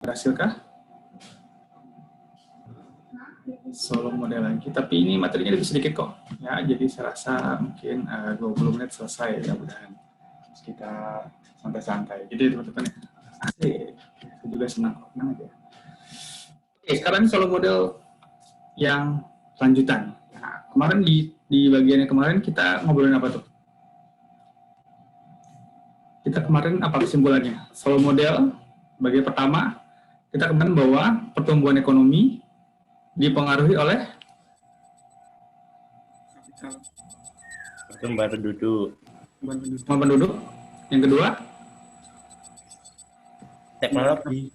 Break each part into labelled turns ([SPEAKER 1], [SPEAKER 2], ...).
[SPEAKER 1] berhasilkah? Solo model lagi, tapi ini materinya lebih sedikit kok ya, jadi saya rasa mungkin 20 menit selesai ya, mudah-mudahan kita santai-santai. Jadi teman-teman ya, asik, saya juga senang kok, tenang aja. Oke, sekarang solo model yang lanjutan. Nah, kemarin di bagian yang kemarin kita ngobrolin apa tuh? Kita kemarin apa kesimpulannya? Solo model bagian pertama, kita kemarin bahwa pertumbuhan ekonomi dipengaruhi oleh
[SPEAKER 2] pertumbuhan penduduk.
[SPEAKER 1] Pertumbuhan penduduk. Yang kedua,
[SPEAKER 2] Teknologi.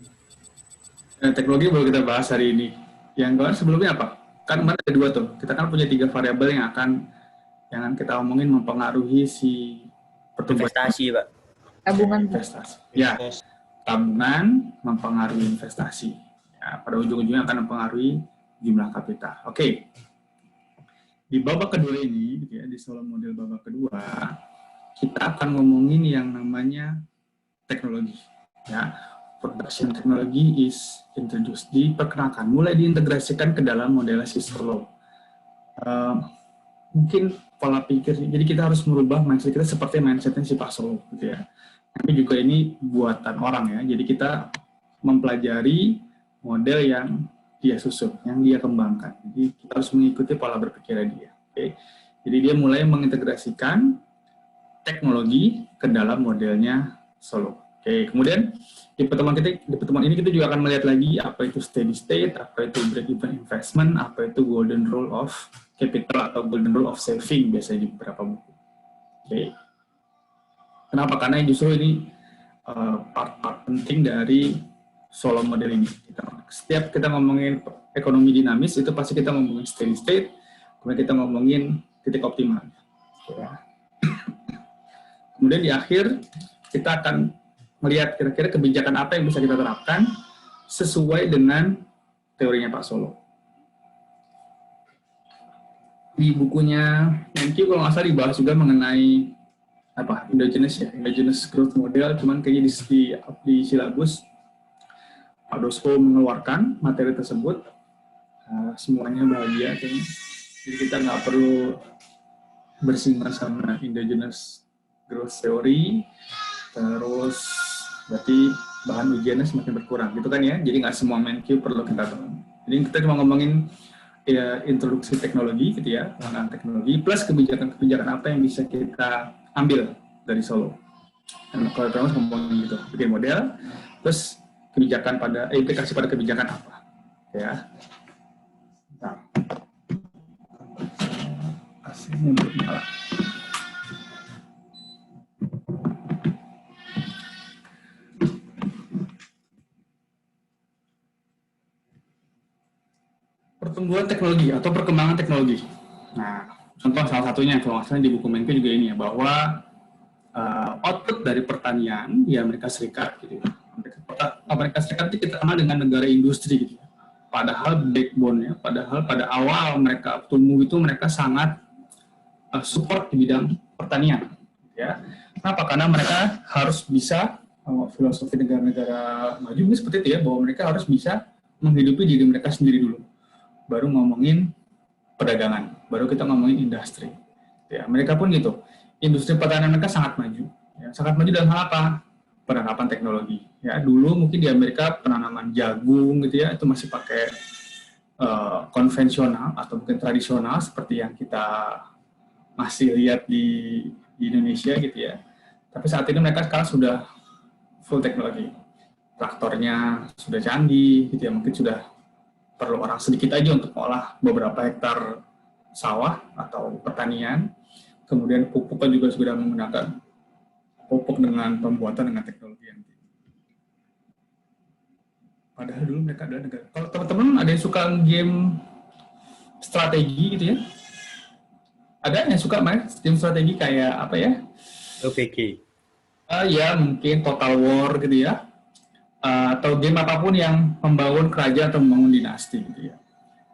[SPEAKER 1] Teknologi baru kita bahas hari ini. Yang kedua sebelumnya apa? Kan kemarin ada 2 tuh. Kita kan punya 3 variabel yang akan kita omongin mempengaruhi si pertumbuhan.
[SPEAKER 2] Investasi, Pak.
[SPEAKER 3] Tabungan.
[SPEAKER 1] Investasi. Ya, tabungan mempengaruhi investasi. Ya, pada ujung-ujungnya akan mempengaruhi jumlah kapital. Oke. Di babak kedua ini, gitu ya, di solo model babak kedua, kita akan ngomongin yang namanya teknologi. Ya, production technology is introduced, diperkenalkan, mulai diintegrasikan ke dalam model si solo. Mungkin pola pikir, jadi kita harus merubah mindset kita seperti mindsetnya si Pak Solo, gitu ya. Tapi juga ini buatan orang ya, jadi kita mempelajari model yang dia susun, yang dia kembangkan. Jadi kita harus mengikuti pola berpikirnya dia. Oke. Jadi dia mulai mengintegrasikan teknologi ke dalam modelnya solo. Oke. Kemudian di pertemuan ini kita juga akan melihat lagi apa itu steady state, apa itu break-even investment, apa itu golden rule of capital atau golden rule of saving biasanya di beberapa buku. Oke. Kenapa? Karena justru ini part-part penting dari solo model ini. Setiap kita ngomongin ekonomi dinamis, itu pasti kita ngomongin steady state, kemudian kita ngomongin titik optimal. Ya. Kemudian di akhir, kita akan melihat kira-kira kebijakan apa yang bisa kita terapkan sesuai dengan teorinya Pak Solo. Di bukunya Menkyu kalau nggak salah dibahas juga mengenai apa endogenous growth model, cuman kayaknya di silabus Pak Dosko mengeluarkan materi tersebut, semuanya bahagia kayaknya. Jadi kita nggak perlu bersinggungan sama endogenous growth theory, terus berarti bahan ujiannya semakin berkurang, gitu kan ya. Jadi nggak semua Menkyu perlu kita tahu. Jadi kita cuma ngomongin ya, introduksi teknologi, gitu ya, pengembangan teknologi, plus kebijakan apa yang bisa kita ambil dari Solo. Dan kalau kita ngomongin gitu, bikin model, plus kebijakan implikasi pada kebijakan apa, ya. Nah, aslinya belum nyala. Pertumbuhan teknologi atau perkembangan teknologi. Nah, contoh salah satunya kalau nggak salah di buku Menkyu juga ini ya, bahwa output dari pertanian di Amerika Serikat, gitu ya. Amerika Serikat itu kita kenal dengan negara industri, gitu. Padahal backbone-nya, padahal pada awal mereka tumbuh itu mereka sangat support di bidang pertanian, ya. Kenapa? Karena mereka harus bisa filosofi negara-negara maju seperti itu ya, bahwa mereka harus bisa menghidupi diri mereka sendiri dulu, baru ngomongin perdagangan, baru kita ngomongin industri. Ya, mereka pun gitu. Industri pertanian mereka sangat maju, ya, sangat maju dalam hal apa? Penerapan teknologi. Ya, dulu mungkin di Amerika penanaman jagung gitu ya, itu masih pakai konvensional atau mungkin tradisional seperti yang kita masih lihat di Indonesia gitu ya. Tapi saat ini mereka sekarang sudah full teknologi. Traktornya sudah canggih gitu ya, mungkin sudah perlu orang sedikit aja untuk mengolah beberapa hektar sawah atau pertanian. Kemudian pupuknya juga sudah menggunakan pupuk dengan pembuatan dengan teknologi yang tinggi. Padahal dulu mereka adalah negara. Kalau teman-teman ada yang suka game strategi gitu ya? Ada yang suka main game strategi kayak apa ya?
[SPEAKER 2] OPG.
[SPEAKER 1] Ya mungkin Total War gitu ya. Atau game apapun yang membangun kerajaan atau membangun dinasti gitu ya.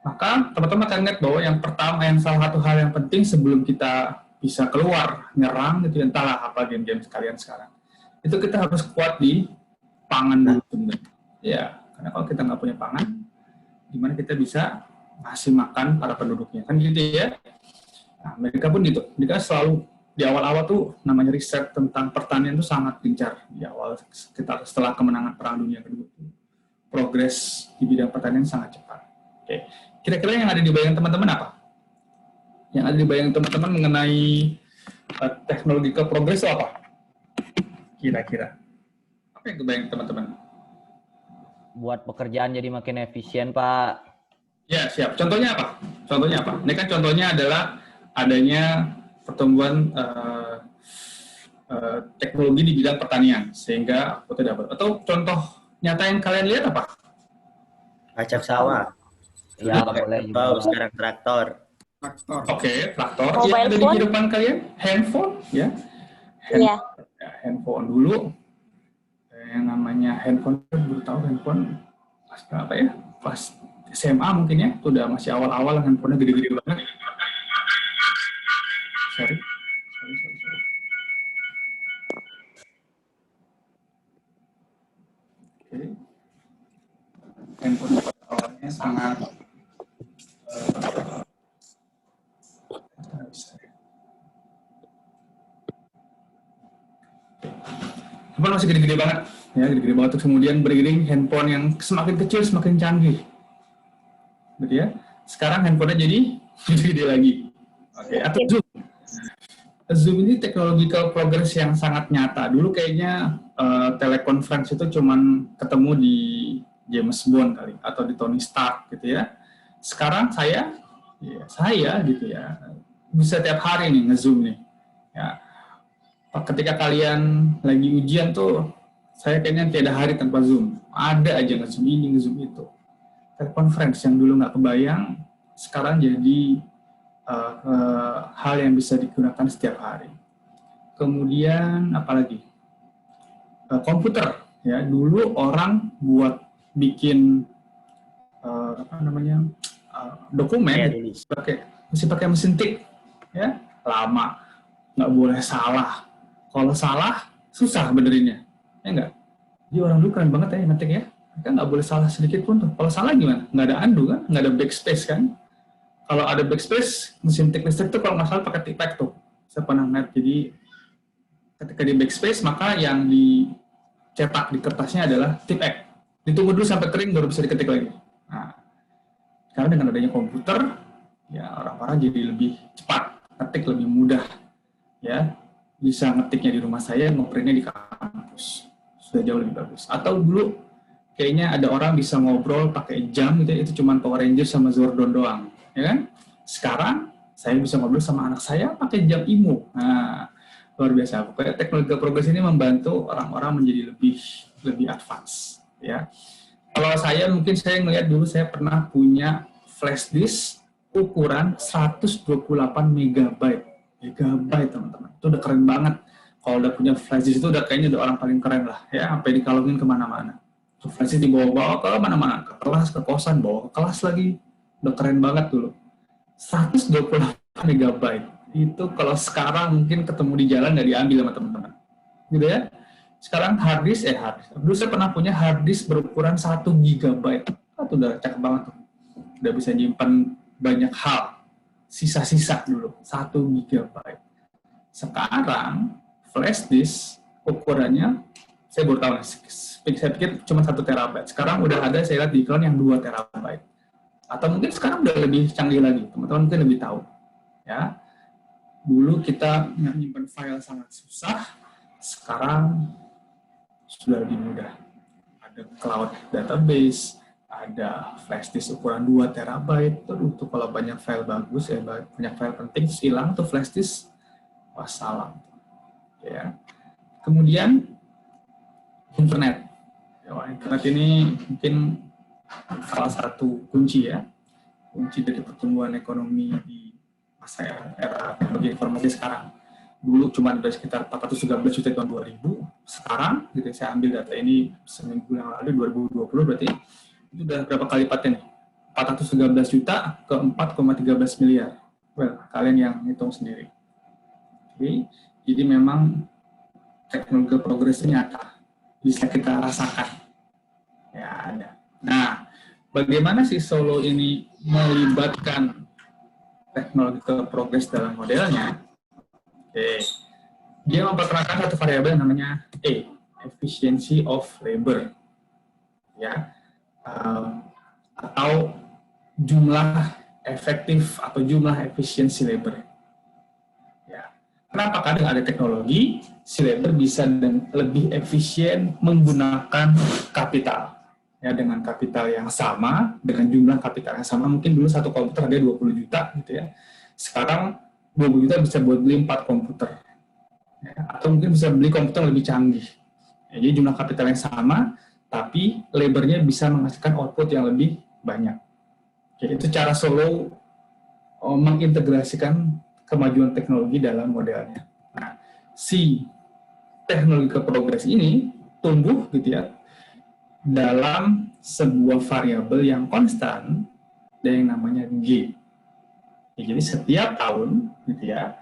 [SPEAKER 1] Maka teman-teman akan ingat bahwa yang pertama, yang salah satu hal yang penting sebelum kita bisa keluar, nyerang gitu, entahlah apa game-game sekalian sekarang. Itu kita harus kuat di pangan dulu sebenarnya. Ya, Karena kalau kita nggak punya pangan, gimana kita bisa ngasih makan para penduduknya, kan gitu ya. Nah, mereka pun gitu, mereka selalu di awal-awal tuh namanya riset tentang pertanian tuh sangat gencar di awal sekitar setelah kemenangan Perang Dunia Kedua. Progres di bidang pertanian sangat cepat. Oke, kira-kira yang ada di bayang teman-teman apa? Yang ada di bayang teman-teman mengenai technological progress itu apa? Kira-kira apa yang kebayang teman-teman?
[SPEAKER 3] Buat pekerjaan jadi makin efisien, Pak.
[SPEAKER 1] Ya, siap. Contohnya apa? Contohnya apa? Ini kan contohnya adalah adanya pertumbuhan teknologi di bidang pertanian, sehingga outputnya dapat. Atau contoh nyata yang kalian lihat apa?
[SPEAKER 2] Acak sawah.
[SPEAKER 3] Ya,
[SPEAKER 2] Pakai
[SPEAKER 3] boleh
[SPEAKER 2] kerbau,
[SPEAKER 3] juga.
[SPEAKER 2] sekarang traktor.
[SPEAKER 1] Oke, traktor. Yang
[SPEAKER 4] Mobile
[SPEAKER 1] ada di
[SPEAKER 4] phone?
[SPEAKER 1] kehidupan kalian? Handphone, ya.
[SPEAKER 4] Iya.
[SPEAKER 1] Handphone dulu. Yang namanya handphone, baru tahu handphone pas berapa ya? Pas SMA mungkin ya. Itu udah masih awal-awal handphonenya gede-gede banget. Sorry. Oke. Handphone awalnya sangat handphone masih gede-gede banget, ya gede-gede banget. Terus kemudian beriring handphone yang semakin kecil semakin canggih, gitu ya. Sekarang handphonenya jadi gede-gede lagi. Oke, atau Zoom. Zoom ini technological progress yang sangat nyata. Dulu kayaknya telekonferensi itu cuman ketemu di James Bond kali atau di Tony Stark gitu ya. Sekarang saya gitu ya bisa tiap hari nih nge-Zoom nih. Ya. Ketika kalian lagi ujian tuh, saya kayaknya tiada hari tanpa Zoom. Ada aja nge-Zoom ini, nge-Zoom itu. Telekonferensi yang dulu nggak kebayang, sekarang jadi hal yang bisa digunakan setiap hari. Kemudian apalagi komputer ya, dulu orang buat bikin dokumen
[SPEAKER 2] Ya,
[SPEAKER 1] mesti pakai mesin tik ya, lama, nggak boleh salah. Kalau salah susah benerinnya, ya enggak. Jadi orang dulu keren banget ya ngetik ya, kan nggak boleh salah sedikit pun tuh. Kalau salah gimana? Nggak ada undo kan, nggak ada backspace kan. Kalau ada backspace, mesin tik listrik tuh kalau nggak salah pakai tipek tuh. Saya pernah ngeliat. Jadi ketika di backspace, maka yang dicetak di kertasnya adalah tipek. Ditunggu dulu sampai kering baru bisa diketik lagi. Nah, sekarang dengan adanya komputer, ya orang-orang jadi lebih cepat, ngetik lebih mudah. Ya, bisa ngetiknya di rumah saya, ngoprintnya di kampus. Sudah jauh lebih bagus. Atau dulu kayaknya ada orang bisa ngobrol pakai jam gitu, itu cuma Power Ranger sama Zordon doang. Ya kan? Sekarang saya bisa ngobrol sama anak saya pakai jam IMO. Nah, luar biasa. Pokoknya teknologi progres ini membantu orang-orang menjadi lebih advance. Ya, kalau saya mungkin saya ngelihat dulu saya pernah punya flash disk ukuran 128 megabyte, teman-teman. Itu udah keren banget. Kalau udah punya flash disk itu udah kayaknya udah orang paling keren lah. Ya, sampai dikalungin kemana-mana. Flash disk dibawa-bawa ke mana-mana, ke kelas, ke kosan, bawa ke kelas lagi. Udah keren banget dulu. 128 megabyte. Itu kalau sekarang mungkin ketemu di jalan nggak diambil sama teman-teman. Gitu ya. Sekarang hard disk. Dulu saya pernah punya hard disk berukuran 1 gigabyte. Itu udah cakep banget tuh. Udah bisa nyimpan banyak hal. Sisa-sisa dulu. 1 gigabyte. Sekarang flash disk ukurannya, saya baru tahu, saya pikir cuma 1 terabyte. Sekarang udah ada saya lihat di iklan yang 2 terabyte. Atau mungkin sekarang udah lebih canggih lagi, teman-teman mungkin lebih tahu. Ya, dulu kita nyimpan file sangat susah, sekarang sudah lebih mudah. Ada cloud database, ada flash disk ukuran 2 terabyte, itu kalau banyak file bagus, banyak file penting, terus hilang tuh flash disk, wassalam. Ya. Kemudian internet. Internet ini mungkin salah satu kunci ya, kunci dari pertumbuhan ekonomi di masa era teknologi informasi sekarang. Dulu cuma ada sekitar 413 juta tahun 2000, sekarang gitu saya ambil data ini seminggu yang lalu 2020, berarti itu udah berapa kali lipatnya nih? 413 juta ke 4,13 miliar. Well, kalian yang hitung sendiri. Oke, jadi memang teknologi progresnya nyata, bisa kita rasakan. Ya ada. Nah, bagaimana si Solow ini melibatkan technological progress dalam modelnya? Oke. Dia memperkenalkan satu variabel yang namanya E, efficiency of labor, ya, atau jumlah efektif atau jumlah efisiensi labor. Ya. Kenapa? Karena ada teknologi, si labor bisa lebih efisien menggunakan kapital. Ya, dengan kapital yang sama, dengan jumlah kapital yang sama, mungkin dulu satu komputer ada 20 juta gitu ya. Sekarang 20 juta bisa buat beli 4 komputer. Ya, atau mungkin bisa beli komputer lebih canggih. Ya, jadi jumlah kapital yang sama, tapi labornya bisa menghasilkan output yang lebih banyak. Ya, itu cara Solow mengintegrasikan kemajuan teknologi dalam modelnya. Nah, si technological progress ini tumbuh gitu ya dalam sebuah variabel yang konstan dan yang namanya G. Ya, jadi setiap tahun gitu ya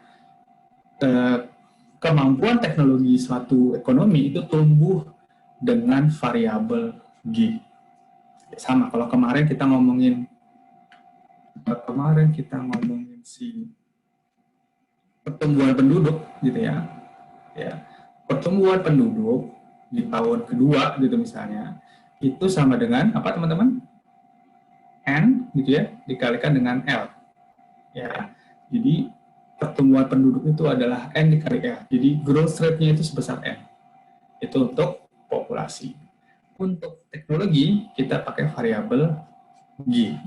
[SPEAKER 1] kemampuan teknologi suatu ekonomi itu tumbuh dengan variabel G. Sama kalau kemarin kita ngomongin si pertumbuhan penduduk gitu ya. Pertumbuhan penduduk di tahun kedua gitu misalnya itu sama dengan apa teman-teman? N gitu ya dikalikan dengan L. Ya. Jadi pertumbuhan penduduk itu adalah N dikali L. Jadi growth rate-nya itu sebesar N. Itu untuk populasi. Untuk teknologi kita pakai variabel G.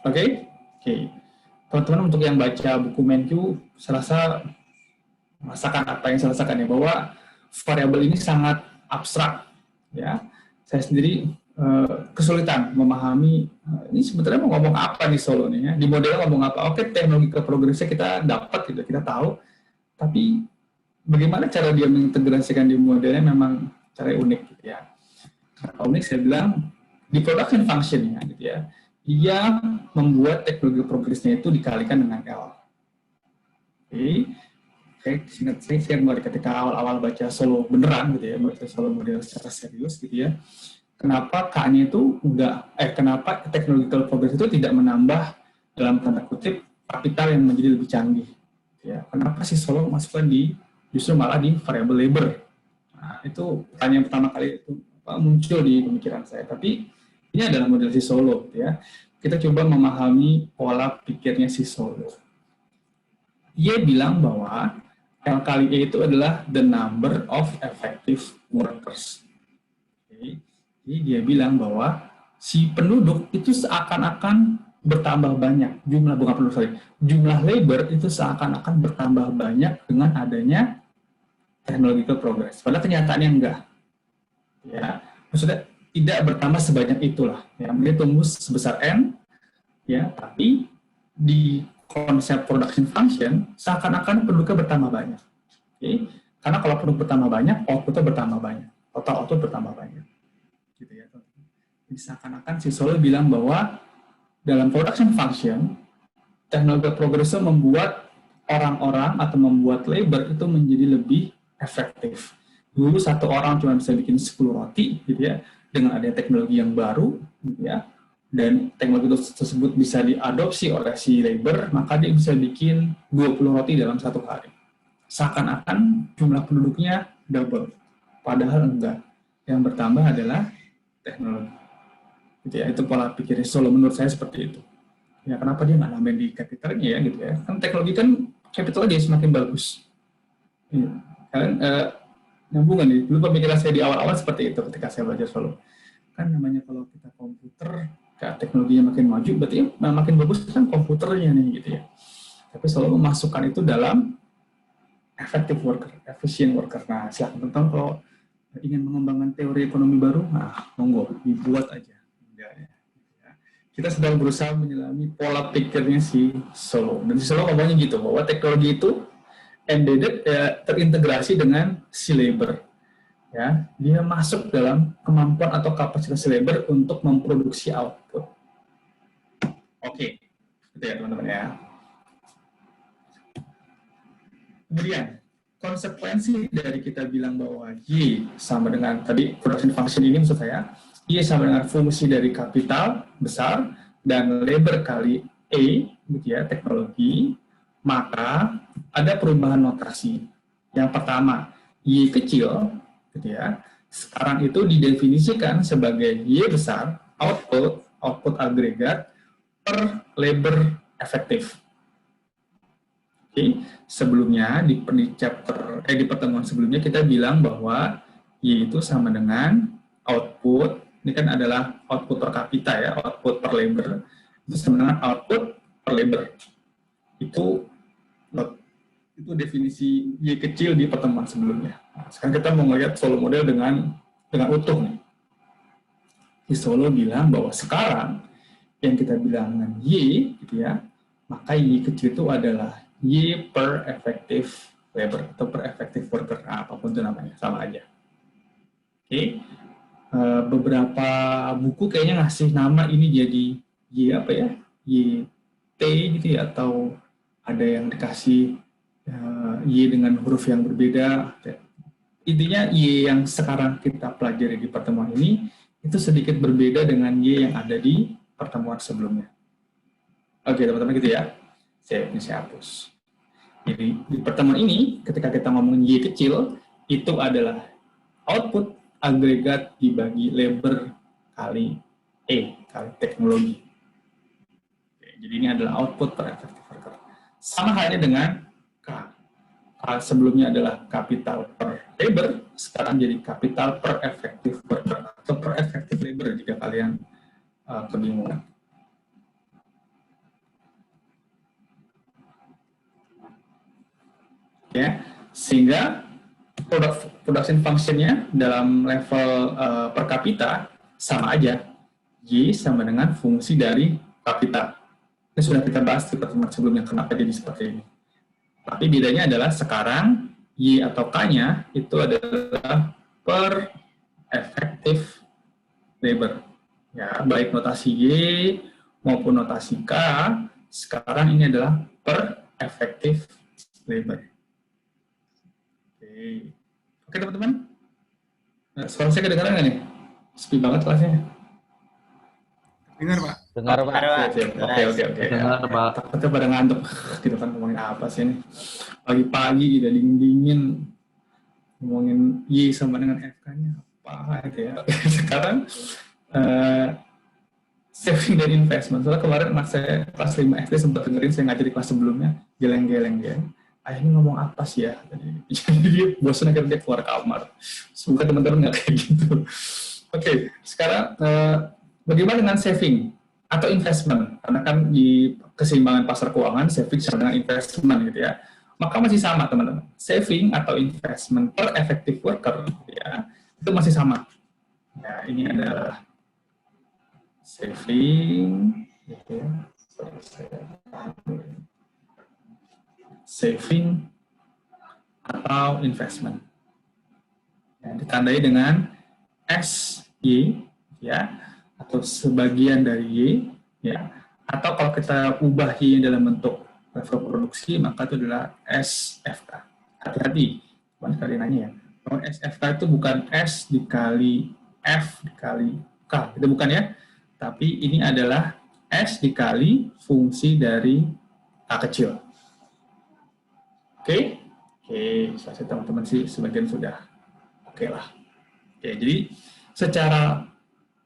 [SPEAKER 1] Oke? Oke. Teman-teman untuk yang baca buku MenQ, saya rasa merasakan apa yang saya rasakan ya, bahwa variabel ini sangat abstrak. Ya, saya sendiri kesulitan memahami ini sebenarnya mau ngomong apa nih Solow nih ya. Di modelnya ngomong apa? Oke, teknologi progresnya kita dapat gitu, kita tahu. Tapi bagaimana cara dia mengintegrasikan di modelnya memang cara unik gitu ya. Unik saya bilang di production function-nya gitu ya. Dia membuat teknologi progresnya itu dikalikan dengan L. Oke. Ingat saya kembali ketika awal-awal baca Solow beneran gitu ya, baca Solow model secara serius gitu ya. Kenapa K-nya itu kenapa technological progress itu tidak menambah dalam tanda kutip kapital yang menjadi lebih canggih? Ya, kenapa sih Solow masukkan justru malah di variabel labor? Nah, itu pertanyaan pertama kali itu muncul di pemikiran saya. Tapi ini adalah model si Solow ya. Kita coba memahami pola pikirnya si Solow. Dia bilang bahwa L kali E itu adalah the number of effective workers. Okay. Jadi dia bilang bahwa si penduduk itu seakan-akan bertambah banyak. Jumlah labor itu seakan-akan bertambah banyak dengan adanya technological progress. Padahal kenyataannya enggak. Ya, maksudnya tidak bertambah sebanyak itulah. Ya, dia tumbuh sebesar N, ya, tapi di konsep production function, seakan-akan penduduknya bertambah banyak. Okay? Karena kalau penduduk bertambah banyak, outputnya bertambah banyak. Total output bertambah banyak. Gitu ya. Jadi seakan-akan si Solow bilang bahwa dalam production function, teknologi progresnya membuat orang-orang atau membuat labor itu menjadi lebih efektif. Dulu satu orang cuma bisa bikin 10 roti, gitu ya. Dengan adanya teknologi yang baru, gitu ya. Dan teknologi tersebut bisa diadopsi oleh si labor, maka dia bisa bikin 20 roti dalam satu hari. Seakan-akan jumlah penduduknya double. Padahal enggak. Yang bertambah adalah teknologi. Gitu ya, itu pola pikir Solow menurut saya seperti itu. Ya, kenapa dia nggak nambahin di kapitalnya ya, gitu ya. Kan teknologi kan kapitalnya dia semakin bagus. Ya. Kalian nyambungan nih, dulu pemikiran saya di awal-awal seperti itu ketika saya belajar Solow. Kan namanya kalau kita komputer, teknologinya makin maju, berarti makin bagus kan komputernya nih gitu ya. Tapi Solow memasukkan itu dalam effective worker, efficient worker. Nah, silakan teman-teman kalau ingin mengembangkan teori ekonomi baru, nah monggo dibuat aja. Kita sedang berusaha menyelami pola pikirnya si Solow. Dan si Solow ngomongnya gitu, bahwa teknologi itu embedded, terintegrasi dengan si labor. Ya, dia masuk dalam kemampuan atau kapasitas labor untuk memproduksi output. Oke, gitu ya teman-teman ya. Kemudian, konsekuensi dari kita bilang bahwa Y sama dengan tadi production function ini maksud saya, Y sama dengan fungsi dari kapital besar dan labor kali E, gitu ya, teknologi, maka ada perubahan notasi. Yang pertama, Y kecil, gitu ya, sekarang itu didefinisikan sebagai Y besar, output agregat per labor efektif. Oke, sebelumnya di pertemuan sebelumnya kita bilang bahwa Y itu sama dengan output, ini kan adalah output per kapita ya, output per labor, itu sama dengan output per labor. Itu definisi Y kecil di pertemuan sebelumnya. Nah, sekarang kita mau melihat Solo model dengan utuh nih. Di Solo bilang bahwa sekarang yang kita bilang dengan Y, gitu ya, maka Y kecil itu adalah Y per effective labor atau per effective worker, nah, apapun itu namanya, sama aja. Oke, beberapa buku kayaknya ngasih nama ini jadi Y apa ya, YT gitu ya, atau ada yang dikasih Y dengan huruf yang berbeda. Intinya Y yang sekarang kita pelajari di pertemuan ini itu sedikit berbeda dengan Y yang ada di pertemuan sebelumnya. Oke, teman-teman gitu ya. Ini saya hapus. Jadi di pertemuan ini ketika kita ngomongin Y kecil itu adalah output agregat dibagi labor kali E kali teknologi. Oke, jadi ini adalah output per effective worker. Sama halnya dengan K. Sebelumnya adalah kapital per labor, sekarang jadi kapital per effective worker atau per effective labor jika kalian kebingungan. Ya, sehingga production function-nya dalam level per kapita sama aja, Y sama dengan fungsi dari kapital. Ini sudah kita bahas di pertemuan sebelumnya kenapa jadi seperti ini. Tapi bedanya adalah sekarang Y atau K-nya itu adalah per effective labor. Ya, baik notasi Y maupun notasi K, sekarang ini adalah per effective labor. Oke teman-teman. Nah, suara saya kedengaran nggak nih? Sepi banget kelasnya.
[SPEAKER 4] Dengar, Pak.
[SPEAKER 3] Dengar, Pak.
[SPEAKER 1] Oke.
[SPEAKER 3] Dengar, Pak.
[SPEAKER 1] Takutnya pada ngantuk. Kita kan ngomongin apa sih ini? Pagi-pagi udah dingin-dingin. Ngomongin Y sama dengan FK-nya. Apa gitu ya. Sekarang, saving dan investment. Soalnya kemarin anak saya kelas 5 SD sempat dengerin saya ngajar di kelas sebelumnya. Geleng-geleng ya. Ayah ini ngomong apa sih ya? Jadi dia bosan akhirnya dia keluar kamar. Semoga teman-teman nggak kayak gitu. Oke, sekarang bagaimana dengan saving atau investment? Karena kan di keseimbangan pasar keuangan, saving sama dengan investment gitu ya. Maka masih sama teman-teman. Saving atau investment per effective worker ya, itu masih sama. Ya, ini adalah saving gitu ya. Saving atau investment. Ya, ditandai dengan SY ya, atau sebagian dari Y ya, atau kalau kita ubah Y dalam bentuk level produksi maka itu adalah SFK. Hati-hati, bukan sekali nanya ya. Kalau SFK itu bukan S dikali F dikali K, itu bukan ya. Tapi ini adalah S dikali fungsi dari K kecil. Oke, saya teman-teman sih sebagian sudah oke lah. Oke, jadi secara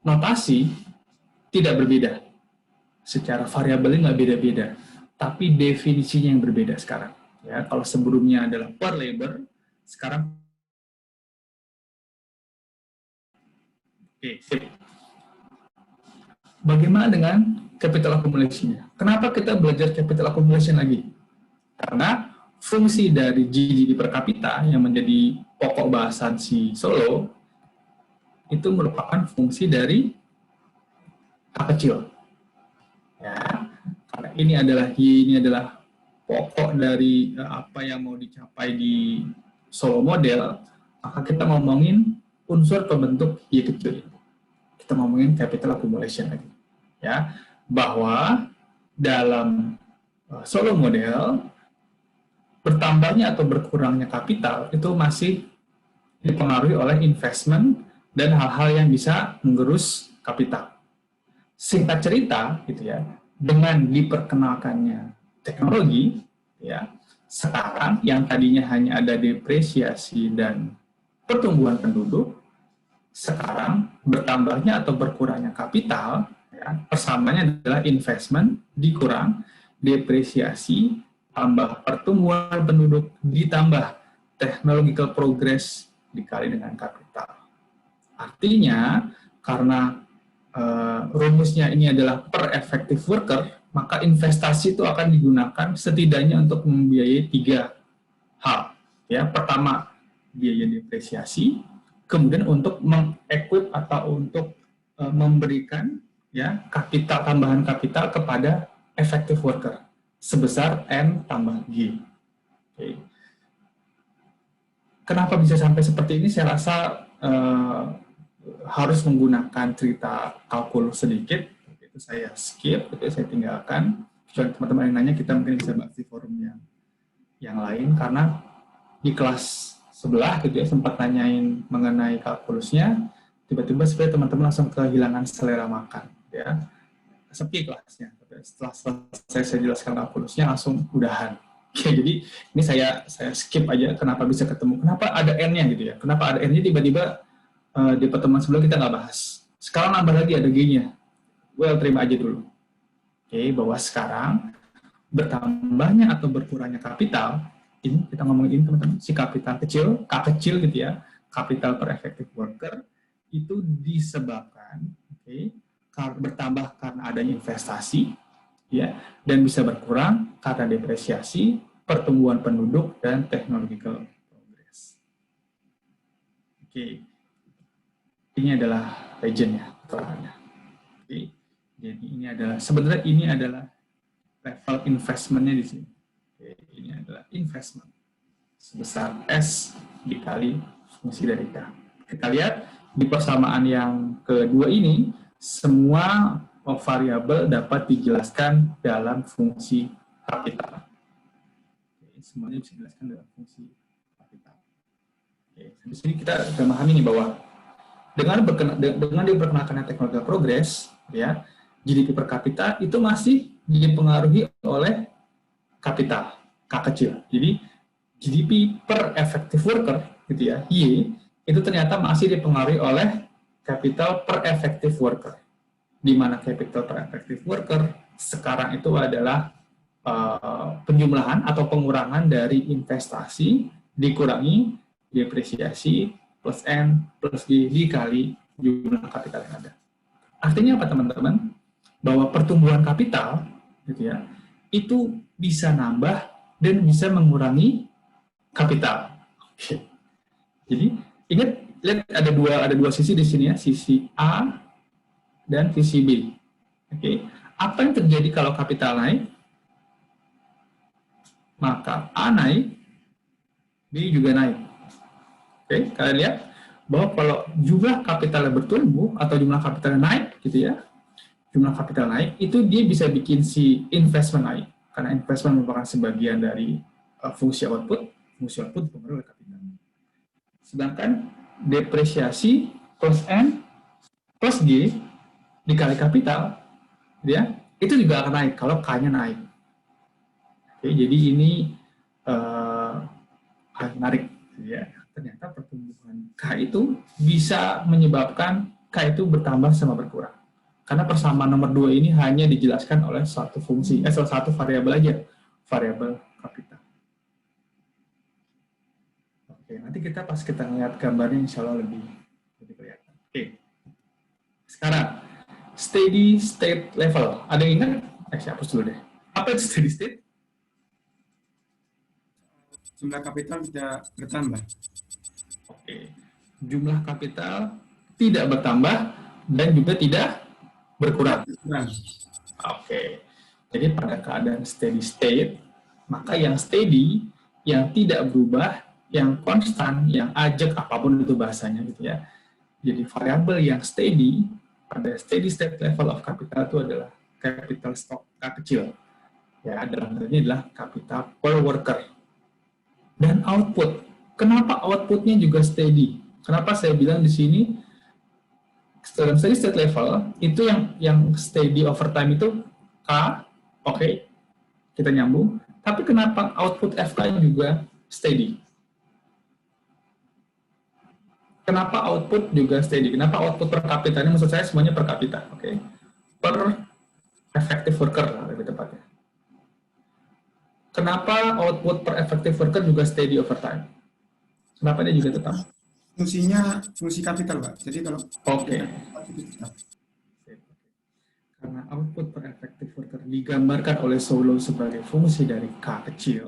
[SPEAKER 1] notasi tidak berbeda, secara variabelnya nggak beda-beda, tapi definisinya yang berbeda sekarang. Ya, kalau sebelumnya adalah per labor, sekarang oke, sip. Bagaimana dengan capital accumulation-nya? Kenapa kita belajar capital accumulation lagi? Karena fungsi dari GDP per kapita yang menjadi pokok bahasan si Solo itu merupakan fungsi dari K kecil. Ya, karena ini adalah pokok dari apa yang mau dicapai di Solo model, maka kita ngomongin unsur pembentuk Y kecil. Kita ngomongin capital accumulation lagi. Ya, bahwa dalam Solo model bertambahnya atau berkurangnya kapital itu masih dipengaruhi oleh investment dan hal-hal yang bisa menggerus kapital. Singkat cerita, gitu ya, dengan diperkenalkannya teknologi, ya, sekarang yang tadinya hanya ada depresiasi dan pertumbuhan penduduk, sekarang bertambahnya atau berkurangnya kapital, ya, persamaannya adalah investment dikurang, depresiasi, tambah pertumbuhan penduduk, ditambah technological progress dikali dengan kapital. Artinya, karena rumusnya ini adalah per effective worker, maka investasi itu akan digunakan setidaknya untuk membiayai 3 hal. Ya, pertama, biaya depresiasi, kemudian untuk mengequip atau untuk memberikan ya kapital, tambahan kapital kepada effective worker sebesar N tambah G. Oke. Kenapa bisa sampai seperti ini? Saya rasa harus menggunakan cerita kalkulus sedikit, itu saya skip, itu saya tinggalkan. Kecuali teman-teman yang nanya, kita mungkin bisa bahas di forum yang lain, karena di kelas sebelah gitu ya sempat tanyain mengenai kalkulusnya, tiba-tiba sebenarnya teman-teman langsung kehilangan selera makan, ya sepi kelasnya. Setelah selesai saya jelaskan kalkulusnya, langsung udahan. Oke, jadi ini saya skip aja. Kenapa bisa ketemu? Kenapa ada N-nya gitu ya? Kenapa ada N-nya tiba-tiba di pertemuan sebelum kita nggak bahas. Sekarang nambah lagi ada G-nya. Well, terima aja dulu. Oke, bahwa sekarang bertambahnya atau berkurangnya kapital, ini kita ngomongin teman-teman, si kapital kecil, K kecil gitu ya, kapital per effective worker, itu disebabkan, bertambah karena adanya investasi, ya, dan bisa berkurang karena depresiasi, pertumbuhan penduduk, dan technological progress. Oke. Ini adalah legend ya, keterangannya. Oke. Jadi ini adalah, sebenarnya ini adalah level investment-nya di sini. Oke. Ini adalah investment sebesar S dikali fungsi dari K. Kita lihat di persamaan yang kedua ini, semua variabel dapat dijelaskan dalam fungsi kapital. Oke. Semuanya bisa dijelaskan dalam fungsi kapital. Oke. Di sini kita sudah memahami nih bahwa dengan diperkenalkannya teknologi progres, ya, GDP per kapita itu masih dipengaruhi oleh kapital K kecil. Jadi GDP per effective worker, gitu ya, Y, itu ternyata masih dipengaruhi oleh capital per effective worker. Di mana capital per effective worker sekarang itu adalah penjumlahan atau pengurangan dari investasi dikurangi depresiasi plus N plus G dikali jumlah kapital yang ada. Artinya apa teman-teman? Bahwa pertumbuhan kapital gitu ya, itu bisa nambah dan bisa mengurangi kapital. Oke. Jadi ingat, lihat ada dua sisi di sini ya, sisi A dan sisi B. Oke. Apa yang terjadi kalau kapital naik? Maka A naik, B juga naik. Oke, kalian lihat bahwa kalau jumlah kapitalnya bertumbuh atau jumlah kapitalnya naik, gitu ya, jumlah kapital naik, itu dia bisa bikin si investment naik, karena investment merupakan sebagian dari fungsi output dipengaruhi oleh kapital. Sedangkan depresiasi plus N plus G dikali kapital, gitu ya, itu juga akan naik kalau K-nya naik. Oke, jadi ini menarik, gitu ya. Ternyata pertumbuhan K itu bisa menyebabkan K itu bertambah sama berkurang. Karena persamaan nomor 2 ini hanya dijelaskan oleh satu fungsi, salah satu variabel aja, variabel kapital. Oke, nanti pas kita lihat gambarnya insya Allah lebih kelihatan. Oke. Sekarang, steady state level. Ada yang ingat? Saya hapus dulu deh. Apa itu steady state?
[SPEAKER 4] Jumlah kapital tidak bertambah.
[SPEAKER 1] Oke. Jumlah kapital tidak bertambah dan juga tidak berkurang. Oke. Jadi pada keadaan steady state, maka yang steady, yang tidak berubah, yang konstan, yang ajak, apapun itu bahasanya gitu ya. Jadi variabel yang steady pada steady state level of capital itu adalah capital stock K kecil. Ya, dalam hal ini adalah capital per worker. Dan output. Kenapa outputnya juga steady? Kenapa saya bilang di sini dalam steady state level itu yang steady over time itu K, oke, kita nyambung. Tapi kenapa output FK juga steady? Kenapa output juga steady? Kenapa output per kapita ini, maksud saya semuanya per kapita, oke? Per effective worker lebih tepatnya. Kenapa output per effective worker juga steady over time? Kenapa dia juga tetap?
[SPEAKER 4] Fungsinya fungsi kapital, Pak. Jadi kalau
[SPEAKER 1] Oke.
[SPEAKER 4] itu tetap.
[SPEAKER 1] Karena output per effective worker digambarkan oleh Solow sebagai fungsi dari K kecil,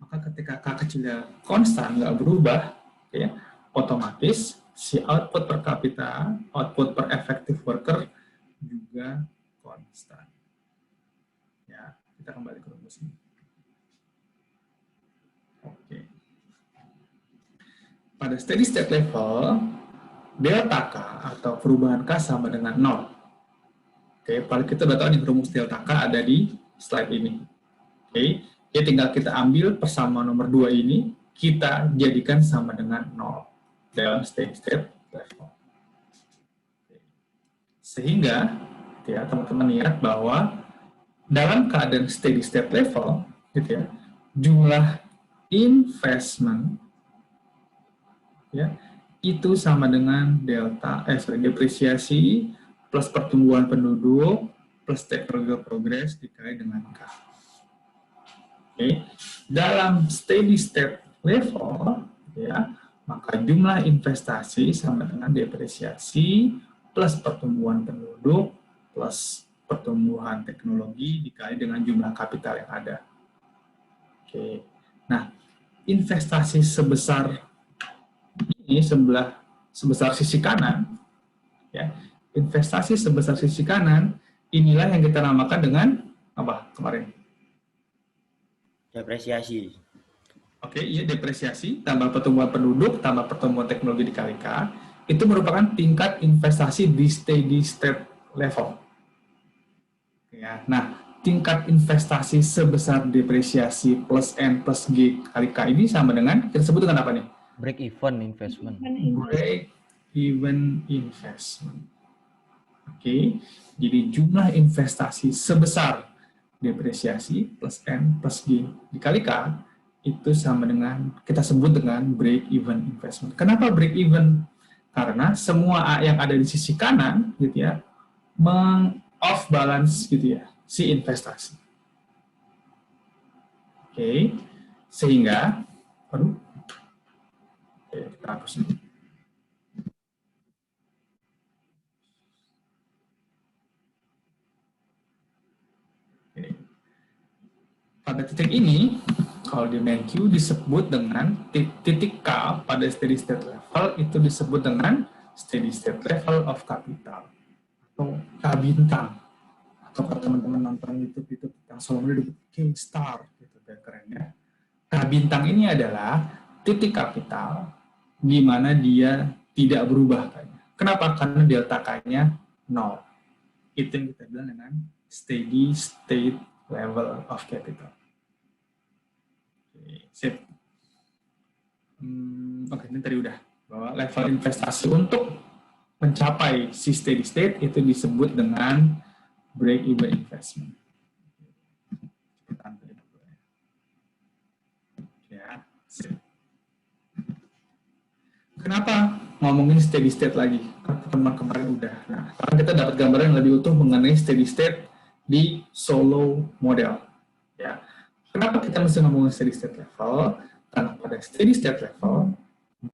[SPEAKER 1] maka ketika K kecilnya konstan, nggak berubah, ya, otomatis si output per kapita, output per effective worker juga konstan. Ya, kita kembali ke rumus ini. Oke. Pada steady state level, delta K atau perubahan K sama dengan 0. Oke, paling kita udah tahu nih rumus delta K ada di slide ini. Oke, ya tinggal kita ambil persamaan nomor 2 ini, kita jadikan sama dengan 0 dalam steady state level. Sehingga, ya teman-teman lihat bahwa dalam keadaan steady state level, gitu ya, jumlah investment ya itu sama dengan depresiasi plus pertumbuhan penduduk plus technological progress dikali dengan K. Oke. Dalam steady state level ya, maka jumlah investasi sama dengan depresiasi plus pertumbuhan penduduk plus pertumbuhan teknologi dikali dengan jumlah kapital yang ada. Oke. Nah, investasi sebesar ini sebesar sisi kanan, ya, investasi sebesar sisi kanan inilah yang kita namakan dengan apa kemarin?
[SPEAKER 2] Depresiasi.
[SPEAKER 1] Oke, iya, depresiasi tambah pertumbuhan penduduk tambah pertumbuhan teknologi dikali K itu merupakan tingkat investasi di steady state level. Ya, nah tingkat investasi sebesar depresiasi plus N plus G kali K ini sama dengan kita sebut dengan apa nih?
[SPEAKER 3] Break even investment.
[SPEAKER 1] Break even investment. Oke, jadi jumlah investasi sebesar depresiasi plus N plus G dikali K itu sama dengan kita sebut dengan break even investment. Kenapa break even? Karena semua A yang ada di sisi kanan gitu ya off balance gitu ya si investasi. Oke, sehingga kita hapus ini. Oke. Pada titik ini, kalau di main Q disebut dengan titik K pada steady state level itu disebut dengan steady state level of capital atau K bintang. Atau kalau teman-teman nonton YouTube tentang Solow K-Star gitu, keren ya. K bintang ini adalah titik kapital di mana dia tidak berubah kayaknya. Kenapa? Karena delta K-nya 0. Itu yang kita bilang dengan steady state level of capital. Oke, sip. Oke, ini tadi udah bahwa level investasi untuk mencapai si steady state itu disebut dengan break even investment. Ya, sip. Kenapa ngomongin steady state lagi? Kemarin udah. Nah, sekarang kita dapat gambaran yang lebih utuh mengenai steady state di Solow model. Ya. Kenapa kita mesti ngomongin steady state level? Karena pada steady state level,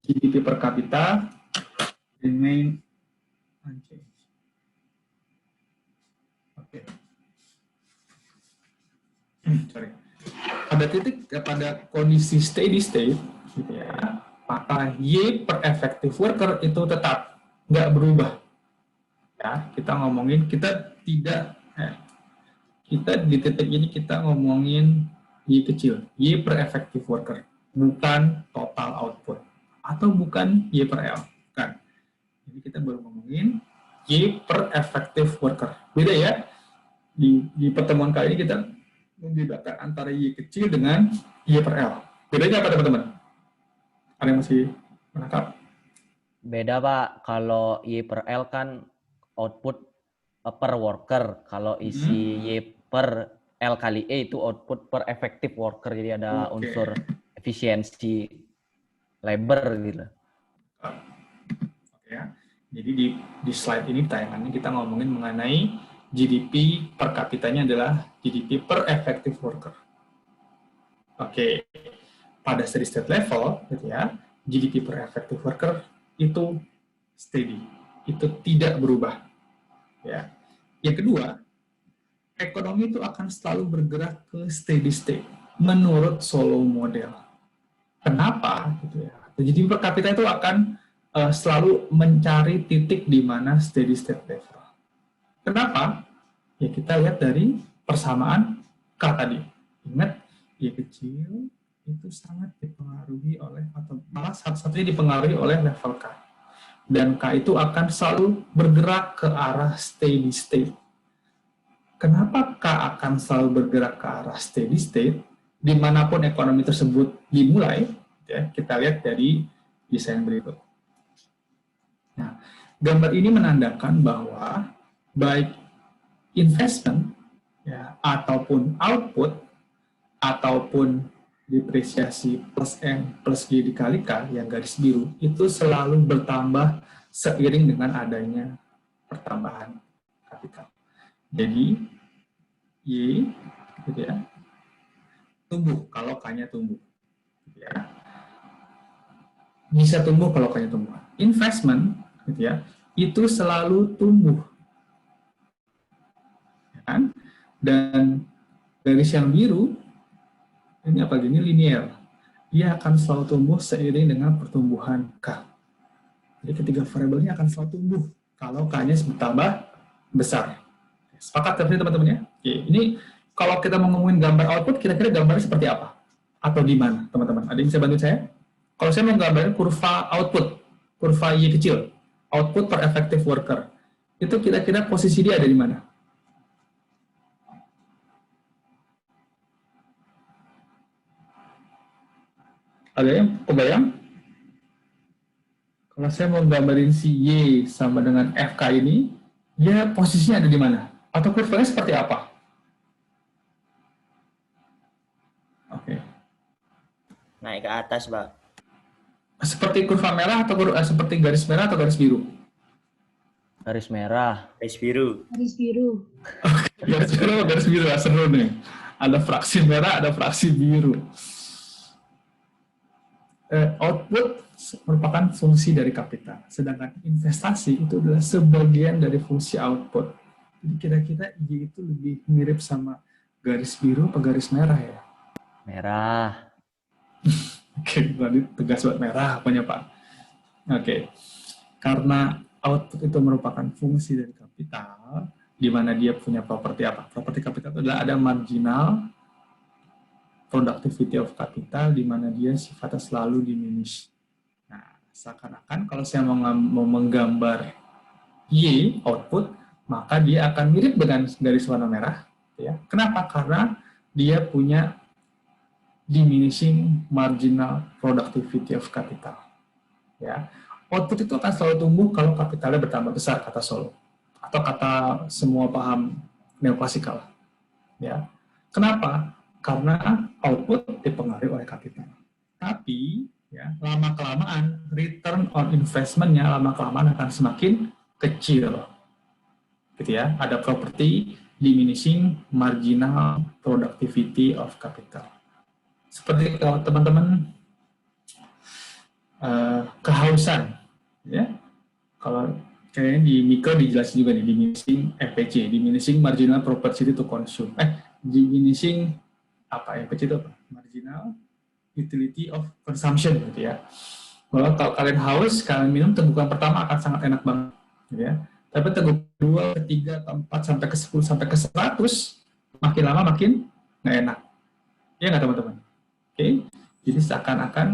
[SPEAKER 1] GDP per kapita remain unchanged. Oke. Sorry. Pada kondisi steady state, gitu ya, maka Y per effective worker itu tetap nggak berubah. Ya, kita ngomongin kita di titik ini kita ngomongin Y kecil, Y per effective worker, bukan total output atau bukan Y per L, kan? Jadi kita baru ngomongin Y per effective worker. Beda ya. Di pertemuan kali ini kita membedakan antara Y kecil dengan Y per L. Bedanya apa teman-teman? Ada yang masih menangkap?
[SPEAKER 3] Beda Pak, kalau Y per L kan output per worker, kalau isi Y per L kali E itu output per effective worker, jadi ada
[SPEAKER 1] Oke.
[SPEAKER 3] unsur efisiensi labor gitu.
[SPEAKER 1] Oke ya. Jadi di slide ini tayangannya kita ngomongin mengenai GDP per kapitanya adalah GDP per effective worker. Oke, pada steady state level, gitu ya, GDP per effective worker itu steady, itu tidak berubah. Ya. Yang kedua, ekonomi itu akan selalu bergerak ke steady state menurut Solow model. Kenapa? Gitu ya. GDP per kapita itu akan selalu mencari titik di mana steady state level. Kenapa? Ya kita lihat dari persamaan K tadi. Ingat, Y kecil itu sangat dipengaruhi oleh, atau malah satu-satunya dipengaruhi oleh level K. Dan K itu akan selalu bergerak ke arah steady state. Kenapa K akan selalu bergerak ke arah steady state? Dimanapun ekonomi tersebut dimulai, ya, kita lihat dari desain berikut. Nah, gambar ini menandakan bahwa baik investment ya, ataupun output ataupun depresiasi plus M plus G dikali K yang garis biru itu selalu bertambah seiring dengan adanya pertambahan kapital. Jadi Y gitu ya, tumbuh kalau K-nya tumbuh. Gitu ya. Bisa tumbuh kalau K-nya tumbuh. Investment gitu ya, itu selalu tumbuh. Kan? Dan garis yang biru ini apa gini linear, dia akan selalu tumbuh seiring dengan pertumbuhan K. Jadi ketiga variabelnya akan selalu tumbuh kalau K-nya bertambah besar. Sepakat kan teman-teman ya? Oke, ini kalau kita mau ngomongin gambar output, kira-kira gambarnya seperti apa? Atau di mana teman-teman? Ada yang bisa bantu saya? Kalau saya mau gambarin kurva output, kurva Y kecil, output per effective worker, itu kira-kira posisi dia ada di mana? Ada yang kebayang? Kalau saya mau gambarin si Y sama dengan FK ini, dia posisinya ada di mana? Atau kurvanya seperti apa? Oke.
[SPEAKER 2] Naik ke atas, Pak.
[SPEAKER 1] Seperti kurva merah atau seperti garis merah atau garis biru?
[SPEAKER 3] Garis merah.
[SPEAKER 2] Garis biru.
[SPEAKER 5] Garis biru.
[SPEAKER 1] Garis biru, seru nih. Ada fraksi merah, ada fraksi biru. Output merupakan fungsi dari kapital, sedangkan investasi itu adalah sebagian dari fungsi output. Jadi kira-kira Y itu lebih mirip sama garis biru atau garis merah ya?
[SPEAKER 3] Merah.
[SPEAKER 1] Oke, tadi tegas buat merah apanya Pak? Oke, karena output itu merupakan fungsi dari kapital, di mana dia punya properti apa? Properti kapital itu adalah ada marginal productivity of capital, di mana dia sifatnya selalu diminish. Nah, seakan-akan kalau saya mau menggambar Y output, maka dia akan mirip dengan garis warna merah. Ya. Kenapa? Karena dia punya diminishing marginal productivity of capital. Ya. Output itu akan selalu tumbuh kalau kapitalnya bertambah besar, kata Solow. Atau kata semua paham neoklasikal. Ya. Kenapa? Karena output dipengaruhi oleh kapital. Tapi ya, lama-kelamaan return on investment-nya lama-kelamaan akan semakin kecil. Gitu ya. Ada property diminishing marginal productivity of capital. Seperti kalau teman-teman kehausan, ya. Kalau kayaknya di mikro dijelasin juga nih, diminishing MPC, diminishing marginal propensity to consume. Diminishing apa MPC itu apa? Marginal utility of consumption gitu ya. Kalau kalian haus, kalian minum tegukan pertama akan sangat enak banget gitu ya. Tapi teguk kedua, ketiga, keempat, sampai ke 10, sampai ke 100, makin lama makin nggak enak. Iya nggak teman-teman? Oke, jadi seakan-akan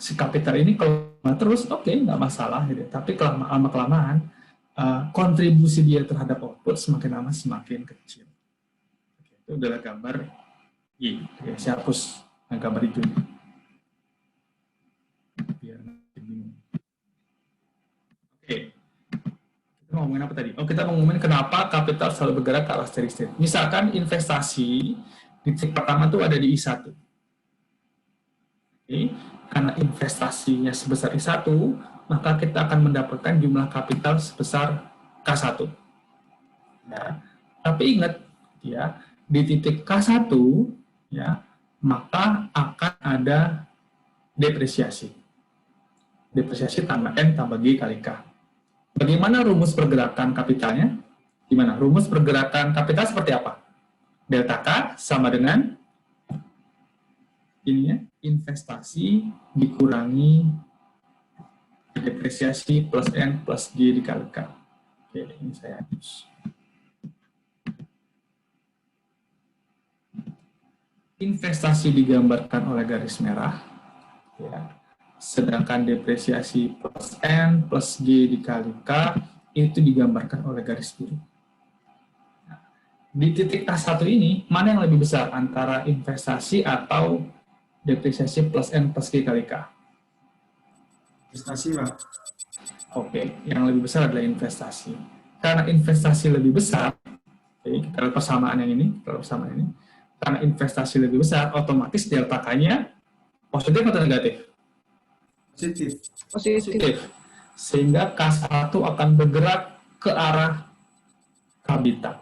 [SPEAKER 1] si kapital ini kalau terus oke, nggak masalah gitu. Tapi lama-kelamaan kontribusi dia terhadap output semakin lama semakin kecil. Itu adalah gambar Y. Oke, saya hapus gambar itu biar nanti bingung. Ngomongin apa tadi? Oh, kita ngomongin kenapa kapital selalu bergerak ke arah steady state. Misalkan investasi di titik pertama itu ada di I1. Oke. Karena investasinya sebesar I1, maka kita akan mendapatkan jumlah kapital sebesar K1. Ya. Tapi ingat, ya, di titik K1, ya, maka akan ada depresiasi. Depresiasi tambah N tambah G kali K. Bagaimana rumus pergerakan kapitalnya? Gimana? Rumus pergerakan kapital seperti apa? Delta K sama dengan ininya, investasi dikurangi depresiasi plus N plus G dikali K. Oke, ini saya hapus. Investasi digambarkan oleh garis merah, ya. Sedangkan depresiasi plus N plus G dikali K itu digambarkan oleh garis biru. Nah, di titik K1 ini, mana yang lebih besar antara investasi atau depresiasi plus N plus G kali K?
[SPEAKER 4] Investasi, Pak.
[SPEAKER 1] Oke, yang lebih besar adalah investasi. Karena investasi lebih besar, oke, kita lihat persamaan yang ini, karena investasi lebih besar, otomatis delta K-nya positif atau negatif?
[SPEAKER 4] Positif.
[SPEAKER 1] Positif. Sehingga K1 akan bergerak ke arah K bintang.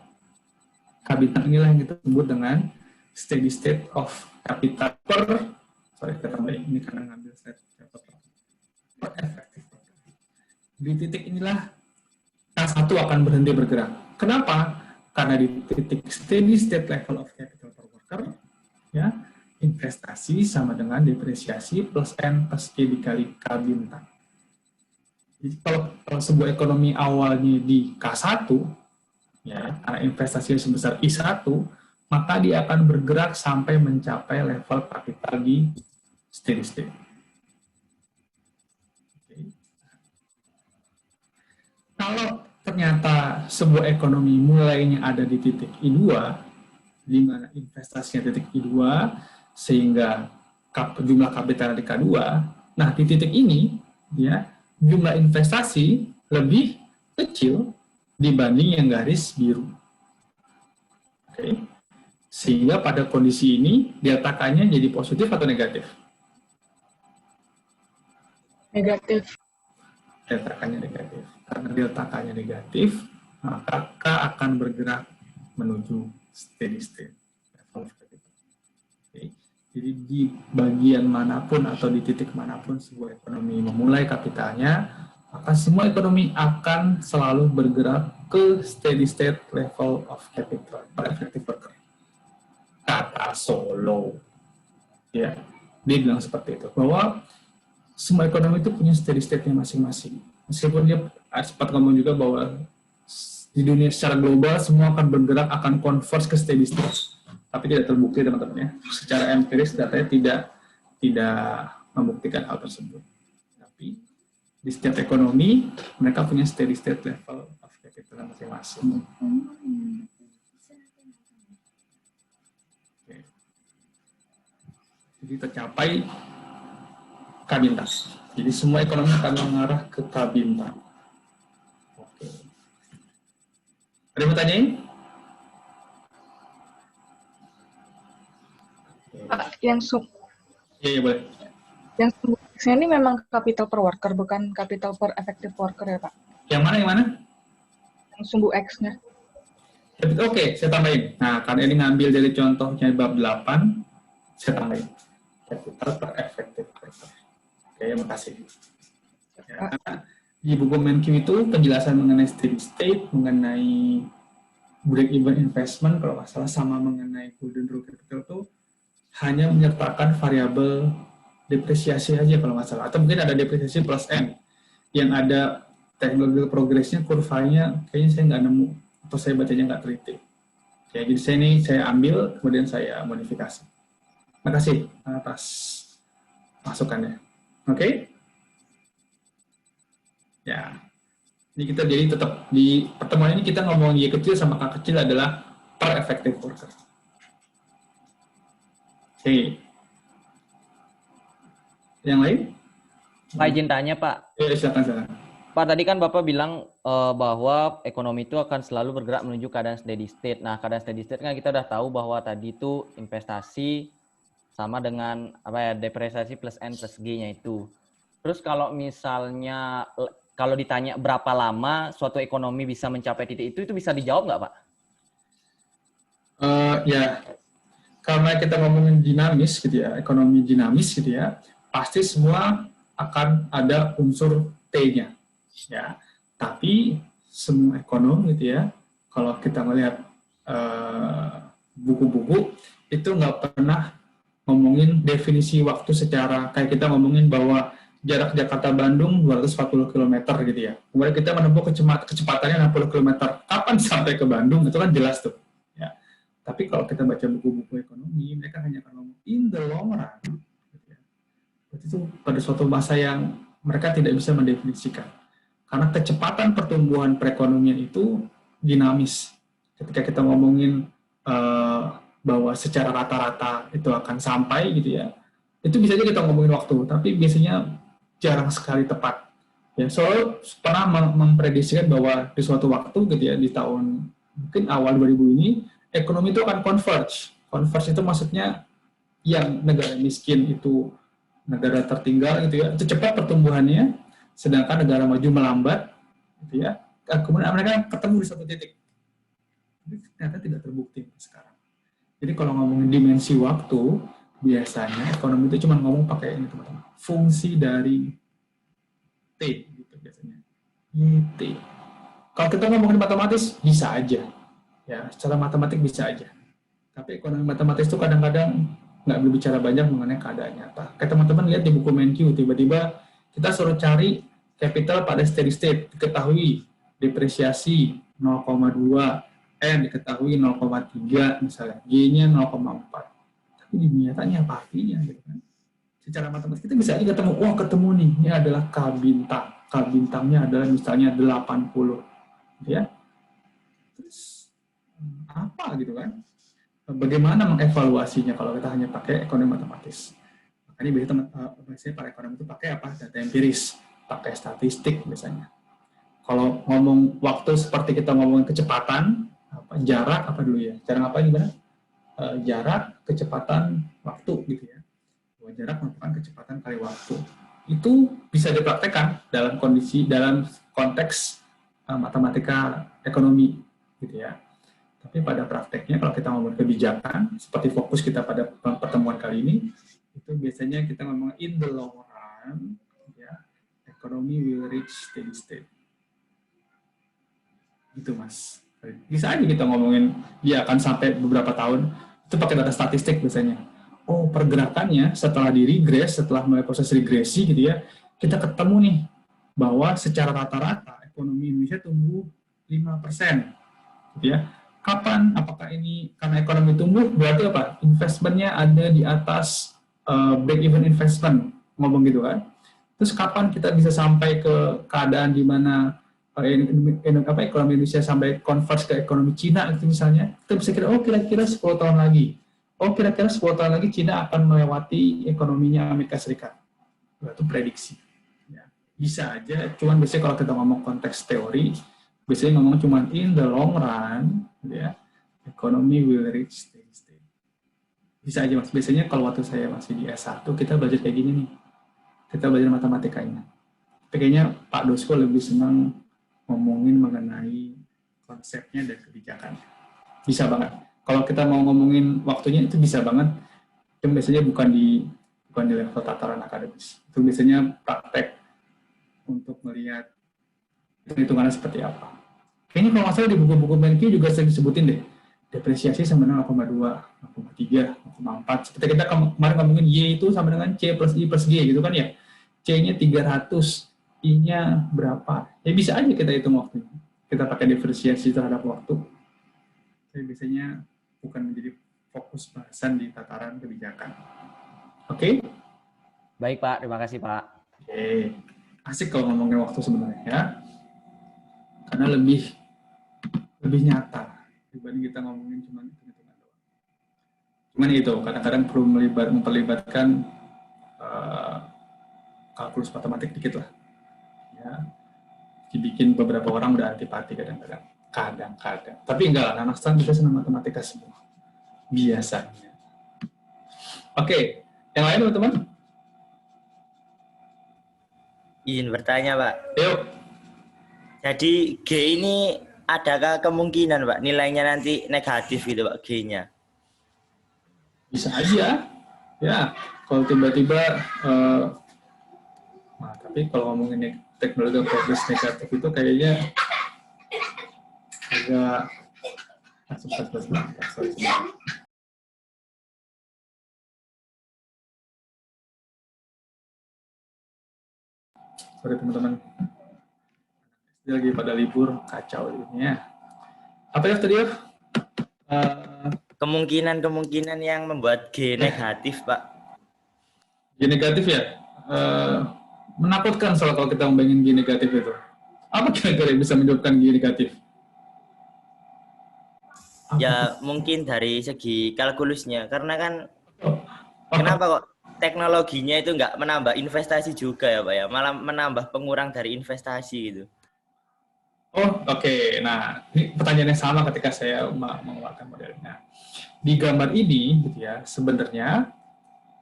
[SPEAKER 1] K bintang inilah yang kita sebut dengan steady state of capital per, kita tambahin ini karena ngambil slide per effective. Di titik inilah K1 akan berhenti bergerak. Kenapa? Karena di titik steady state level of capital per worker, ya, investasi sama dengan depresiasi plus N plus G dikali K bintang. Jadi kalau sebuah ekonomi awalnya di K1, ya, karena investasi sebesar I1, maka dia akan bergerak sampai mencapai level kapital di steady state. Oke. Kalau ternyata sebuah ekonomi mulainya ada di titik I2, di mana investasinya titik I2, sehingga jumlah kapital di K2, nah di titik ini, ya, jumlah investasi lebih kecil dibanding yang garis biru. Oke. Sehingga pada kondisi ini, delta K-nya jadi positif atau negatif?
[SPEAKER 5] Negatif.
[SPEAKER 1] Delta K-nya negatif. Karena delta K-nya negatif, maka K akan bergerak menuju steady state. Oke. Jadi di bagian manapun atau di titik manapun sebuah ekonomi memulai kapitalnya, maka semua ekonomi akan selalu bergerak ke steady state level of capital per effective worker. Kata Solow, ya, dia bilang seperti itu, bahwa semua ekonomi itu punya steady state-nya masing-masing. Meskipun dia sempat ngomong juga bahwa di dunia secara global semua akan bergerak, akan converge ke steady state. Tapi tidak terbukti, teman-teman, ya. Secara empiris datanya tidak membuktikan hal tersebut. Tapi di setiap ekonomi mereka punya steady state level of capital masing-masing. Oke. Jadi tercapai K bintang. Jadi semua ekonomi akan mengarah ke K bintang. Oke. Ada yang mau tanyain?
[SPEAKER 5] Pak, yang
[SPEAKER 1] Iya, boleh.
[SPEAKER 5] Yang X-nya ini memang capital per worker, bukan capital per effective worker ya, Pak?
[SPEAKER 1] Yang mana, yang mana?
[SPEAKER 5] Yang sumbu X-nya.
[SPEAKER 1] Oke, saya tambahin. Nah, karena ini ngambil dari contohnya bab 8, saya tambahin. Capital per effective worker. Oke, makasih. Ya, di buku MenQ itu penjelasan mengenai steady state, mengenai break-even investment, kalau nggak salah, sama mengenai golden rule capital itu hanya menyertakan variabel depresiasi aja kalau nggak salah. Atau mungkin ada depresiasi plus N. Yang ada teknologi progresnya, kurvanya, kayaknya saya nggak nemu, atau saya bacanya nggak teliti. Ya, jadi saya ambil, kemudian saya modifikasi. Terima kasih atas masukannya. Oke? Ya. Ini kita jadi tetap di pertemuan ini kita ngomong Y kecil sama K kecil adalah per effective worker. Oke. Yang lain?
[SPEAKER 3] Pak, izin tanya, Pak.
[SPEAKER 1] Silakan.
[SPEAKER 3] Pak, tadi kan Bapak bilang bahwa ekonomi itu akan selalu bergerak menuju keadaan steady state. Nah, keadaan steady state kan kita udah tahu bahwa tadi itu investasi sama dengan depresiasi plus N plus G-nya itu. Terus kalau misalnya kalau ditanya berapa lama suatu ekonomi bisa mencapai titik itu bisa dijawab nggak, Pak?
[SPEAKER 1] Ya, karena kita ngomongin dinamis gitu ya, ekonomi dinamis gitu ya, pasti semua akan ada unsur T-nya. Ya, tapi semua ekonom gitu ya, kalau kita melihat buku-buku itu nggak pernah ngomongin definisi waktu secara kayak kita ngomongin bahwa jarak Jakarta-Bandung 240 km gitu ya. Kemudian kita menempuh kecepatannya 60 km. Kapan sampai ke Bandung? Itu kan jelas tuh. Ya. Tapi kalau kita baca buku-buku ekonomi, mereka hanya akan ngomong in the long run. Gitu ya. Berarti itu pada suatu masa yang mereka tidak bisa mendefinisikan. Karena kecepatan pertumbuhan perekonomian itu dinamis. Ketika kita ngomongin bahwa secara rata-rata itu akan sampai gitu ya, itu bisa aja kita ngomongin waktu, tapi biasanya jarang sekali tepat. Ya, soal pernah memprediksikan bahwa di suatu waktu gitu ya, di tahun mungkin awal 2000 ini, ekonomi itu akan converge. Converge itu maksudnya yang negara miskin itu negara tertinggal gitu ya, itu cepat pertumbuhannya, sedangkan negara maju melambat gitu ya. Kemudian mereka ketemu di satu titik. Ini ternyata tidak terbukti sekarang. Jadi kalau ngomongin dimensi waktu, biasanya ekonomi itu cuma ngomong pakai ini teman-teman, fungsi dari T gitu biasanya. YT. Kalau kita ngomongin matematis bisa aja. Ya, secara matematik bisa aja. Tapi ekonomi matematis itu kadang-kadang nggak berbicara banyak mengenai keadaan nyata. Kayak teman-teman lihat di buku MenQ, tiba-tiba kita suruh cari capital pada steady state, diketahui depresiasi 0,2, N diketahui 0,3 misalnya, G-nya 0,4. Tapi di nyatanya apa artinya gitu kan? Secara matematis kita bisa aja ketemu, wah ketemu nih, ini adalah K bintang. K bintangnya adalah misalnya 80. Gitu ya. Terus apa gitu kan? Bagaimana mengevaluasinya kalau kita hanya pakai ekonomi matematis? Makanya biasanya para ekonom itu pakai apa? Data empiris, pakai statistik biasanya. Kalau ngomong waktu seperti kita ngomongin kecepatan, jarak apa dulu ya? Jarak apa gimana? Jarak, kecepatan, waktu gitu ya. Bahwa jarak merupakan kecepatan kali waktu. Itu bisa dipraktekkan dalam konteks matematika ekonomi gitu ya. Tapi pada prakteknya kalau kita ngomong kebijakan, seperti fokus kita pada pertemuan kali ini, itu biasanya kita ngomong in the long run, ya, economy will reach steady state. Gitu mas. Bisa aja kita ngomongin dia akan sampai beberapa tahun, itu pakai data statistik biasanya. Oh, pergerakannya setelah di regress, setelah mulai proses regresi gitu ya, kita ketemu nih bahwa secara rata-rata ekonomi Indonesia tumbuh 5%. Gitu ya. Kapan? Apakah ini karena ekonomi tumbuh berarti apa? Investmentnya ada di atas break-even investment, ngomong gitu kan. Terus kapan kita bisa sampai ke keadaan di mana ekonomi Indonesia sampai converge ke ekonomi Cina itu misalnya, kita bisa kira, oh kira-kira 10 tahun lagi. Oh kira-kira 10 tahun lagi Cina akan melewati ekonominya Amerika Serikat. Itu prediksi. Ya. Bisa aja, cuman biasanya kalau kita ngomong konteks teori, biasanya ngomong cuman in the long run, ya, economy will reach steady state. Bisa aja mas, biasanya kalau waktu saya masih di S1, kita belajar kayak gini nih. Kita belajar matematikanya. Tapi kayaknya Pak Dosko lebih senang ngomongin mengenai konsepnya dan kebijakannya. Bisa banget. Kalau kita mau ngomongin waktunya itu bisa banget. Yang biasanya bukan di level tataran akademis. Itu biasanya praktek untuk melihat hitungannya seperti apa. Kayaknya kalau nggak salah di buku-buku MenQ juga sering disebutin deh. Depresiasi sama dengan 0,2, 0,3, 0,4. Seperti kita kemarin ngomongin Y itu sama dengan C plus I plus G gitu kan ya. C-nya 300. I-nya berapa? Ya bisa aja kita hitung waktunya. Kita pakai diferensiasi terhadap waktu. Tapi biasanya bukan menjadi fokus bahasan di tataran kebijakan. Oke?
[SPEAKER 3] Baik Pak, terima kasih Pak.
[SPEAKER 1] Oke. Asik kalau ngomongin waktu sebenarnya ya. Karena lebih nyata dibanding kita ngomongin cuma hitung-hitungan doang. Cuman itu, kadang-kadang perlu memperlibatkan kalkulus matematik dikit lah. Ya. dibikin beberapa orang udah antipati kadang-kadang. Kadang-kadang. Tapi enggak lah, anak stan bisa senang matematika semua. Biasanya. Oke, yang lain teman-teman?
[SPEAKER 2] Izin bertanya, Pak.
[SPEAKER 1] Yuk.
[SPEAKER 2] Jadi G ini adakah kemungkinan, Pak, nilainya nanti negatif gitu, Pak, G-nya?
[SPEAKER 1] Bisa aja. Ya, kalau tiba-tiba nah, tapi kalau ngomongin teknologi progres negatif itu kayaknya agak sorry teman-teman, lagi pada libur, kacau ini ya. Apa ya tadi ya?
[SPEAKER 2] Kemungkinan yang membuat G negatif, Pak.
[SPEAKER 1] G negatif ya? Menakutkan soal kalau kita membayangin G negatif itu. Apa kira-kira yang bisa menyebabkan G negatif?
[SPEAKER 2] Ya mungkin dari segi kalkulusnya, karena kan kenapa kok teknologinya itu nggak menambah investasi juga ya, Pak ya, malah menambah pengurang dari investasi gitu.
[SPEAKER 1] Oh, oke. Nah, ini pertanyaannya sama ketika saya mengeluarkan modelnya. Di gambar ini, gitu ya, sebenarnya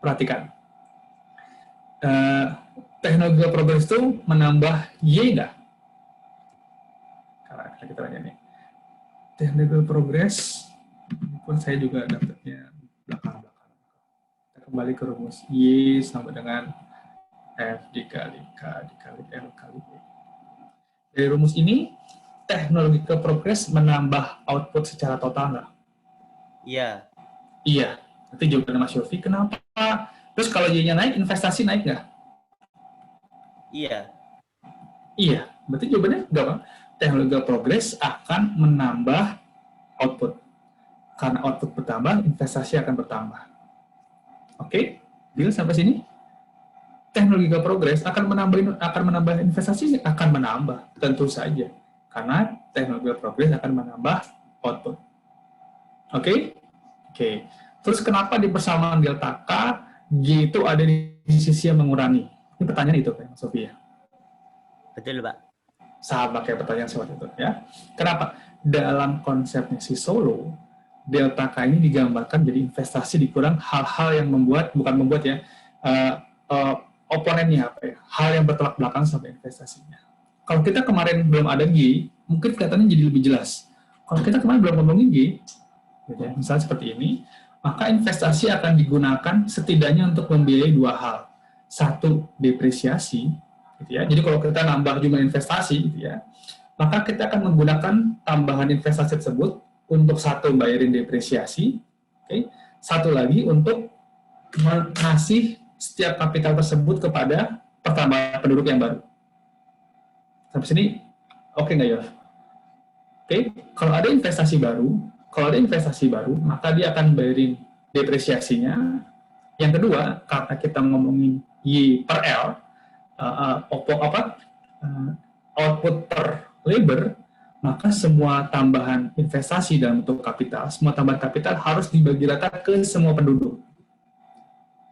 [SPEAKER 1] perhatikan. Teknologi progres itu menambah Y nggak? Karena kita tanya nih. Teknologi progres, pun saya juga dapatnya belakang-belakang. Kita kembali ke rumus Y sama dengan F dikali K dikali L kali Y. Dari rumus ini, teknologi progres menambah output secara total nggak?
[SPEAKER 2] Iya.
[SPEAKER 1] Iya. Nanti jawabannya Mas Yofi, kenapa? Terus kalau Y-nya naik, investasi naik nggak?
[SPEAKER 2] Iya.
[SPEAKER 1] Iya. Berarti jawabannya nggak, Bang? Teknologi progres akan menambah output. Karena output bertambah, investasi akan bertambah. Oke? Deal sampai sini? Teknologi progres akan menambah investasi, akan menambah, tentu saja. Karena teknologi progres akan menambah output. Oke? Oke. Terus kenapa di persamaan delta K, G itu ada di sisi yang mengurangi? Ini pertanyaan itu, Mas Sofi ya?
[SPEAKER 2] Betul, Pak.
[SPEAKER 1] Sama kayak pertanyaan seperti itu ya. Kenapa? Dalam konsepnya si Solo, delta K ini digambarkan jadi investasi dikurang hal-hal yang bukan membuat ya, oponennya apa ya, hal yang bertolak belakang sampai investasinya. Kalau kita kemarin belum ada G, mungkin kelihatannya jadi lebih jelas. Kalau kita kemarin belum ngomongin G, gitu ya, misalnya seperti ini, maka investasi akan digunakan setidaknya untuk membiayai dua hal. Satu, depresiasi, gitu ya. Jadi kalau kita nambah jumlah investasi, gitu ya, maka kita akan menggunakan tambahan investasi tersebut untuk satu, bayarin depresiasi, okay. Satu lagi untuk mengasih setiap kapital tersebut kepada pertambahan penduduk yang baru. Sampai sini, oke nggak ya? Oke, kalau ada investasi baru, maka dia akan bayarin depresiasinya. Yang kedua, karena kita ngomongin Y per L, output per labor, maka semua tambahan investasi dalam bentuk kapital, semua tambahan kapital harus dibagi rata ke semua penduduk.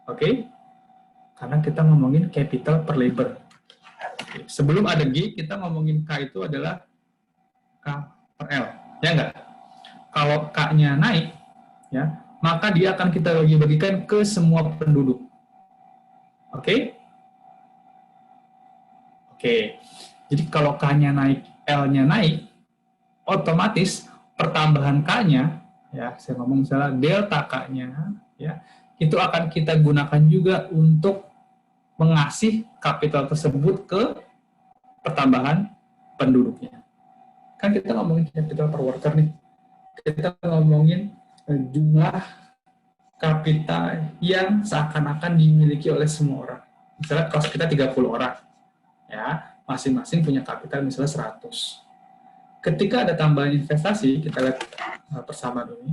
[SPEAKER 1] Oke? Karena kita ngomongin capital per labor. Oke. Sebelum ada G, kita ngomongin K itu adalah K per L. Ya enggak? Kalau K-nya naik, ya, maka dia akan kita bagi-bagikan ke semua penduduk. Oke? Oke. Jadi kalau K-nya naik, L-nya naik, otomatis pertambahan K-nya, ya, saya ngomong misalnya delta K-nya, ya, itu akan kita gunakan juga untuk mengasih kapital tersebut ke pertambahan penduduknya. Kan kita ngomongin capital per worker nih. Kita ngomongin jumlah kapital yang seakan-akan dimiliki oleh semua orang. Misalnya kalau kita 30 orang, ya, masing-masing punya kapital misalnya 100. Ketika ada tambahan investasi, kita lihat bersama dulu.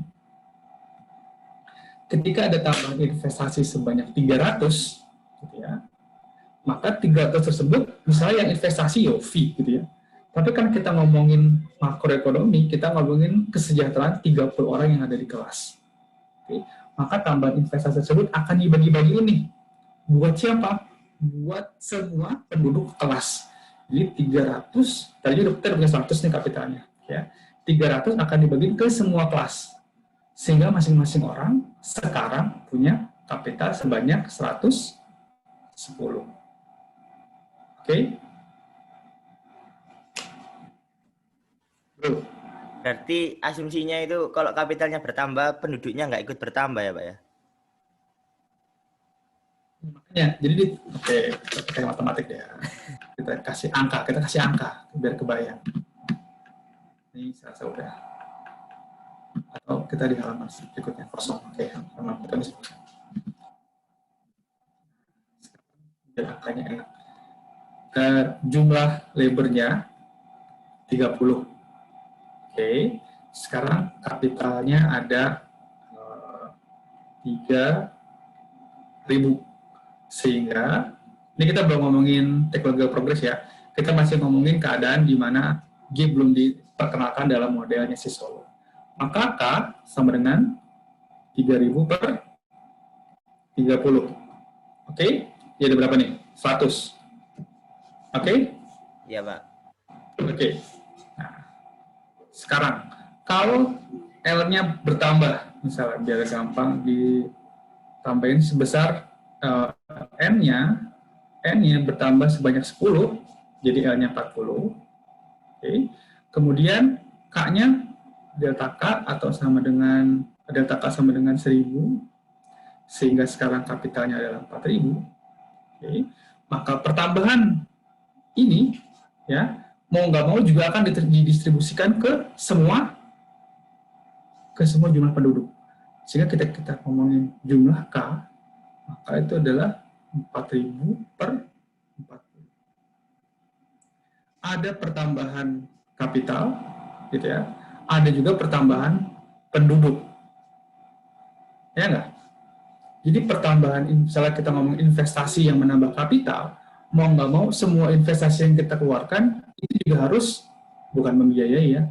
[SPEAKER 1] Ketika ada tambahan investasi sebanyak 300, gitu ya, maka 300 tersebut, misalnya yang investasi Yofi, gitu ya. Tapi kan kita ngomongin makroekonomi, kita ngomongin kesejahteraan 30 orang yang ada di kelas. Oke. Maka tambahan investasi tersebut akan dibagi-bagi ini. Buat siapa? Buat semua penduduk kelas. Jadi 300, tadi udah kita punya 100 nih kapitalnya. Ya. 300 akan dibagi ke semua kelas. Sehingga masing-masing orang sekarang punya kapital sebanyak 110. Oke? Bro.
[SPEAKER 2] Berarti asumsinya itu kalau kapitalnya bertambah, penduduknya nggak ikut bertambah ya Pak ya?
[SPEAKER 1] Makanya, jadi oke, kita pakai matematik ya. Kita kasih angka biar kebayang. Ini saya rasa udah. Atau kita di halaman berikutnya kosong. Oke, halaman kita bisa. Biar angkanya enak. Jumlah labornya 30. Oke, sekarang kapitalnya ada 3.000. Sehingga, ini kita belum ngomongin teknologi progres ya, kita masih ngomongin keadaan di mana G belum diperkenalkan dalam modelnya si Solo. Maka K sama dengan 3.000 per 30. Oke? Jadi berapa nih? 100. Oke?
[SPEAKER 2] Iya Pak.
[SPEAKER 1] Oke. Nah, sekarang, kalau L-nya bertambah, misalnya biar gampang ditambahin sebesar N-nya bertambah sebanyak 10, jadi L-nya 40. Oke. Kemudian K-nya delta K atau sama dengan delta K sama dengan 1000, sehingga sekarang kapitalnya adalah 4000. Oke. Maka pertambahan ini ya mau nggak mau juga akan didistribusikan ke semua jumlah penduduk. Sehingga kita ngomongin jumlah K, maka itu adalah 4000 per 40. Ada pertambahan kapital, gitu ya. Ada juga pertambahan penduduk. Ya nggak? Jadi pertambahan, misalnya kita ngomong investasi yang menambah kapital, mau nggak mau semua investasi yang kita keluarkan, itu juga harus, bukan membiayai ya,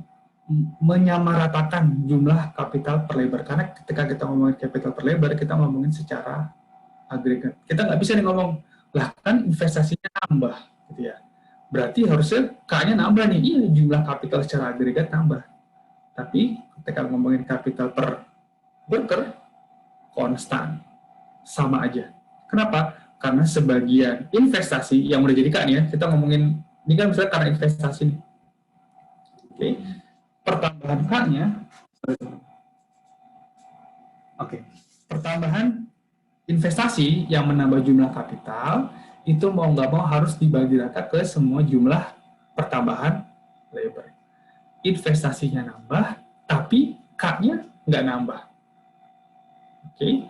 [SPEAKER 1] menyamaratakan jumlah kapital per lebar. Karena ketika kita ngomongin kapital per lebar, kita ngomongin secara agregat. Kita nggak bisa nih ngomong, lah kan investasinya nambah, gitu ya. Berarti harusnya K-nya nambah nih, iya jumlah kapital secara agregat nambah. Tapi ketika ngomongin kapital per worker, konstan, sama aja. Kenapa? Karena sebagian investasi yang udah jadi K nih ya, kita ngomongin, ini kan misalnya karena investasi nih. Oke, pertambahan K-nya, pertambahan investasi yang menambah jumlah kapital itu mau nggak mau harus dibagi rata ke semua jumlah pertambahan labor. Investasinya nambah, tapi K-nya nggak nambah. Oke,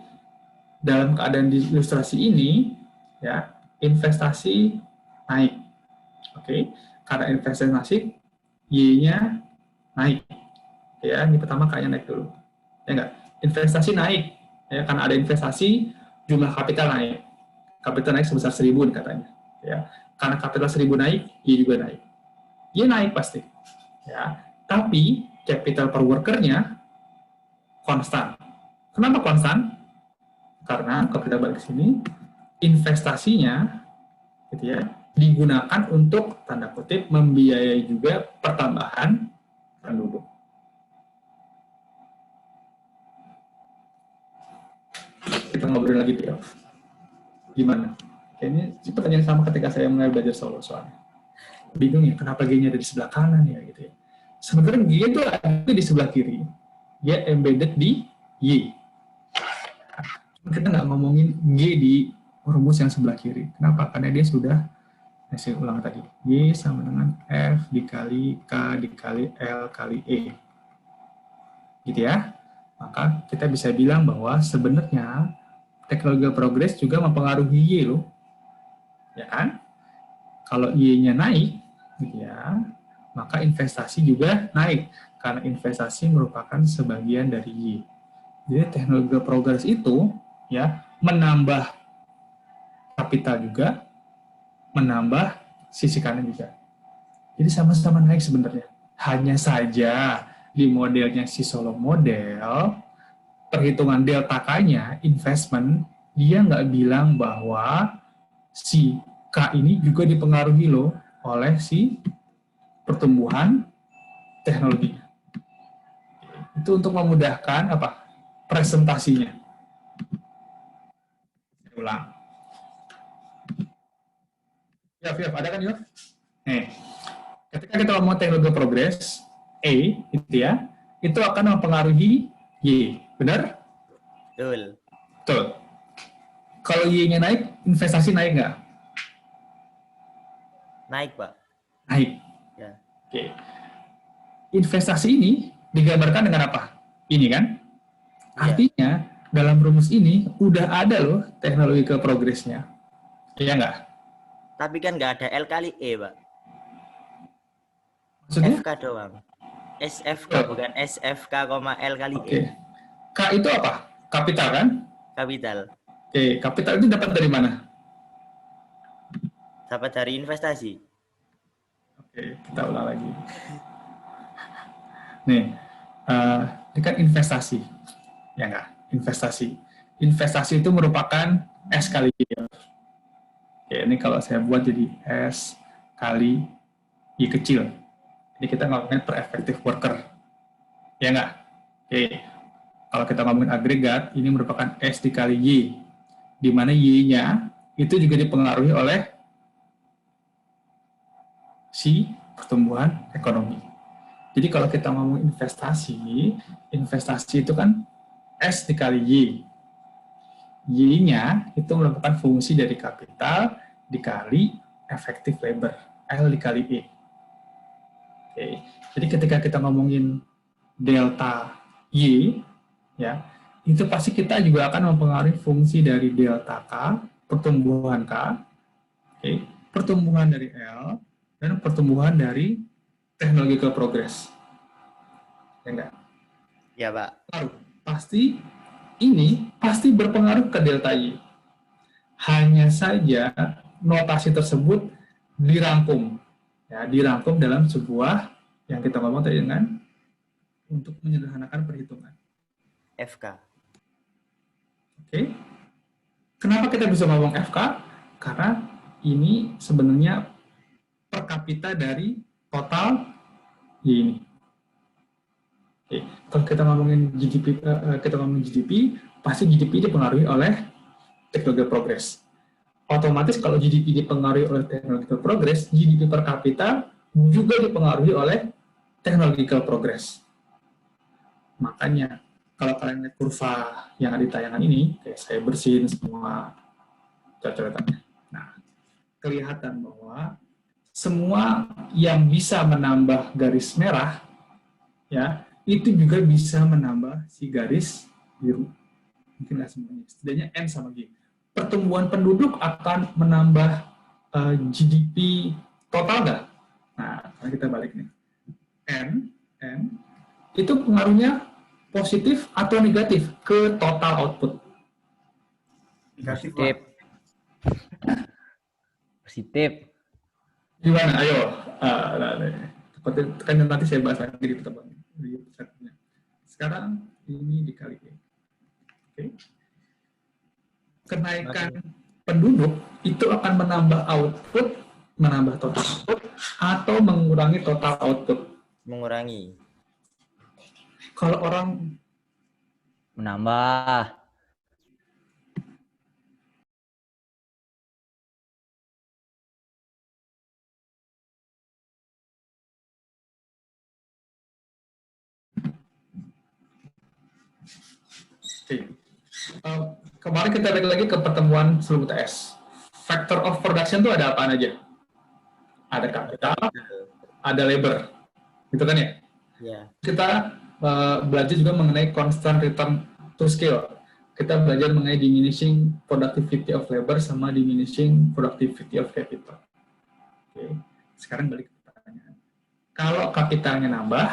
[SPEAKER 1] dalam keadaan di ilustrasi ini, ya investasi naik. Oke, karena investasi Y-nya naik. Ya, ini pertama K-nya naik dulu. Ya nggak? Investasi naik. Ya, karena ada investasi, jumlah kapital naik. Kapital naik sebesar 1000 katanya. Ya, karena kapital 1000 naik, Y juga naik. Y naik pasti. Ya, tapi capital per worker-nya konstan. Kenapa konstan? Karena kalau kita balik ke sini, investasinya gitu ya, digunakan untuk tanda kutip membiayai juga pertambahan penduduk. Kita ngobrol lagi, Pio. Gimana? Kayaknya pertanyaan sama ketika saya mulai belajar Solo soalnya. Bingung ya, kenapa G-nya ada di sebelah kanan ya gitu ya. Sebenarnya G itu ada di sebelah kiri. Dia embedded di Y. Kita nggak ngomongin G di rumus yang sebelah kiri. Kenapa? Karena dia sudah, saya ulang tadi, Y sama dengan F dikali K dikali L kali E. Gitu ya. Maka kita bisa bilang bahwa sebenarnya teknologi progres juga mempengaruhi Y loh. Ya kan? Kalau Y-nya naik, gitu ya, maka investasi juga naik. Karena investasi merupakan sebagian dari Y. Jadi teknologi progres itu ya menambah kapital juga, menambah sisi kanan juga. Jadi sama-sama naik sebenarnya. Hanya saja di modelnya si Solo model, perhitungan delta K-nya, investment, dia nggak bilang bahwa si K ini juga dipengaruhi loh oleh si pertumbuhan teknologinya. Itu untuk memudahkan apa? Presentasinya. Saya ulang. Yaf, ada kan Yaf? Nih, ketika kita ngomong teknologi progres, E, gitu ya, itu akan mempengaruhi Y. Benar?
[SPEAKER 2] Betul.
[SPEAKER 1] Betul. Kalau Y-nya naik, investasi naik nggak?
[SPEAKER 2] Naik, Pak.
[SPEAKER 1] Naik.
[SPEAKER 2] Ya.
[SPEAKER 1] Oke. Investasi ini digambarkan dengan apa? Ini kan?
[SPEAKER 2] Iya.
[SPEAKER 1] Artinya, dalam rumus ini udah ada loh teknologi ke progresnya. Iya nggak?
[SPEAKER 2] Tapi kan nggak ada L kali E, Pak.
[SPEAKER 1] Maksudnya?
[SPEAKER 2] FK doang. SFK
[SPEAKER 1] Oh.
[SPEAKER 2] bukan SFK, L kali
[SPEAKER 1] Oke.
[SPEAKER 2] E.
[SPEAKER 1] K itu apa? Kapital kan?
[SPEAKER 2] Kapital.
[SPEAKER 1] Oke, kapital itu dapat dari mana?
[SPEAKER 2] Dapat dari investasi.
[SPEAKER 1] Oke, kita ulang lagi. Nih, ini kan investasi. Ya nggak? Investasi. Investasi itu merupakan S kali Y. Oke, ini kalau saya buat jadi S kali Y kecil. Jadi kita ngomongin per effective worker. Ya nggak? Oke. Kalau kita ngomongin agregat, ini merupakan S dikali Y. Di mana Y-nya itu juga dipengaruhi oleh si pertumbuhan ekonomi. Jadi kalau kita ngomong investasi, investasi itu kan S dikali Y. Y-nya itu merupakan fungsi dari kapital dikali efektif labor, L dikali E. Oke. Jadi ketika kita ngomongin delta Y, ya, itu pasti kita juga akan mempengaruhi fungsi dari delta K, pertumbuhan K, oke, pertumbuhan dari L, dan pertumbuhan dari technological progress. Ya enggak?
[SPEAKER 2] Ya, Pak.
[SPEAKER 1] Pasti ini pasti berpengaruh ke delta Y. Hanya saja notasi tersebut dirangkum, ya, dirangkum dalam sebuah yang kita ngomong tadi dengan untuk menyederhanakan perhitungan.
[SPEAKER 2] FK.
[SPEAKER 1] Oke. Kenapa kita bisa ngomong FK? Karena ini sebenarnya per kapita dari total Y ini. Oke. Kalau kita ngomongin GDP, pasti GDP dipengaruhi oleh technological progress. Otomatis kalau GDP dipengaruhi oleh technological progress, GDP per kapita juga dipengaruhi oleh technological progress. Makanya kalau kalian lihat kurva yang ada di tayangan ini, kayak saya bersihin semua cocotannya. Nah, kelihatan bahwa semua yang bisa menambah garis merah, ya, itu juga bisa menambah si garis biru. Mungkin nggak semuanya, setidaknya N sama G. Pertumbuhan penduduk akan menambah GDP total nggak? Nah, kita balik nih. N itu pengaruhnya positif atau negatif ke total output?
[SPEAKER 4] Negatif, Pak.
[SPEAKER 3] Positif. Positif.
[SPEAKER 1] Gimana? Ayo. Kan nanti saya bahas lagi di pertemuan. Sekarang ini dikali. Oke. Kenaikan penduduk itu akan menambah output, menambah total output, atau mengurangi total output?
[SPEAKER 2] Mengurangi.
[SPEAKER 1] Kalau orang
[SPEAKER 3] Menambah.
[SPEAKER 1] kemarin kita balik lagi ke pertemuan sebelum UTS. Factor of production itu ada apa aja? Ada kapital, ada labor, gitu kan ya?
[SPEAKER 2] Ya.
[SPEAKER 1] Kita belajar juga mengenai constant return to scale. Kita belajar mengenai diminishing productivity of labor sama diminishing productivity of capital. Oke. Sekarang balik ke pertanyaan. Kalau kapitalnya nambah,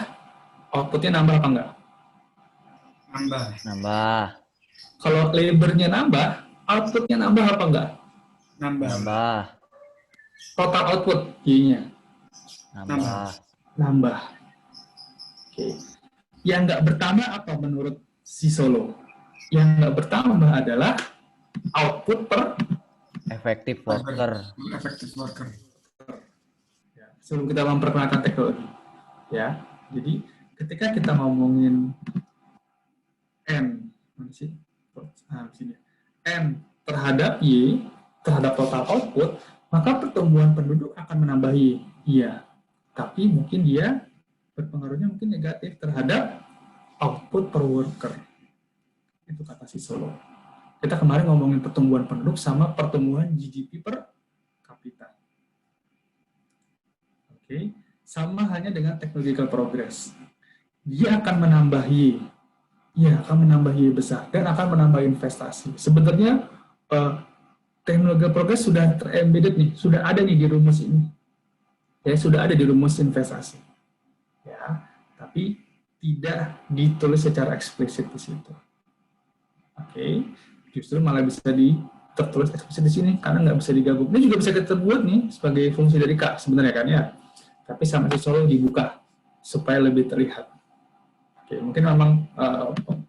[SPEAKER 1] outputnya nambah apa enggak?
[SPEAKER 4] Nambah.
[SPEAKER 3] Nambah.
[SPEAKER 1] Kalau labornya nambah, outputnya nambah apa enggak?
[SPEAKER 4] Nambah.
[SPEAKER 3] Nambah.
[SPEAKER 1] Total output, Y-nya
[SPEAKER 3] Nambah.
[SPEAKER 1] nambah. Oke. Yang nggak bertambah apa menurut si Solo? Yang nggak bertambah adalah output per
[SPEAKER 3] Effective worker.
[SPEAKER 4] Effective worker.
[SPEAKER 1] sebelum kita memperkenalkan teknologi, ya. Jadi ketika kita ngomongin N, mana sih? Sini. N terhadap Y, terhadap total output, maka pertumbuhan penduduk akan menambah Y. Iya, tapi mungkin dia berpengaruhnya mungkin negatif terhadap output per worker. Itu kata si Solo. Kita kemarin ngomongin pertumbuhan penduduk sama pertumbuhan GDP per kapita. Oke, sama hanya dengan technological progress. Dia akan menambah Y. Iya, akan menambah Y besar dan akan menambah investasi. Sebenarnya technological progress sudah ter-embedded nih, sudah ada nih di rumus ini. Ya, sudah ada di rumus investasi. Ya, tapi tidak ditulis secara eksplisit di situ. Oke, justru malah bisa tertulis eksplisit di sini karena nggak bisa digabung. Ini juga bisa kita buat nih sebagai fungsi dari K sebenarnya kan ya. Tapi sama si Solo dibuka supaya lebih terlihat. Oke, mungkin memang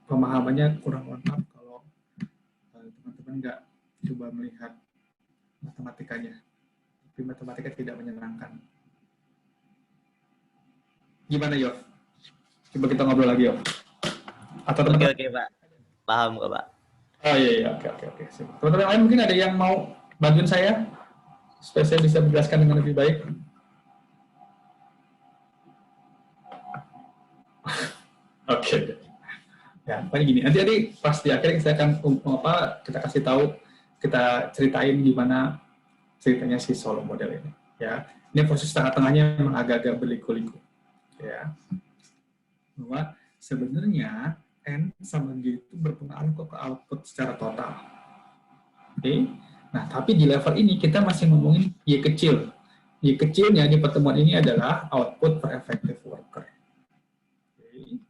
[SPEAKER 1] pemahamannya kurang lengkap kalau teman-teman nggak coba melihat matematikanya. Tapi matematika tidak menyenangkan. Gimana, Yov? Coba kita ngobrol lagi, Yov. Atau teman-teman?
[SPEAKER 2] Oke, Pak. Paham kok, Pak.
[SPEAKER 1] Oh iya, oke. Teman-teman lain mungkin ada yang mau bantuin saya supaya saya bisa menjelaskan dengan lebih baik. Oke. Ya, pokoknya gini. Nanti pas di akhir saya akan kita kasih tahu, kita ceritain gimana ceritanya si Solo model ini. Ya, ini proses tengah-tengahnya memang agak-agak berliku-liku. Ya, bahwa sebenarnya N sama G itu berpengaruh ke output secara total. Oke. Nah, tapi di level ini kita masih ngomongin Y kecil. Y kecilnya di pertemuan ini adalah output per effective worker. Oke.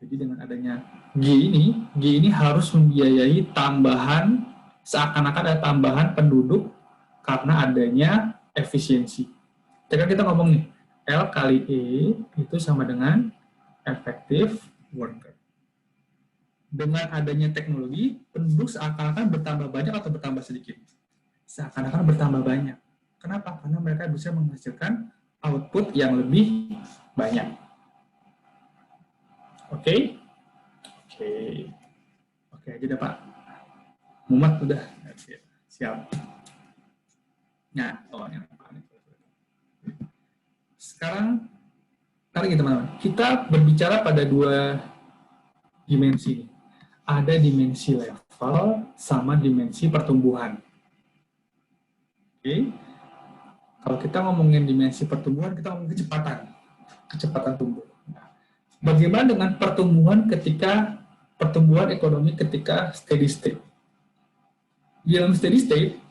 [SPEAKER 1] Jadi dengan adanya G ini harus membiayai tambahan, seakan-akan ada tambahan penduduk karena adanya efisiensi. Ketika kita ngomong nih, L kali E itu sama dengan effective worker. Dengan adanya teknologi, penduduk seakan-akan bertambah banyak atau bertambah sedikit? Seakan-akan bertambah banyak. Kenapa? Karena mereka bisa menghasilkan output yang lebih banyak. Oke? Oke aja dah, Pak. Mumat udah. Siap. Nah, ini apa nih? Sekarang, teman-teman, kita berbicara pada dua dimensi. Ada dimensi level sama dimensi pertumbuhan. Oke. Kalau kita ngomongin dimensi pertumbuhan, kita ngomongin kecepatan tumbuh. Nah, bagaimana dengan pertumbuhan ekonomi ketika steady state? Di dalam steady state,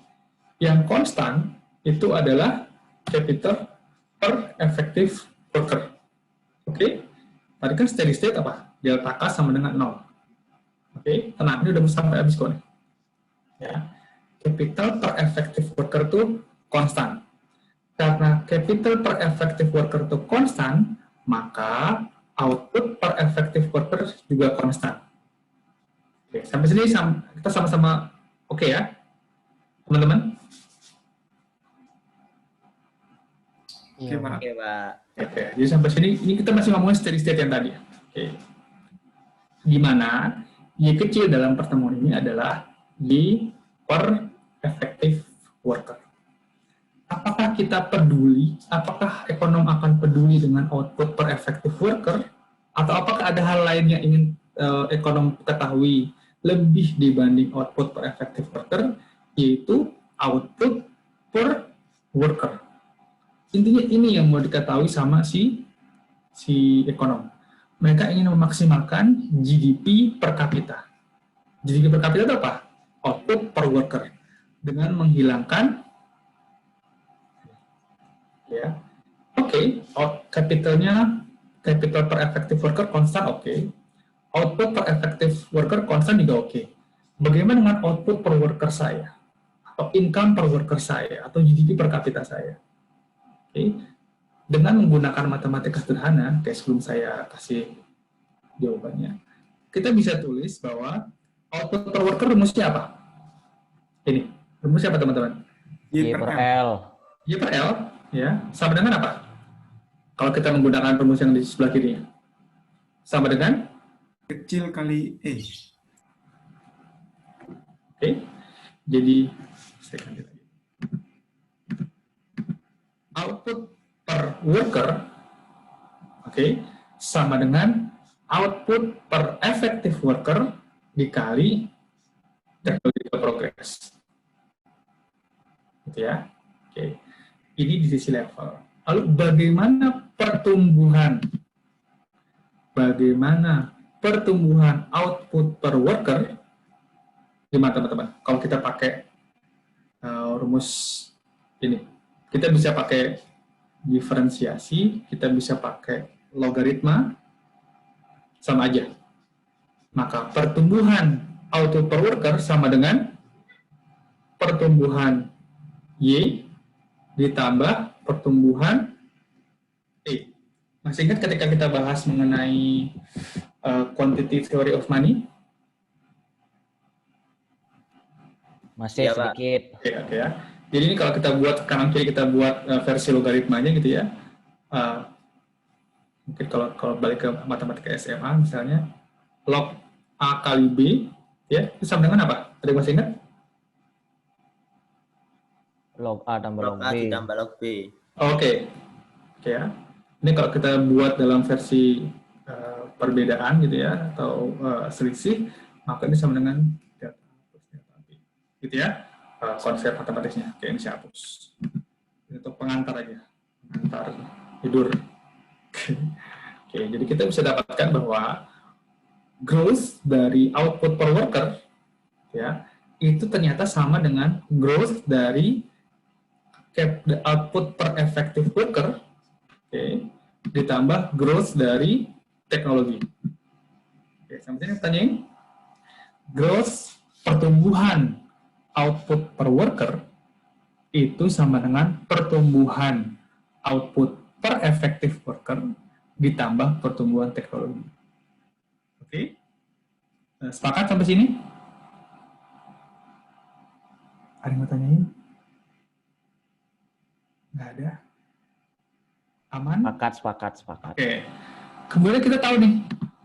[SPEAKER 1] yang konstan itu adalah capital per effective worker. Oke? Tadi kan steady state apa? Delta K sama dengan 0. Oke? Tenang, ini udah sampai habis kok nih. Ya. Capital per effective worker itu konstan. Karena capital per effective worker itu konstan, maka output per effective worker juga konstan. Oke, sampai sini kita sama-sama oke ya, teman-teman?
[SPEAKER 3] Iya, Pak.
[SPEAKER 2] Oke, Pak.
[SPEAKER 1] Oke, jadi sampai sini ini kita masih ngomongin steady state yang tadi. Oke. Gimana Y kecil dalam pertemuan ini adalah Y per effective worker. Apakah kita peduli, apakah ekonom akan peduli dengan output per effective worker, atau apakah ada hal lain yang ingin ekonom ketahui lebih dibanding output per effective worker, yaitu output per worker. Intinya ini yang mau diketahui sama si ekonom. Mereka ingin memaksimalkan GDP per kapita. GDP per kapita itu apa? Output per worker. Dengan menghilangkan ya. Oke, capital per effective worker konstan oke. Output per effective worker konstan juga oke. Bagaimana dengan output per worker saya? Atau income per worker saya? Atau GDP per kapita saya? Oke. Dengan menggunakan matematika sederhana, kayak sebelum saya kasih jawabannya, kita bisa tulis bahwa output per worker rumusnya apa? Ini, rumusnya apa teman-teman?
[SPEAKER 3] Y per L.
[SPEAKER 1] Y per L, ya, sama dengan apa? Kalau kita menggunakan rumus yang di sebelah kiri, sama dengan
[SPEAKER 4] Kecil kali E.
[SPEAKER 1] oke. Jadi saya ganti lagi. Output per worker, oke, sama dengan output per effective worker dikali technological progress. Gitu ya. Oke. Ini di sisi level. Lalu bagaimana pertumbuhan? Bagaimana pertumbuhan output per worker? Gimana teman-teman? Kalau kita pakai rumus ini, kita bisa pakai diferensiasi, kita bisa pakai logaritma, sama aja. Maka pertumbuhan output per worker sama dengan pertumbuhan Y ditambah pertumbuhan E. Masih ingat ketika kita bahas mengenai quantity theory of money?
[SPEAKER 3] Masih
[SPEAKER 2] Iya, Pak.
[SPEAKER 3] sedikit.
[SPEAKER 1] Oke ya. Jadi ini kalau kita buat kanan kiri, kita buat versi logaritmanya gitu ya. Mungkin kalau balik ke matematika SMA misalnya, log A kali B ya, itu sama dengan apa? Ada yang masih ingat?
[SPEAKER 3] Log A tambah
[SPEAKER 2] Log
[SPEAKER 3] log
[SPEAKER 2] A
[SPEAKER 3] B.
[SPEAKER 2] ditambah log B.
[SPEAKER 1] Oke ya. Ini kalau kita buat dalam versi perbedaan gitu ya, atau selisih, maka ini sama dengan delta plus delta B. Gitu ya, konsep matematisnya. Oke, ini saya hapus. Ini untuk pengantar aja, pengantar tidur. Oke, jadi kita bisa dapatkan bahwa growth dari output per worker ya, itu ternyata sama dengan growth dari output per effective worker, oke, ditambah growth dari teknologi. Oke, sampai sini pertanyaan. Growth, pertumbuhan output per worker itu sama dengan pertumbuhan output per effective worker ditambah pertumbuhan teknologi. Oke? Sepakat sampai sini? Ada yang mau tanyain? Nggak ada? Aman?
[SPEAKER 3] Sepakat.
[SPEAKER 1] Oke. Kemudian kita tahu nih,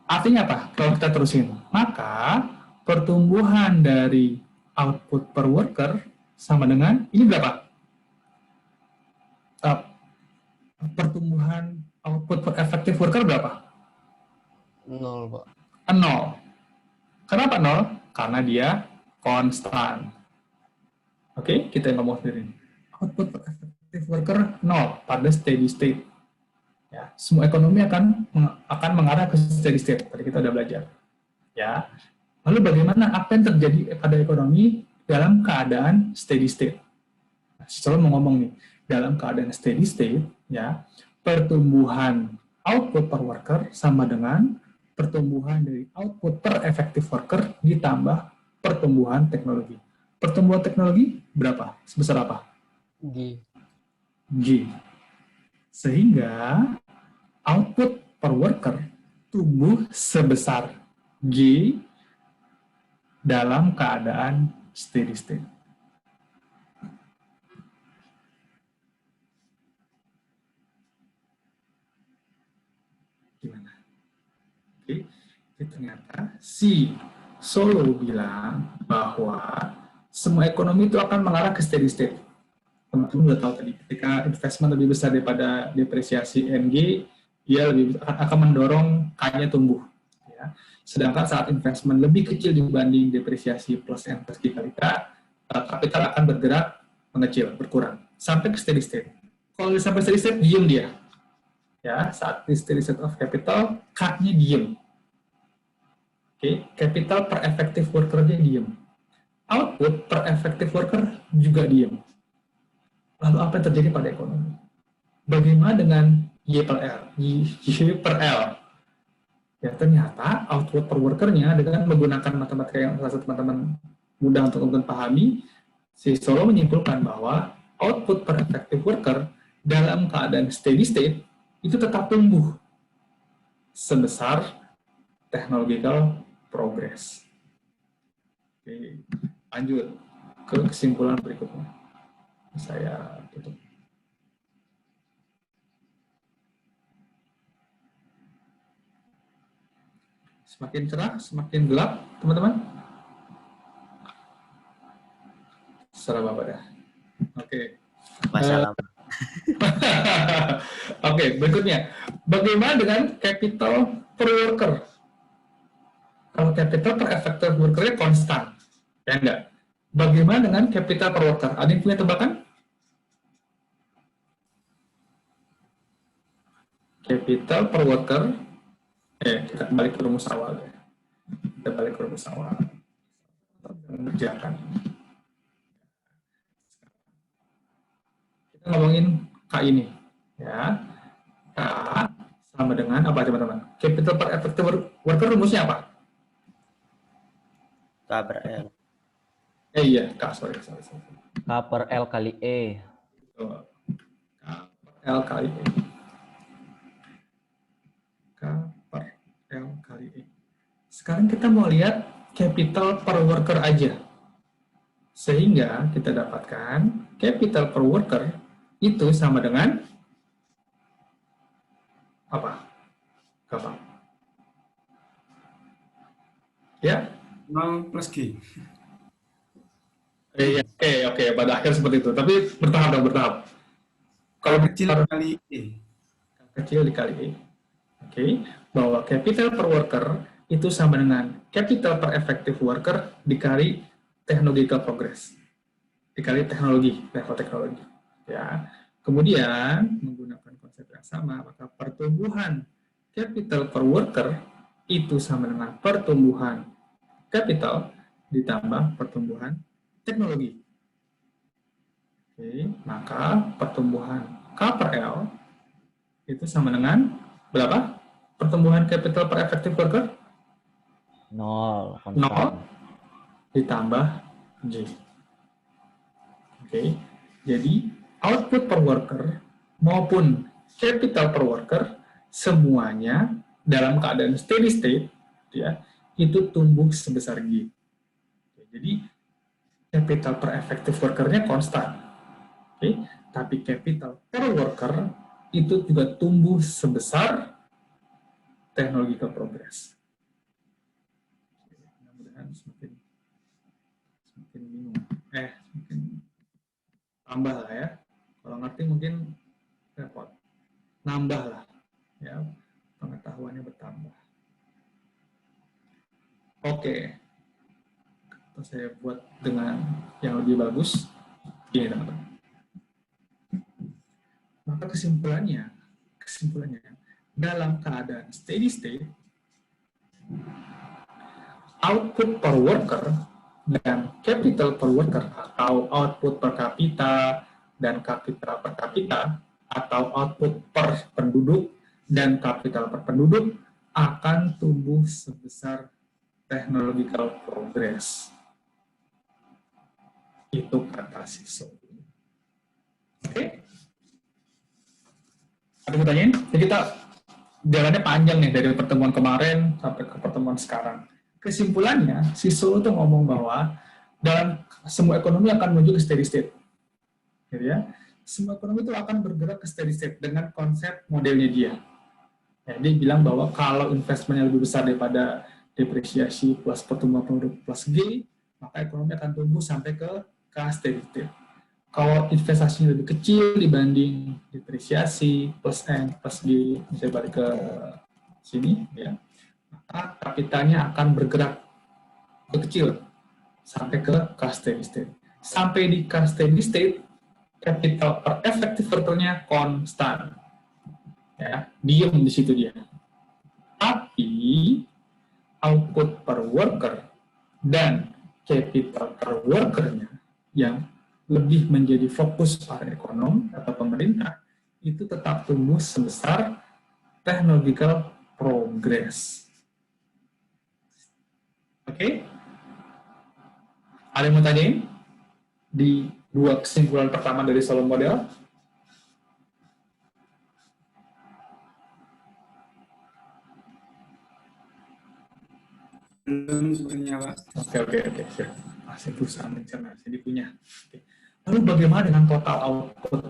[SPEAKER 1] artinya apa kalau kita terusin? Maka pertumbuhan dari output per worker sama dengan, ini berapa? Pertumbuhan output per effective worker berapa?
[SPEAKER 6] 0, Pak.
[SPEAKER 1] 0. Kenapa 0? Karena dia konstan. Oke, kita ngomong sendiri. Output per effective worker 0 pada steady state. Ya, semua ekonomi akan mengarah ke steady state. Tadi kita udah belajar. Ya. Lalu bagaimana apa yang terjadi pada ekonomi dalam keadaan steady state? Nah, Solo mau ngomong nih, dalam keadaan steady state, ya, pertumbuhan output per worker sama dengan pertumbuhan dari output per effective worker ditambah pertumbuhan teknologi. Pertumbuhan teknologi berapa? Sebesar apa?
[SPEAKER 6] G.
[SPEAKER 1] G. Sehingga output per worker tumbuh sebesar G dalam keadaan steady state. Gimana? Oke, jadi ternyata si Solo bilang bahwa semua ekonomi itu akan mengarah ke steady state. Teman-teman udah tahu tadi, ketika investment lebih besar daripada depresiasi NG, dia akan mendorong K-nya tumbuh. Ya. Sedangkan saat investment lebih kecil dibanding depresiasi plus N plus G kali K, kapital akan bergerak mengecil, berkurang, sampai ke steady state. Kalau sampai steady state, diem dia. Ya, saat di steady state of capital, K-nya diem. Oke, capital per effective worker-nya diem. Output per effective worker juga diem. Lalu apa yang terjadi pada ekonomi? Bagaimana dengan Y per L? Y per L. Ya, ternyata output per worker-nya dengan menggunakan matematika yang rasa teman-teman mudah untuk teman-teman pahami, si Solo menyimpulkan bahwa output per effective worker dalam keadaan steady state itu tetap tumbuh sebesar technological progress. Oke, lanjut ke kesimpulan berikutnya. Saya tutup. Semakin cerah, semakin gelap, teman-teman? Serah Bapak dah. Oke.
[SPEAKER 2] Wassalam.
[SPEAKER 1] Oke, berikutnya. Bagaimana dengan capital per worker? Kalau capital per effective worker-nya konstan. Ya enggak? Bagaimana dengan capital per worker? Ada yang punya tebakan? Capital per worker. Kita kembali ke rumus awal. Ya. Kita balik ke rumus awal. Mengerjakan. Kita ngomongin K ini. Ya. K sama dengan apa, teman-teman? Capital per effective worker rumusnya apa?
[SPEAKER 2] K per L.
[SPEAKER 1] Iya, K, sorry.
[SPEAKER 3] K per L kali E.
[SPEAKER 1] K per L kali E. K per L kali E. Sekarang kita mau lihat capital per worker aja. Sehingga kita dapatkan capital per worker itu sama dengan apa? Gampang. Ya?
[SPEAKER 4] 0 plus G.
[SPEAKER 1] Oke, pada akhir seperti itu. Tapi bertahap. Kalau
[SPEAKER 4] Kecil kali E.
[SPEAKER 1] kecil dikali E. Oke, bahwa capital per worker itu sama dengan capital per effective worker dikali technological progress. Dikali teknologi, level teknologi. Ya. Kemudian menggunakan konsep yang sama, maka pertumbuhan capital per worker itu sama dengan pertumbuhan capital ditambah pertumbuhan teknologi. Oke, maka pertumbuhan K per L itu sama dengan berapa? Pertumbuhan capital per effective worker?
[SPEAKER 3] 0.
[SPEAKER 1] 0 ditambah G. Oke, jadi output per worker maupun capital per worker semuanya dalam keadaan steady state ya, itu tumbuh sebesar G. Jadi capital per effective worker-nya konstan. Oke, tapi capital per worker itu juga tumbuh sebesar technological progress. Mudah-mudahan semakin bingung. Semakin tambah lah ya. Kalau ngerti mungkin repot. Nambah lah. Ya, pengetahuannya bertambah. Oke. Atau saya buat dengan yang lebih bagus. Ini teman-teman. Maka kesimpulannya dalam keadaan steady state, output per worker dan capital per worker atau output per kapita dan kapital per kapita atau output per penduduk dan kapital per penduduk akan tumbuh sebesar technological progress. Itu kata Siso. Oke? Ada pertanyaan? Jadi kita jalannya panjang nih dari pertemuan kemarin sampai ke pertemuan sekarang. Kesimpulannya, Siso itu ngomong bahwa dalam semua ekonomi akan menuju ke steady state. Gitu ya. Semua ekonomi itu akan bergerak ke steady state dengan konsep modelnya dia. Ya, dia bilang bahwa kalau investmentnya lebih besar daripada depresiasi plus pertumbuhan penduduk plus G, maka ekonomi akan tumbuh sampai ke steady state. Kalau investasinya lebih kecil dibanding depresiasi plus N plus G, misalnya balik ke sini, ya, maka kapitalnya akan bergerak kecil sampai ke steady state. Sampai di steady state, capital per effective worker-nya konstan. Ya, diem di situ dia. Tapi output per worker dan capital per worker-nya yang lebih menjadi fokus para ekonom atau pemerintah itu tetap tumbuh sebesar technological progress. Oke? Ada yang mau tanyain di dua kesimpulan pertama dari Solo Model?
[SPEAKER 4] Belum sebenarnya, Pak.
[SPEAKER 1] Oke. Siap. Masih berusaha mencerna, jadi punya. Oke. Lalu bagaimana dengan total output?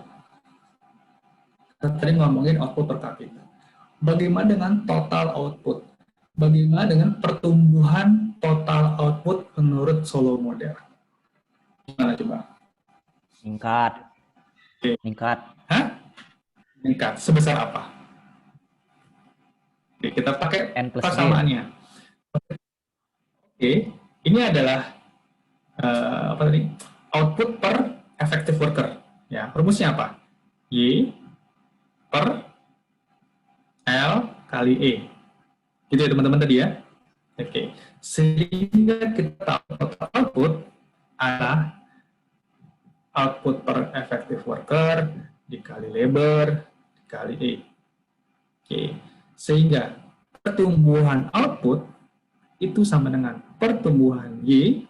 [SPEAKER 1] Kita tadi ngomongin output per kapita. Bagaimana dengan total output? bagaimana dengan pertumbuhan total output menurut Solow model? Gimana coba?
[SPEAKER 3] Meningkat.
[SPEAKER 1] Oke.
[SPEAKER 3] Meningkat.
[SPEAKER 1] Hah? Meningkat. Sebesar apa? Oke, kita pakai
[SPEAKER 3] N plus G.
[SPEAKER 1] persamaannya. Oke, ini adalah apa tadi? Output per effective worker. Ya, rumusnya apa? Y per L kali E. Gitu ya teman-teman tadi ya. Oke, sehingga kita tahu total output adalah output per effective worker dikali labor dikali E. Oke, sehingga pertumbuhan output itu sama dengan pertumbuhan Y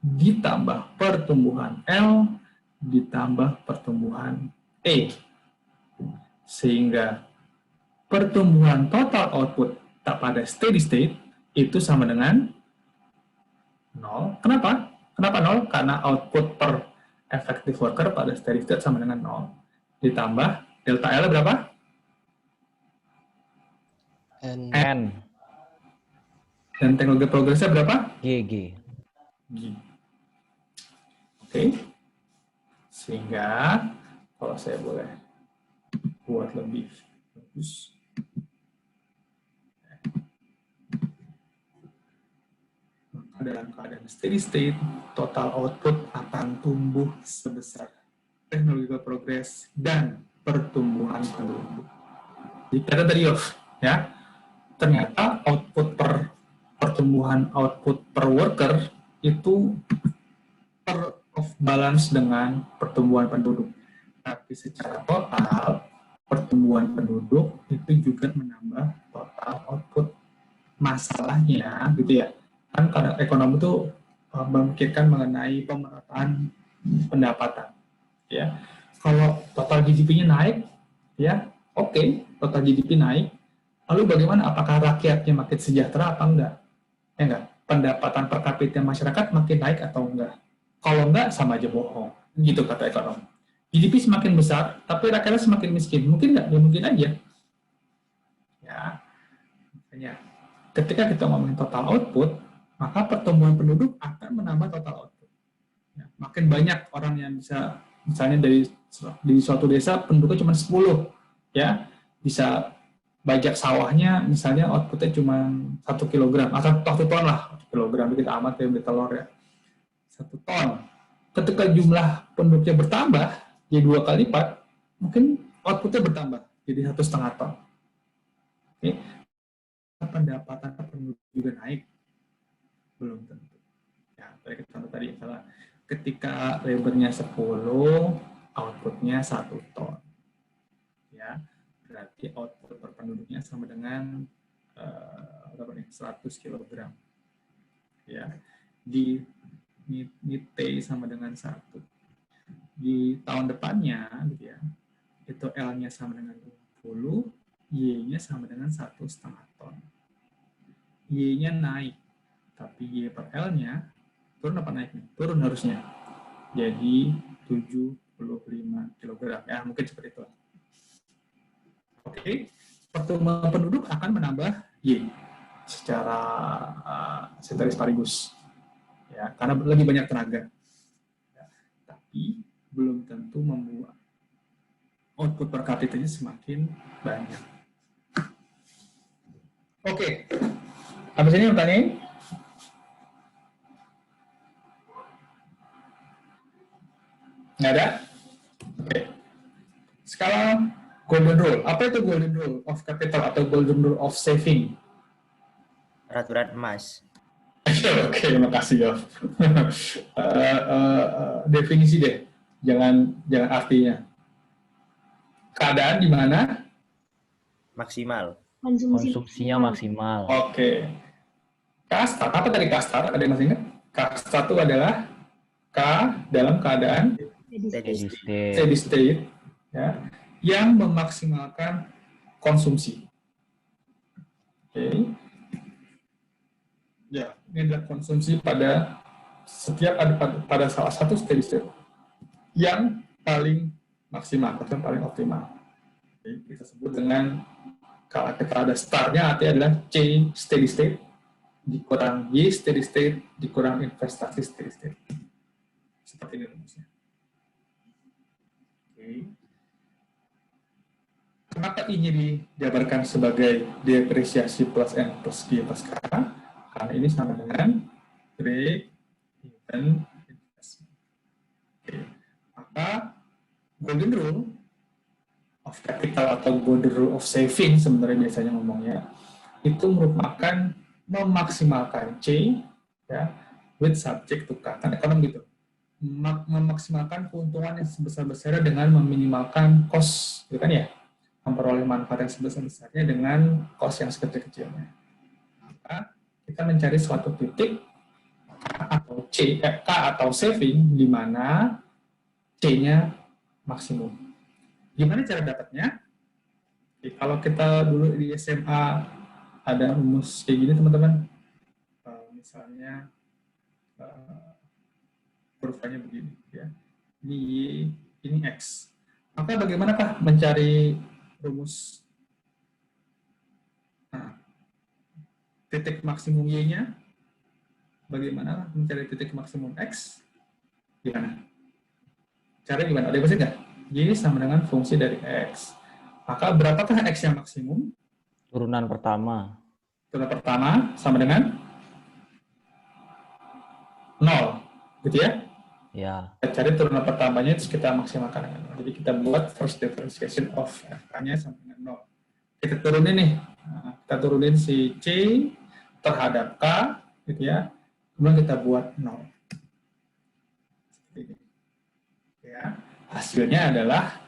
[SPEAKER 1] ditambah pertumbuhan L ditambah pertumbuhan E. Sehingga pertumbuhan total output pada steady state itu sama dengan 0. Kenapa? Kenapa 0? Karena output per effective worker pada steady state sama dengan 0. Ditambah delta L berapa?
[SPEAKER 3] N.
[SPEAKER 1] Dan teknologi progresnya berapa?
[SPEAKER 3] G.
[SPEAKER 1] G. Oke. Sehingga kalau saya boleh buat lebih bagus. Maka dalam keadaan steady state, total output akan tumbuh sebesar technological progress dan pertumbuhan penduduk. Jika tadi ya, ternyata output per pertumbuhan output per worker itu per of balance dengan pertumbuhan penduduk. Tapi secara total, pertumbuhan penduduk itu juga menambah total output. Masalahnya, gitu ya, kan kadang ekonomi itu memikirkan mengenai pemerataan pendapatan. Ya, kalau total GDP-nya naik, ya oke, total GDP naik. Lalu bagaimana? Apakah rakyatnya makin sejahtera apa enggak? Ya enggak? Pendapatan per kapita masyarakat makin naik atau enggak? Kalau enggak, sama aja bohong. Gitu kata ekonom. GDP semakin besar, tapi rakyatnya semakin miskin. Mungkin enggak? Ya mungkin aja. Ya, makanya ketika kita ngomongin total output, maka pertumbuhan penduduk akan menambah total output. Ya, makin banyak orang yang bisa, misalnya di suatu desa penduduknya cuma 10, ya bisa bajak sawahnya, misalnya outputnya cuma 1 kilogram, atau 1 ton lah, 1 kilogram dikit amat ya beli telur ya, 1 ton. Ketika jumlah penduduknya bertambah, jadi 2 kali lipat, mungkin outputnya bertambah, jadi 1,5 ton. Oke. Pendapatan per penduduk juga naik? Belum tentu. Ya, contoh tadi, misalnya ketika labornya 10, outputnya 1 ton. Ya, berarti output per penduduknya sama dengan 100 kg. Ya, di T sama dengan 1. Di tahun depannya, gitu ya, itu L-nya sama dengan 20, Y-nya sama dengan 1,5 ton. Y-nya naik, tapi Y per L-nya turun apa naik? Turun harusnya. Jadi 75 kg. Ya, mungkin seperti itu. Oke, pertumbuhan penduduk akan menambah Y secara ceteris paribus, ya, karena lebih banyak tenaga. Ya, tapi belum tentu membuat output per kapitanya semakin banyak. Oke, habis ini yang tanya? Nggak ada? Oke. Sekarang golden rule. Apa itu golden rule of capital atau golden rule of saving?
[SPEAKER 2] Peraturan emas.
[SPEAKER 1] Oke, makasih ya. Definisi deh, jangan artinya. Keadaan di mana?
[SPEAKER 2] Maksimal.
[SPEAKER 3] Konsumsinya maksimal.
[SPEAKER 1] Oke. Kasta, apa tadi kasta? Ada yang masih ingat? Kasta itu adalah K dalam keadaan steady state, ya, yang memaksimalkan konsumsi. Oke. Ya, ini adalah konsumsi pada pada salah satu steady state yang paling maksimal atau yang paling optimal. Oke, kita sebut dengan Kalau kita ada startnya, artinya adalah C steady state dikurang Y steady state dikurang investasi steady state. Seperti ini rumusnya. Oke. Kenapa ini dijabarkan sebagai depresiasi plus N plus G plus K? Karena ini sama dengan break even investment. Oke. Maka golden rule of capital atau golden rule of saving sebenarnya biasanya ngomongnya itu merupakan memaksimalkan C ya with subject to K. Kan ekonomi gitu. Memaksimalkan keuntungan yang sebesar-besarnya dengan meminimalkan cost, gitu kan ya? Memperoleh manfaat yang sebesar-besarnya dengan cost yang sekecil-kecilnya. Maka kita mencari suatu titik K atau saving di mana C-nya maksimum. Gimana cara dapatnya? Oke, kalau kita dulu di SMA ada rumus kayak gini teman-teman. Misalnya kurvanya begini ya. Ini Y, ini X. Maka bagaimanakah mencari rumus titik maksimum Y-nya? Bagaimana mencari titik maksimum X? Gimana? Caranya gimana? Ada yang bisa nggak? Y sama dengan fungsi dari X. Maka berapakah X yang maksimum?
[SPEAKER 3] Turunan pertama.
[SPEAKER 1] Turunan pertama sama dengan 0. Gitu ya?
[SPEAKER 3] Ya.
[SPEAKER 1] Kita cari turunan pertamanya, terus kita maksimalkan dengan 0. Jadi kita buat first differentiation of F-nya sama dengan 0. Kita turunin nih. Nah, kita turunin si C terhadap K, gitu ya. Kemudian kita buat 0. Seperti ini. Ya. Hasilnya adalah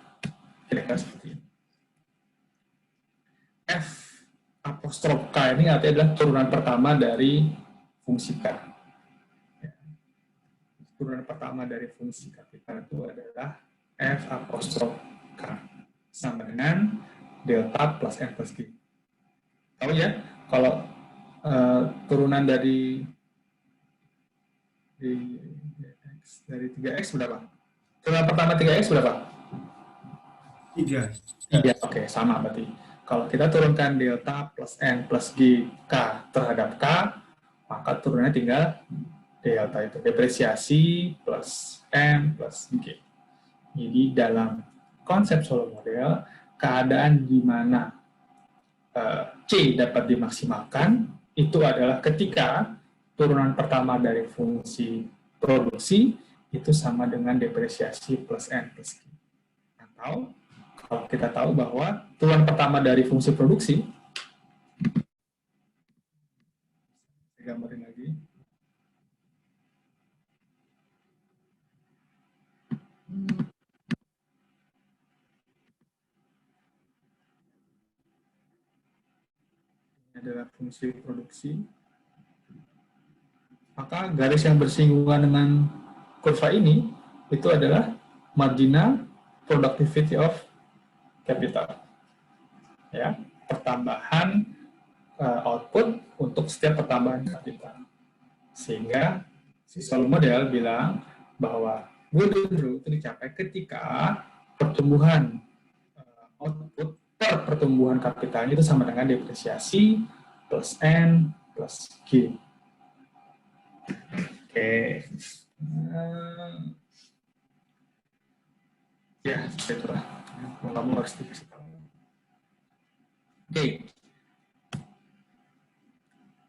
[SPEAKER 1] kira-kira seperti ini. F apostrof K ini artinya adalah turunan pertama dari fungsi K. Ya. Turunan pertama dari fungsi kapital itu adalah F apostrof K sama dengan delta plus N plus G. Tahu ya, kalau turunan dari 3X berapa? Turunan pertama 3X berapa? 3. Oke, sama berarti. Kalau kita turunkan delta plus N plus G K terhadap K, maka turunannya tinggal delta itu. Depresiasi plus N plus G. Jadi dalam konsep solo model, keadaan di mana C dapat dimaksimalkan, itu adalah ketika turunan pertama dari fungsi produksi itu sama dengan depresiasi plus N plus G. Atau kalau kita tahu bahwa turunan pertama dari fungsi produksi, saya gambarin lagi. Ini adalah fungsi produksi. Maka garis yang bersinggungan dengan kurva ini itu adalah marginal productivity of capital, ya, pertambahan output untuk setiap pertambahan kapital. Sehingga si solo model bilang bahwa golden rule itu dicapai ketika pertumbuhan output per pertumbuhan kapitalnya itu sama dengan depresiasi plus N plus G. Oke. Ya, itulah. Kamu harus dikasih tahu. Oke.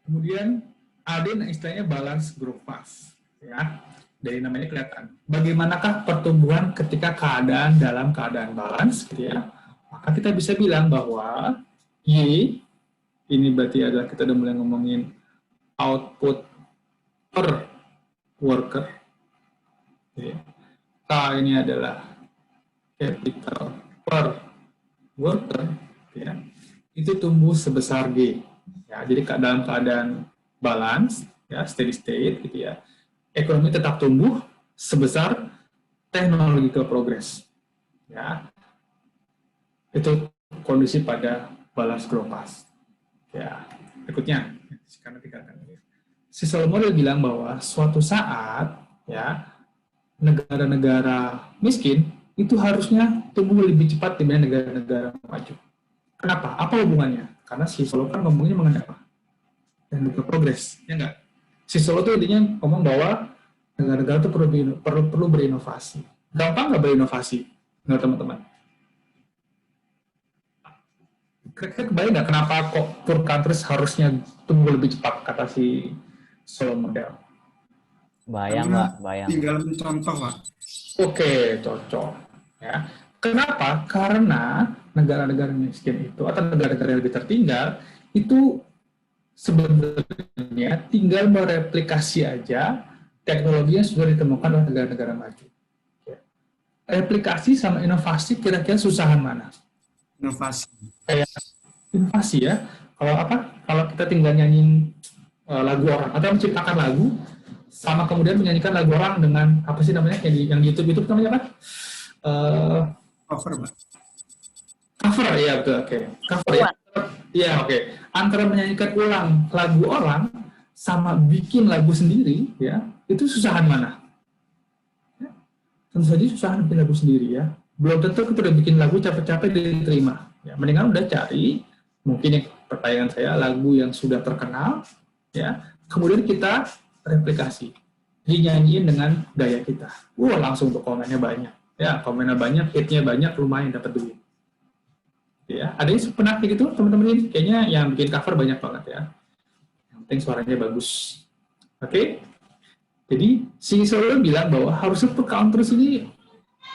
[SPEAKER 1] Kemudian ada istilahnya balance growth path, ya. Dari namanya kelihatan. Bagaimanakah pertumbuhan ketika dalam keadaan balance, gitu ya? Maka kita bisa bilang bahwa Y ini berarti adalah kita udah mulai ngomongin output per worker. Ya. K ini adalah capital per worker, ya, itu tumbuh sebesar G. Ya, jadi dalam keadaan balance, ya, steady state, gitu ya, ekonomi tetap tumbuh sebesar technological progress. Ya, itu kondisi pada balance growth path. Ya, berikutnya, karena dikatakan si solo model bilang bahwa suatu saat, ya, negara-negara miskin itu harusnya tumbuh lebih cepat dibanding negara-negara maju. Kenapa? Apa hubungannya? Karena si Solo kan ngomongnya mengenai apa? Teknologi progres, ya enggak? Si Solo tuh intinya ngomong bahwa negara-negara itu perlu berinovasi. Gampang nggak berinovasi? Menurut teman-teman? Kira-kira kebayang nggak kenapa kok poor countries harusnya tumbuh lebih cepat, kata si Solo model?
[SPEAKER 3] Bayang
[SPEAKER 4] Karena
[SPEAKER 3] nggak? Bayang.
[SPEAKER 4] tinggal mencontoh, Pak.
[SPEAKER 1] Oke, cocok. Ya. Kenapa? Karena negara-negara miskin itu atau negara-negara yang lebih tertinggal itu sebenarnya tinggal mereplikasi aja teknologi yang sudah ditemukan oleh negara-negara maju. Ya. Replikasi sama inovasi kira-kira susahan mana?
[SPEAKER 4] Inovasi.
[SPEAKER 1] Kayak inovasi ya. Kalau apa? Kalau kita tinggal nyanyiin lagu orang atau menciptakan lagu sama kemudian menyanyikan lagu orang dengan apa sih namanya yang di YouTube namanya apa?
[SPEAKER 4] Cover, Pak.
[SPEAKER 1] Cover ya betul, oke. Cover ya. Iya oke. Antara menyanyikan ulang lagu orang sama bikin lagu sendiri ya itu susahan mana? Ya, tentu saja susahan bikin lagu sendiri ya. Belum tentu kita udah bikin lagu capek-capek diterima. Ya, mendingan udah cari mungkin yang pertanyaan saya lagu yang sudah terkenal ya. Kemudian kita replikasi, dinyanyiin dengan gaya kita. Langsung untuk komennya banyak. Ya, komennya banyak, hitnya banyak, lumayan dapat duit. Ya, ada yang pernah kayak gitu teman-teman ini? Kayaknya yang bikin cover banyak banget ya. Yang penting suaranya bagus. Oke? Jadi si Solo bilang bahwa harusnya per countries ini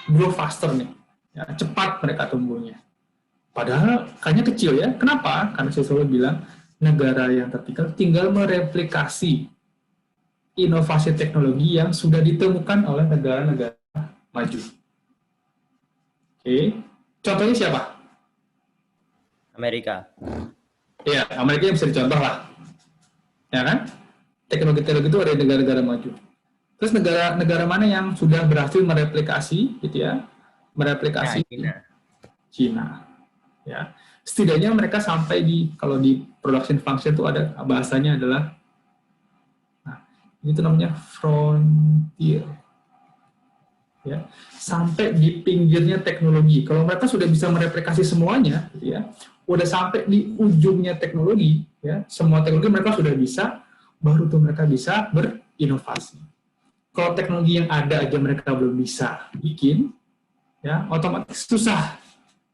[SPEAKER 1] grow faster nih. Ya, cepat mereka tumbuhnya. Padahal kayaknya kecil ya. Kenapa? Karena si Solo bilang negara yang tertinggal tinggal mereplikasi inovasi teknologi yang sudah ditemukan oleh negara-negara maju. Oke, contohnya siapa?
[SPEAKER 2] Amerika.
[SPEAKER 1] Ya, Amerika yang bisa dicontoh lah. Ya kan? Teknologi-teknologi itu ada di negara-negara maju. Terus negara mana yang sudah berhasil mereplikasi, gitu ya? Mereplikasi Cina. Ya. Setidaknya mereka sampai kalau di production function itu ada bahasanya adalah itu namanya frontier. Ya, sampai di pinggirnya teknologi. Kalau mereka sudah bisa mereplikasi semuanya, gitu ya, udah sampai di ujungnya teknologi, ya, semua teknologi mereka sudah bisa, baru tuh mereka bisa berinovasi. Kalau teknologi yang ada aja mereka belum bisa bikin, ya, otomatis susah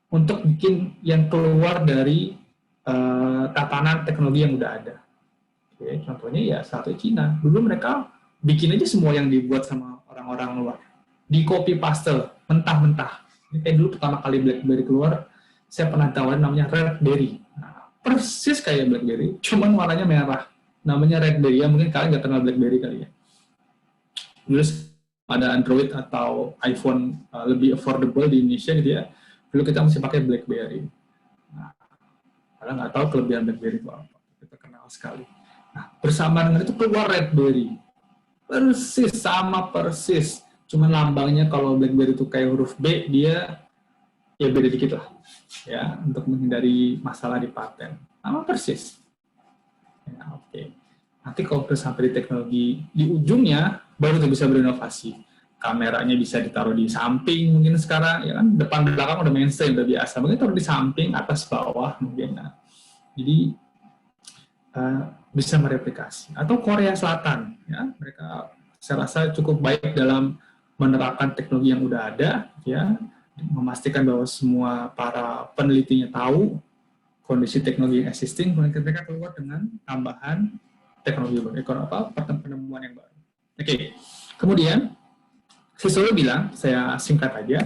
[SPEAKER 1] untuk bikin yang keluar dari tatanan teknologi yang udah ada. Oke, contohnya ya satu Cina. Dulu mereka bikin aja semua yang dibuat sama orang-orang luar. Di copy paste mentah-mentah. Ini kayak dulu pertama kali BlackBerry keluar, saya pernah tawarin namanya Redberry. Nah, persis kayak BlackBerry, cuman warnanya merah. Namanya Redberry ya, mungkin kalian nggak kenal BlackBerry kali ya. Terus ada Android atau iPhone lebih affordable di Indonesia gitu ya. Dulu kita masih pakai BlackBerry. Nah, kalian nggak tahu kelebihan BlackBerry itu apa. Kita kenal sekali. Nah, bersamaan dengan itu keluar Redberry. Persis, sama persis. Cuman lambangnya kalau BlackBerry itu kayak huruf B, dia ya beda dikit lah. Ya, untuk menghindari masalah di paten. Sama persis. Ya, oke. Nanti kalau kita sampai di teknologi di ujungnya, baru kita bisa berinovasi. Kameranya bisa ditaruh di samping mungkin sekarang, ya kan depan belakang udah mainstream, udah biasa. Mungkin taruh di samping, atas bawah mungkin. Nah, jadi bisa mereplikasi. Atau Korea Selatan, ya mereka saya rasa cukup baik dalam menerapkan teknologi yang udah ada, ya, memastikan bahwa semua para penelitinya tahu kondisi teknologi yang existing, mereka keluar dengan tambahan teknologi baru, penemuan yang baru. Oke, kemudian Sisolo bilang, saya singkat aja,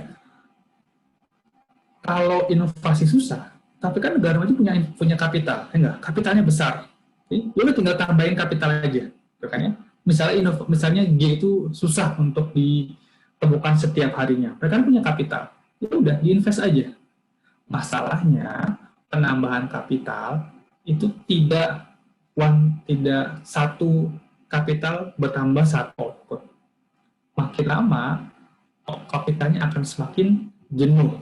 [SPEAKER 1] kalau inovasi susah, tapi kan negara maju punya kapital, enggak? Kapitalnya besar, lu tinggal tambahin kapital aja, kan ya? Misalnya G itu susah untuk ditemukan setiap harinya. Mereka kan punya kapital. Ya udah, diinvest aja. Masalahnya, penambahan kapital itu tidak satu kapital bertambah satu output. Makin lama, kapitalnya akan semakin jenuh.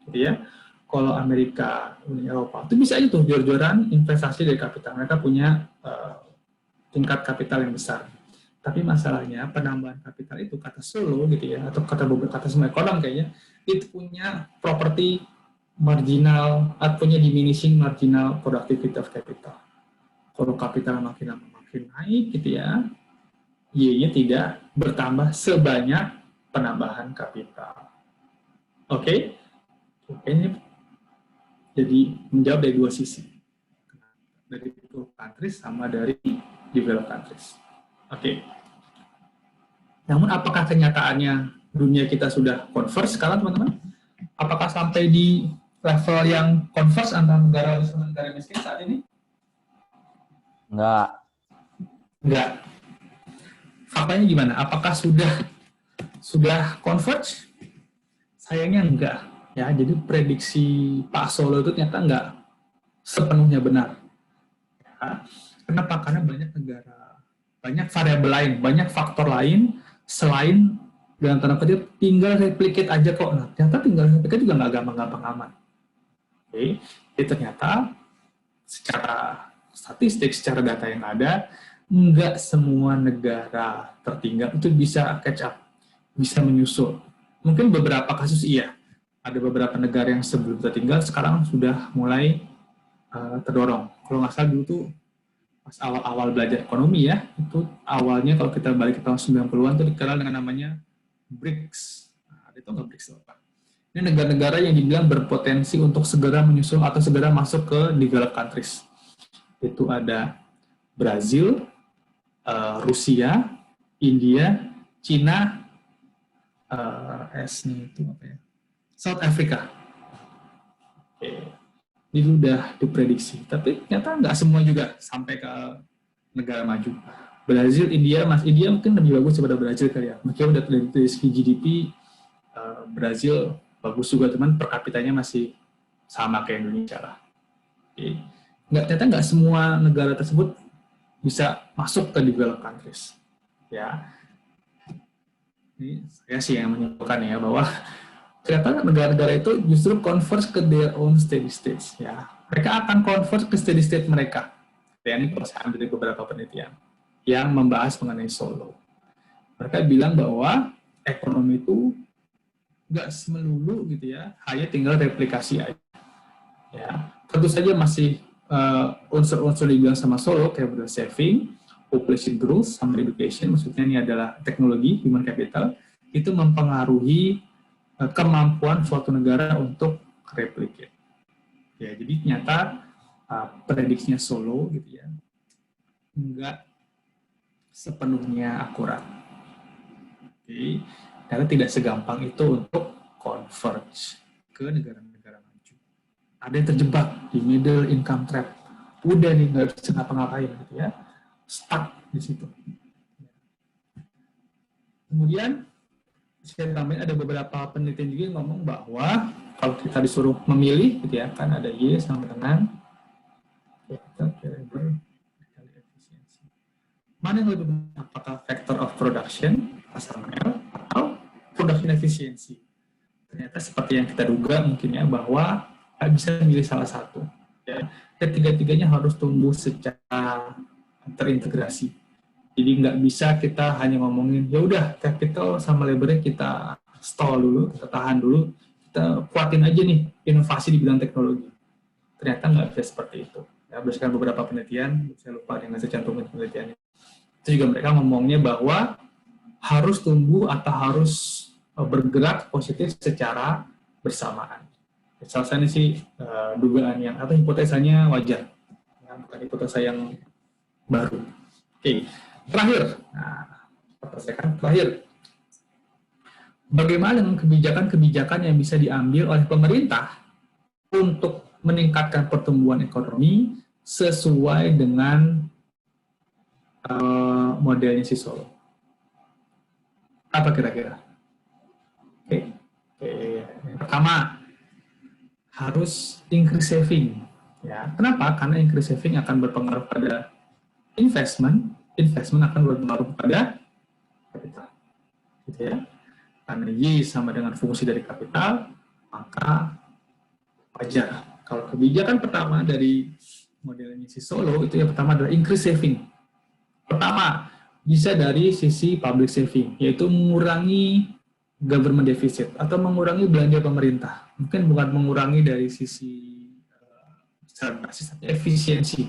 [SPEAKER 1] Gitu ya. Kalau Amerika, Uni Eropa, itu bisa aja tuh jor-joran investasi dari kapital. Mereka punya tingkat kapital yang besar. Tapi masalahnya penambahan kapital itu kata Solo gitu ya, atau kata semua ekonom kayaknya, itu punya properti marginal, punya diminishing marginal productivity of capital. Kalau kapital makin lama makin naik gitu ya, Y-nya tidak bertambah sebanyak penambahan kapital. Oke? Ini jadi menjawab dari dua sisi. Dari developed countries sama dari developed countries. Oke. Namun apakah kenyataannya dunia kita sudah converge sekarang, teman-teman? Apakah sampai di level yang converge antara negara miskin dan negara miskin saat ini?
[SPEAKER 3] Enggak.
[SPEAKER 1] Enggak. Faktanya gimana? Apakah sudah converge? Sayangnya enggak. Ya, jadi prediksi Pak Solo itu ternyata enggak sepenuhnya benar. Ya. Kenapa? Karena banyak negara, banyak variabel lain, banyak faktor lain selain dalam tanda kutip tinggal replicate aja kok. Nah, ternyata tinggal replicate juga nggak gampang-gampang amat. Oke, jadi ternyata secara statistik, secara data yang ada, nggak semua negara tertinggal itu bisa catch up, bisa menyusul. Mungkin beberapa kasus iya, ada beberapa negara yang sebelum tertinggal sekarang sudah mulai terdorong. Kalau nggak salah dulu tuh pas awal-awal belajar ekonomi ya, itu awalnya kalau kita balik ke tahun 90-an itu dikenal dengan namanya BRICS. Nah, itu nggak BRICS apa? Ini negara-negara yang dibilang berpotensi untuk segera menyusul atau segera masuk ke developed countries. Itu ada Brazil, Rusia, India, Cina, S-nya itu apa ya? South Africa. Oke. Ini udah diprediksi, tapi ternyata nggak semua juga sampai ke negara maju. Brazil, India mungkin lebih bagus daripada Brazil kali ya. Mungkin udah dari segi GDP, Brazil bagus juga, teman, per kapitanya masih sama kayak Indonesia lah. Oke. Ternyata nggak semua negara tersebut bisa masuk ke developed countries. Ya, ini saya sih yang menyimpulkan ya bahwa ternyata negara-negara itu justru converge ke their own steady states. Ya, mereka akan converge ke steady state mereka. Dan ini kalau saya ambil dari beberapa penelitian yang membahas mengenai Solo. Mereka bilang bahwa ekonomi itu nggak semelulu gitu ya, hanya tinggal replikasi aja. Ya, tentu saja masih unsur-unsur dibilang sama Solo, capital saving, population growth, sama education, maksudnya ini adalah teknologi, human capital, itu mempengaruhi kemampuan suatu negara untuk replicate. Ya, jadi ternyata prediksinya Solo gitu ya, enggak sepenuhnya akurat. Oke, karena tidak segampang itu untuk converge ke negara-negara maju. Ada yang terjebak di middle income trap. Udah nih nggak bisa ngapa-ngapain gitu ya, stuck di situ. Kemudian saya tambahin ada beberapa penelitian juga yang ngomong bahwa kalau kita disuruh memilih gitu ya, kan ada Y sama dengan efisiensi. Mana yang lebih benar? Apakah factor of production pasar L atau production efisiensi? Ternyata seperti yang kita duga mungkin ya, bahwa nggak bisa memilih salah satu. Ya. Ketiga-tiganya harus tumbuh secara terintegrasi. Jadi nggak bisa kita hanya ngomongin, ya udah capital sama labor-nya kita stall dulu, kita tahan dulu, kita kuatin aja nih inovasi di bidang teknologi. Ternyata nggak bisa seperti itu. Ya, berdasarkan beberapa penelitian, saya lupa dengan saya cantumin penelitiannya. Itu juga mereka ngomongnya bahwa harus tumbuh atau harus bergerak positif secara bersamaan. Salah satu sih dugaan yang atau hipotesanya wajar, ya, bukan hipotesa yang baru. Oke. Terakhir, terakhir, bagaimana dengan kebijakan-kebijakan yang bisa diambil oleh pemerintah untuk meningkatkan pertumbuhan ekonomi sesuai dengan modelnya si Solo? Apa kira-kira? Oke. Pertama, harus increase saving. Ya, kenapa? Karena increase saving akan berpengaruh pada investment akan berpengaruh pada kapital, gitu ya. Karena Y sama dengan fungsi dari kapital, maka wajar. Kalau kebijakan pertama dari modelnya si Solo itu yang pertama adalah increase saving. Pertama, bisa dari sisi public saving, yaitu mengurangi government deficit atau mengurangi belanja pemerintah. Mungkin bukan mengurangi dari sisi secara basis, tapi efisiensi.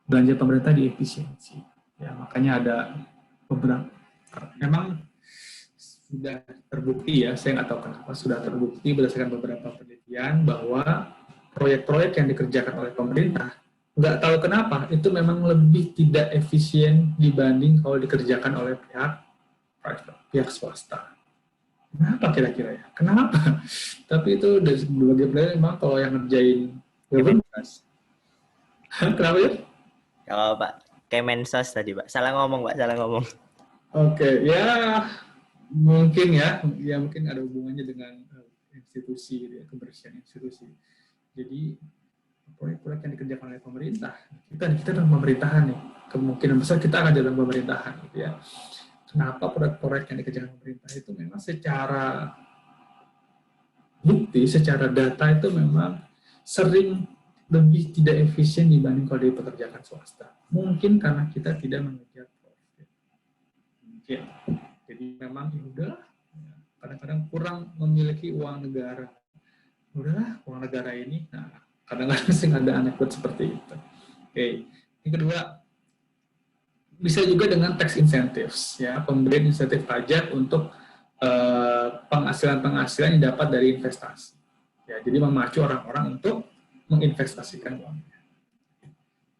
[SPEAKER 1] Belanja pemerintah di efisiensi. Ya, makanya ada beberapa, memang sudah terbukti ya, saya nggak tahu kenapa, sudah terbukti berdasarkan beberapa penelitian bahwa proyek-proyek yang dikerjakan oleh pemerintah, nggak tahu kenapa, itu memang lebih tidak efisien dibanding kalau dikerjakan oleh pihak swasta. Kenapa kira-kira ya? Kenapa? Tapi itu dari berbagai penelitian memang kalau yang ngerjain government. Kenapa ya?
[SPEAKER 2] Kalau Pak Kemensos tadi Pak, salah ngomong Pak, salah ngomong.
[SPEAKER 1] Oke, ya mungkin mungkin ada hubungannya dengan institusi, ya, kebersihan institusi. Jadi proyek-proyek yang dikerjakan oleh pemerintah, kita dalam pemerintahan nih, kemungkinan besar kita akan dalam pemerintahan, gitu ya. Kenapa proyek-proyek yang dikerjakan pemerintah itu memang secara bukti, secara data itu memang sering lebih tidak efisien dibanding kalau dipekerjakan swasta. Mungkin karena kita tidak mengejar profit. Mungkin. Jadi memang ya udahlah, kadang-kadang kurang memiliki uang negara. Udahlah, uang negara ini, nah kadang-kadang sih ada anekdot seperti itu. Oke. Yang kedua, bisa juga dengan tax incentives, ya, pemberian insentif pajak untuk penghasilan-penghasilan yang dapat dari investasi. Ya, jadi memacu orang-orang untuk menginvestasikan uangnya.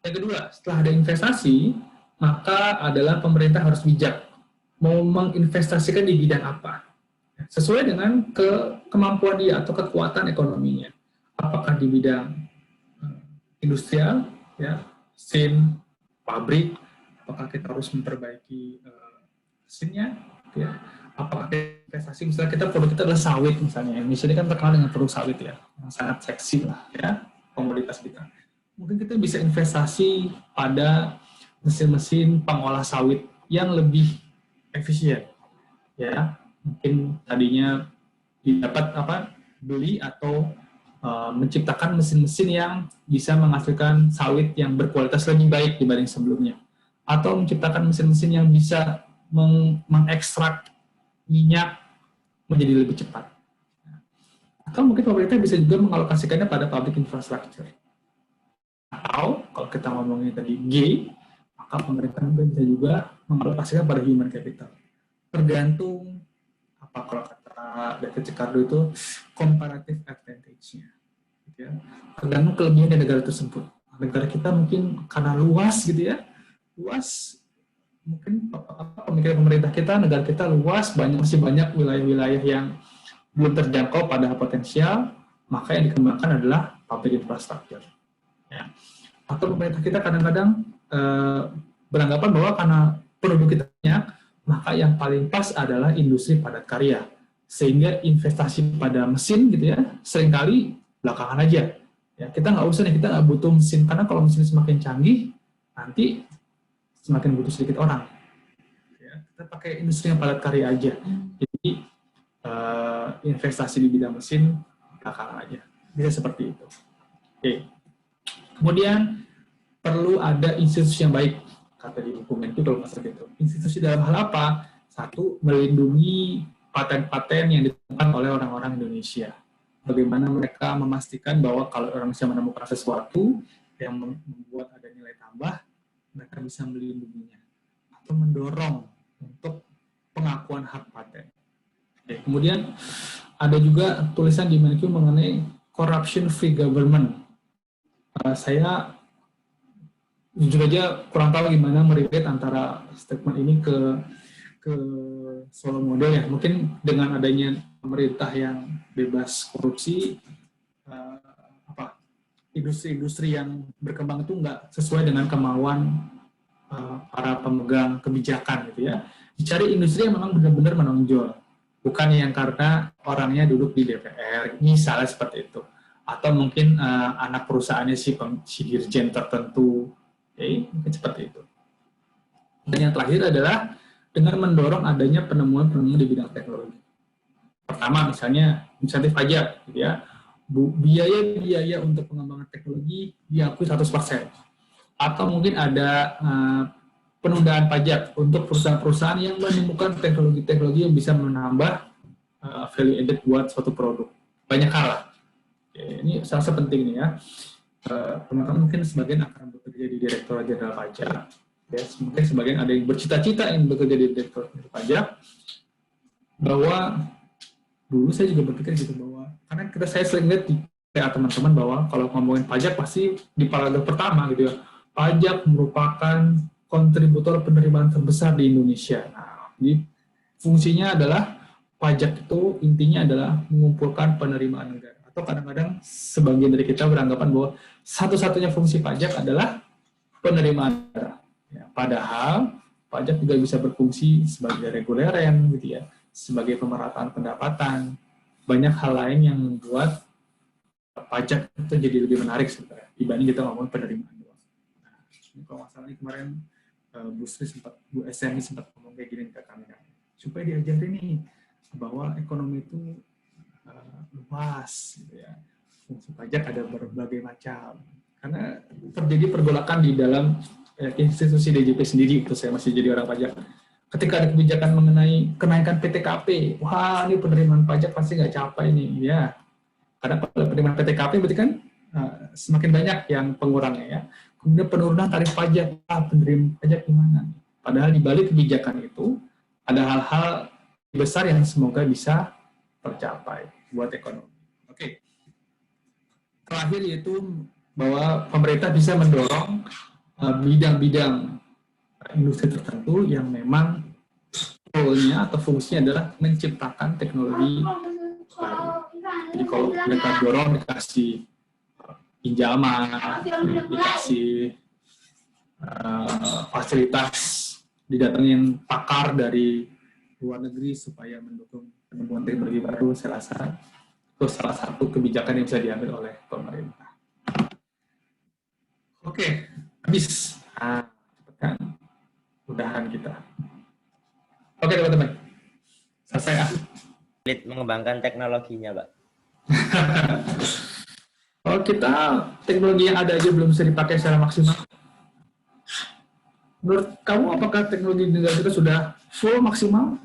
[SPEAKER 1] Yang kedua, setelah ada investasi, maka adalah pemerintah harus bijak mau menginvestasikan di bidang apa, sesuai dengan kemampuan dia atau kekuatan ekonominya. Apakah di bidang industrial, ya, mesin, pabrik, apakah kita harus memperbaiki mesinnya, ya, apakah investasi, misalnya produk kita adalah sawit misalnya, Indonesia ini kan terkenal dengan produk sawit ya, yang sangat seksi lah ya, komoditas kita. Mungkin kita bisa investasi pada mesin-mesin pengolah sawit yang lebih efisien, ya. Mungkin tadinya didapat beli atau menciptakan mesin-mesin yang bisa menghasilkan sawit yang berkualitas lebih baik dibanding sebelumnya, atau menciptakan mesin-mesin yang bisa mengekstrak minyak menjadi lebih cepat. Atau mungkin pemerintah bisa juga mengalokasikannya pada public infrastructure. Atau kalau kita ngomongin tadi G, maka pemerintah mungkin bisa juga mengalokasikan pada human capital. Tergantung apa kalau kata David Ricardo itu comparative advantage-nya. Gitu ya. Tergantung kelebihan dari negara tersebut. Negara kita mungkin karena luas gitu ya, luas, mungkin pemikiran pemerintah kita, negara kita luas, masih banyak wilayah-wilayah yang belum terjangkau pada potensial, maka yang dikembangkan adalah public infrastructure. Ya. Atau pemerintah kita kadang-kadang beranggapan bahwa karena penduduk kita banyak, maka yang paling pas adalah industri padat karya. Sehingga investasi pada mesin gitu ya, seringkali belakangan aja. Ya, kita nggak usah nih, kita nggak butuh mesin, karena kalau mesin semakin canggih, nanti semakin butuh sedikit orang. Ya, kita pakai industri yang padat karya aja. Jadi investasi di bidang mesin belakangan aja. Bisa seperti itu. Oke. Kemudian perlu ada institusi yang baik, kata di dokumen itu kalau masalah itu. Institusi dalam hal apa? Satu, melindungi paten-paten yang ditemukan oleh orang-orang Indonesia. Bagaimana mereka memastikan bahwa kalau orang Indonesia menemukan sesuatu yang membuat ada nilai tambah, mereka bisa melindunginya atau mendorong untuk pengakuan hak paten. Oke, kemudian ada juga tulisan di Menq mengenai corruption free government. Saya jujur aja kurang tahu gimana merelate antara statement ini ke Solo model ya. Mungkin dengan adanya pemerintah yang bebas korupsi, industri-industri yang berkembang itu nggak sesuai dengan kemauan para pemegang kebijakan gitu ya. Dicari industri yang memang benar-benar menonjol, bukan yang karena orangnya duduk di DPR, misalnya seperti itu. Atau mungkin anak perusahaannya si dirjen tertentu, mungkin seperti itu. Dan yang terakhir adalah dengan mendorong adanya penemuan-penemuan di bidang teknologi. Pertama, misalnya insentif pajak, gitu ya. Biaya-biaya untuk pengembangan teknologi diakui 100%. Atau mungkin ada penundaan pajak untuk perusahaan-perusahaan yang menemukan teknologi-teknologi yang bisa menambah value added buat suatu produk. Banyak hal lah. Oke, ini salah satu penting nih ya. Teman-teman mungkin sebagian akan bekerja di Direktorat Jenderal Pajak. Ya, mungkin sebagian ada yang bercita-cita yang bekerja di Direktorat Jenderal Pajak. Bahwa dulu saya juga berpikir gitu bahwa karena saya sering lihat di PA teman-teman bahwa kalau ngomongin pajak pasti di paragraf pertama gitu ya. Pajak merupakan kontributor penerimaan terbesar di Indonesia. Nah, jadi fungsinya adalah pajak itu intinya adalah mengumpulkan penerimaan negara. Atau kadang-kadang sebagian dari kita beranggapan bahwa satu-satunya fungsi pajak adalah penerimaan negara. Ya, padahal pajak juga bisa berfungsi sebagai reguleran gitu ya, sebagai pemerataan pendapatan. Banyak hal lain yang membuat pajak itu jadi lebih menarik sebenarnya dibanding kita ngomong penerimaan doang. Nah, ini kalau masalahnya kemarin Bu Sri sempat, Bu SMI sempat ngomong kayak gini ke kami supaya diajarin nih bahwa ekonomi itu luas, gitu ya. Fungsi pajak ada berbagai macam. Karena terjadi pergolakan di dalam institusi DJP sendiri, itu saya masih jadi orang pajak. Ketika ada kebijakan mengenai kenaikan PTKP, wah ini penerimaan pajak pasti nggak capai nih, ya. Karena pada penerimaan PTKP berarti kan semakin banyak yang pengurangnya ya. Kemudian penurunan tarif pajak, penerimaan pajak gimana? Padahal di balik kebijakan itu ada hal-hal besar yang semoga bisa tercapai buat ekonomi. Oke. Terakhir yaitu bahwa pemerintah bisa mendorong bidang-bidang industri tertentu yang memang role-nya atau fungsinya adalah menciptakan teknologi baru. Jadi kalau mereka dorong dikasih pinjaman, dikasih fasilitas, didatengin pakar dari luar negeri supaya mendukung penemuan teknologi baru, saya rasa itu salah satu kebijakan yang bisa diambil oleh pemerintah. Oke, habis. Cepatkan. Udahan kita. Oke teman-teman, selesai.
[SPEAKER 2] Sulit mengembangkan teknologinya, Pak.
[SPEAKER 1] Kalau kita teknologi yang ada aja belum bisa dipakai secara maksimal. Menurut kamu apakah teknologi di negara kita sudah full maksimal?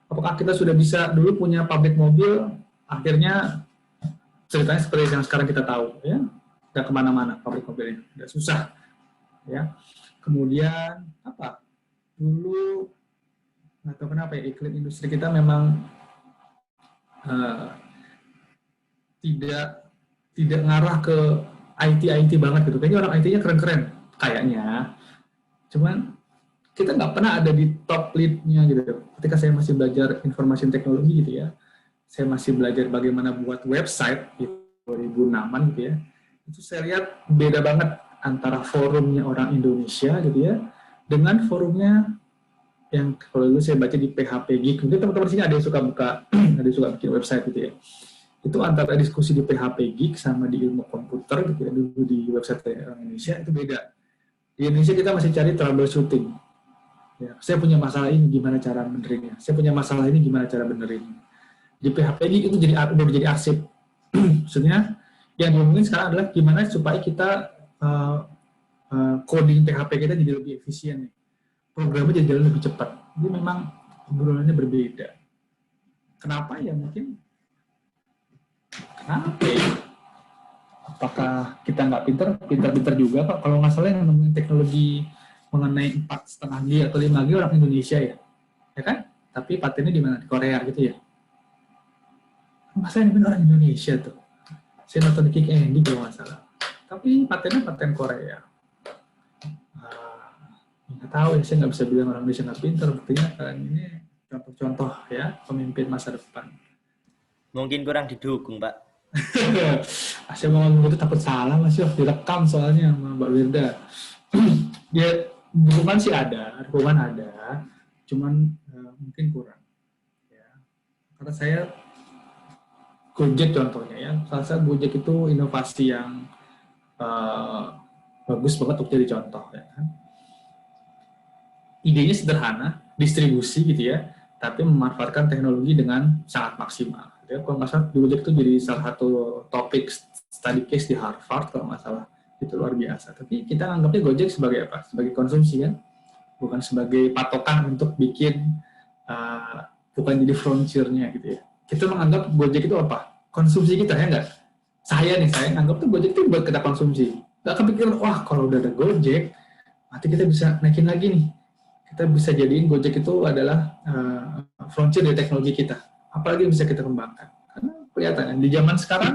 [SPEAKER 1] Apakah kita sudah bisa dulu punya pabrik mobil, akhirnya ceritanya seperti yang sekarang kita tahu, ya, nggak kemana-mana pabrik mobilnya, udah susah, ya. Kemudian apa? Dulu nggak tahu kenapa ya iklim industri kita memang tidak ngarah ke IT banget gitu. Kayaknya orang IT-nya keren-keren, kayaknya. Cuman kita nggak pernah ada di top lead-nya gitu. Ketika saya masih belajar informasi teknologi gitu ya, saya masih belajar bagaimana buat website di 2006-an gitu ya. Itu saya lihat beda banget antara forumnya orang Indonesia gitu ya, dengan forumnya yang kalau dulu saya baca di PHP Geek. Mungkin teman-teman sini ada yang suka buka, ada yang suka bikin website gitu ya. Itu antara diskusi di PHP Geek sama di ilmu komputer gitu ya, dulu di website orang Indonesia itu beda. Di Indonesia kita masih cari troubleshooting. Ya, saya punya masalah ini, gimana cara benerinnya? Saya punya masalah ini, gimana cara benerinnya? Di PHP Geek itu udah jadi arsip. Maksudnya yang diomongin sekarang adalah gimana supaya kita coding PHP kita jadi lebih efisien nih. Programnya jadi jalan lebih cepat. Jadi memang obrolannya berbeda. Kenapa ya? Mungkin kenapa ya? Apakah kita nggak pintar juga Pak? Kalau nggak salah yang nemuin teknologi mengenai 4,5G atau 5G orang Indonesia ya kan? Tapi patennya di mana? Di Korea gitu ya. Masa yang nemuin orang Indonesia tuh? Saya nonton Kick Andy kalau nggak salah. Tapi patennya paten Korea. Nggak tahu ya, saya nggak bisa bilang orang Indonesia nggak pintar. Buktinya kan ini contoh-contoh ya pemimpin masa depan.
[SPEAKER 2] Mungkin kurang didukung, Pak.
[SPEAKER 1] Saya mau ngomong itu takut salah, masih direkam soalnya sama Mbak Wirda. Ya, dukungan sih ada, cuman mungkin kurang. Ya. Karena saya Gojek contohnya ya, salah satu Gojek itu inovasi yang bagus banget untuk jadi contoh ya kan. Idenya sederhana, distribusi gitu ya, tapi memanfaatkan teknologi dengan sangat maksimal. Ya, kalau nggak salah, Gojek itu jadi salah satu topik study case di Harvard kalau nggak salah, itu luar biasa. Tapi kita anggapnya Gojek sebagai apa? Sebagai konsumsi kan, bukan sebagai patokan untuk bikin, bukan jadi frontier-nya gitu ya. kita menganggap Gojek itu apa? Konsumsi kita, ya nggak? Saya anggap tuh Gojek itu buat kita konsumsi. Nggak kepikiran, wah kalau udah ada Gojek, nanti kita bisa naikin lagi nih. Kita bisa jadiin Gojek itu adalah frontier dari teknologi kita. Apalagi yang bisa kita kembangkan. Karena kelihatan di zaman sekarang,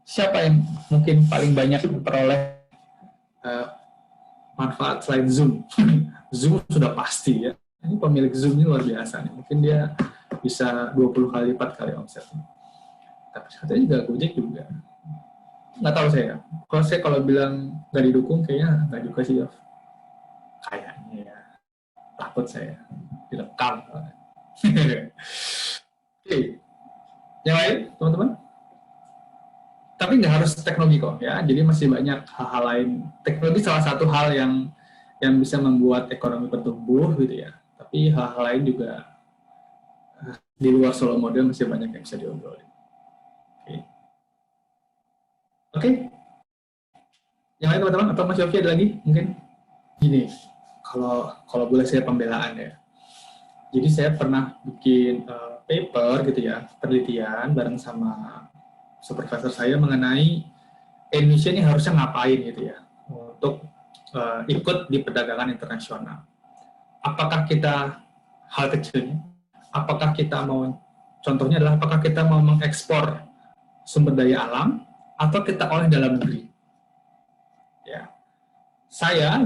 [SPEAKER 1] siapa yang mungkin paling banyak memperoleh manfaat selain Zoom? Zoom sudah pasti ya. Ini pemilik Zoom ini luar biasa nih. Mungkin dia bisa 20 kali lipat kali omsetnya. Tapi katanya juga Gojek juga. Nggak tahu saya. Kalau bilang nggak didukung, kayaknya nggak juga sih, Yof. Kayaknya ya. Takut saya. Direkam. Oke. Yang lain, teman-teman? Tapi nggak harus teknologi kok ya. Jadi masih banyak hal-hal lain. Teknologi salah satu hal yang bisa membuat ekonomi bertumbuh gitu ya. Tapi hal-hal lain juga di luar solo model masih banyak yang bisa diobrolin. Oke. Yang lain teman-teman, atau Mas Yofi ada lagi? Mungkin gini, kalau boleh saya pembelaan ya. Jadi saya pernah bikin paper gitu ya, penelitian bareng sama supervisor saya mengenai Indonesia ini harusnya ngapain gitu ya untuk ikut di perdagangan internasional. Apakah kita hal kecilnya? Apakah kita mau, contohnya adalah apakah kita mau mengekspor sumber daya alam atau kita olah dalam negeri? Ya, saya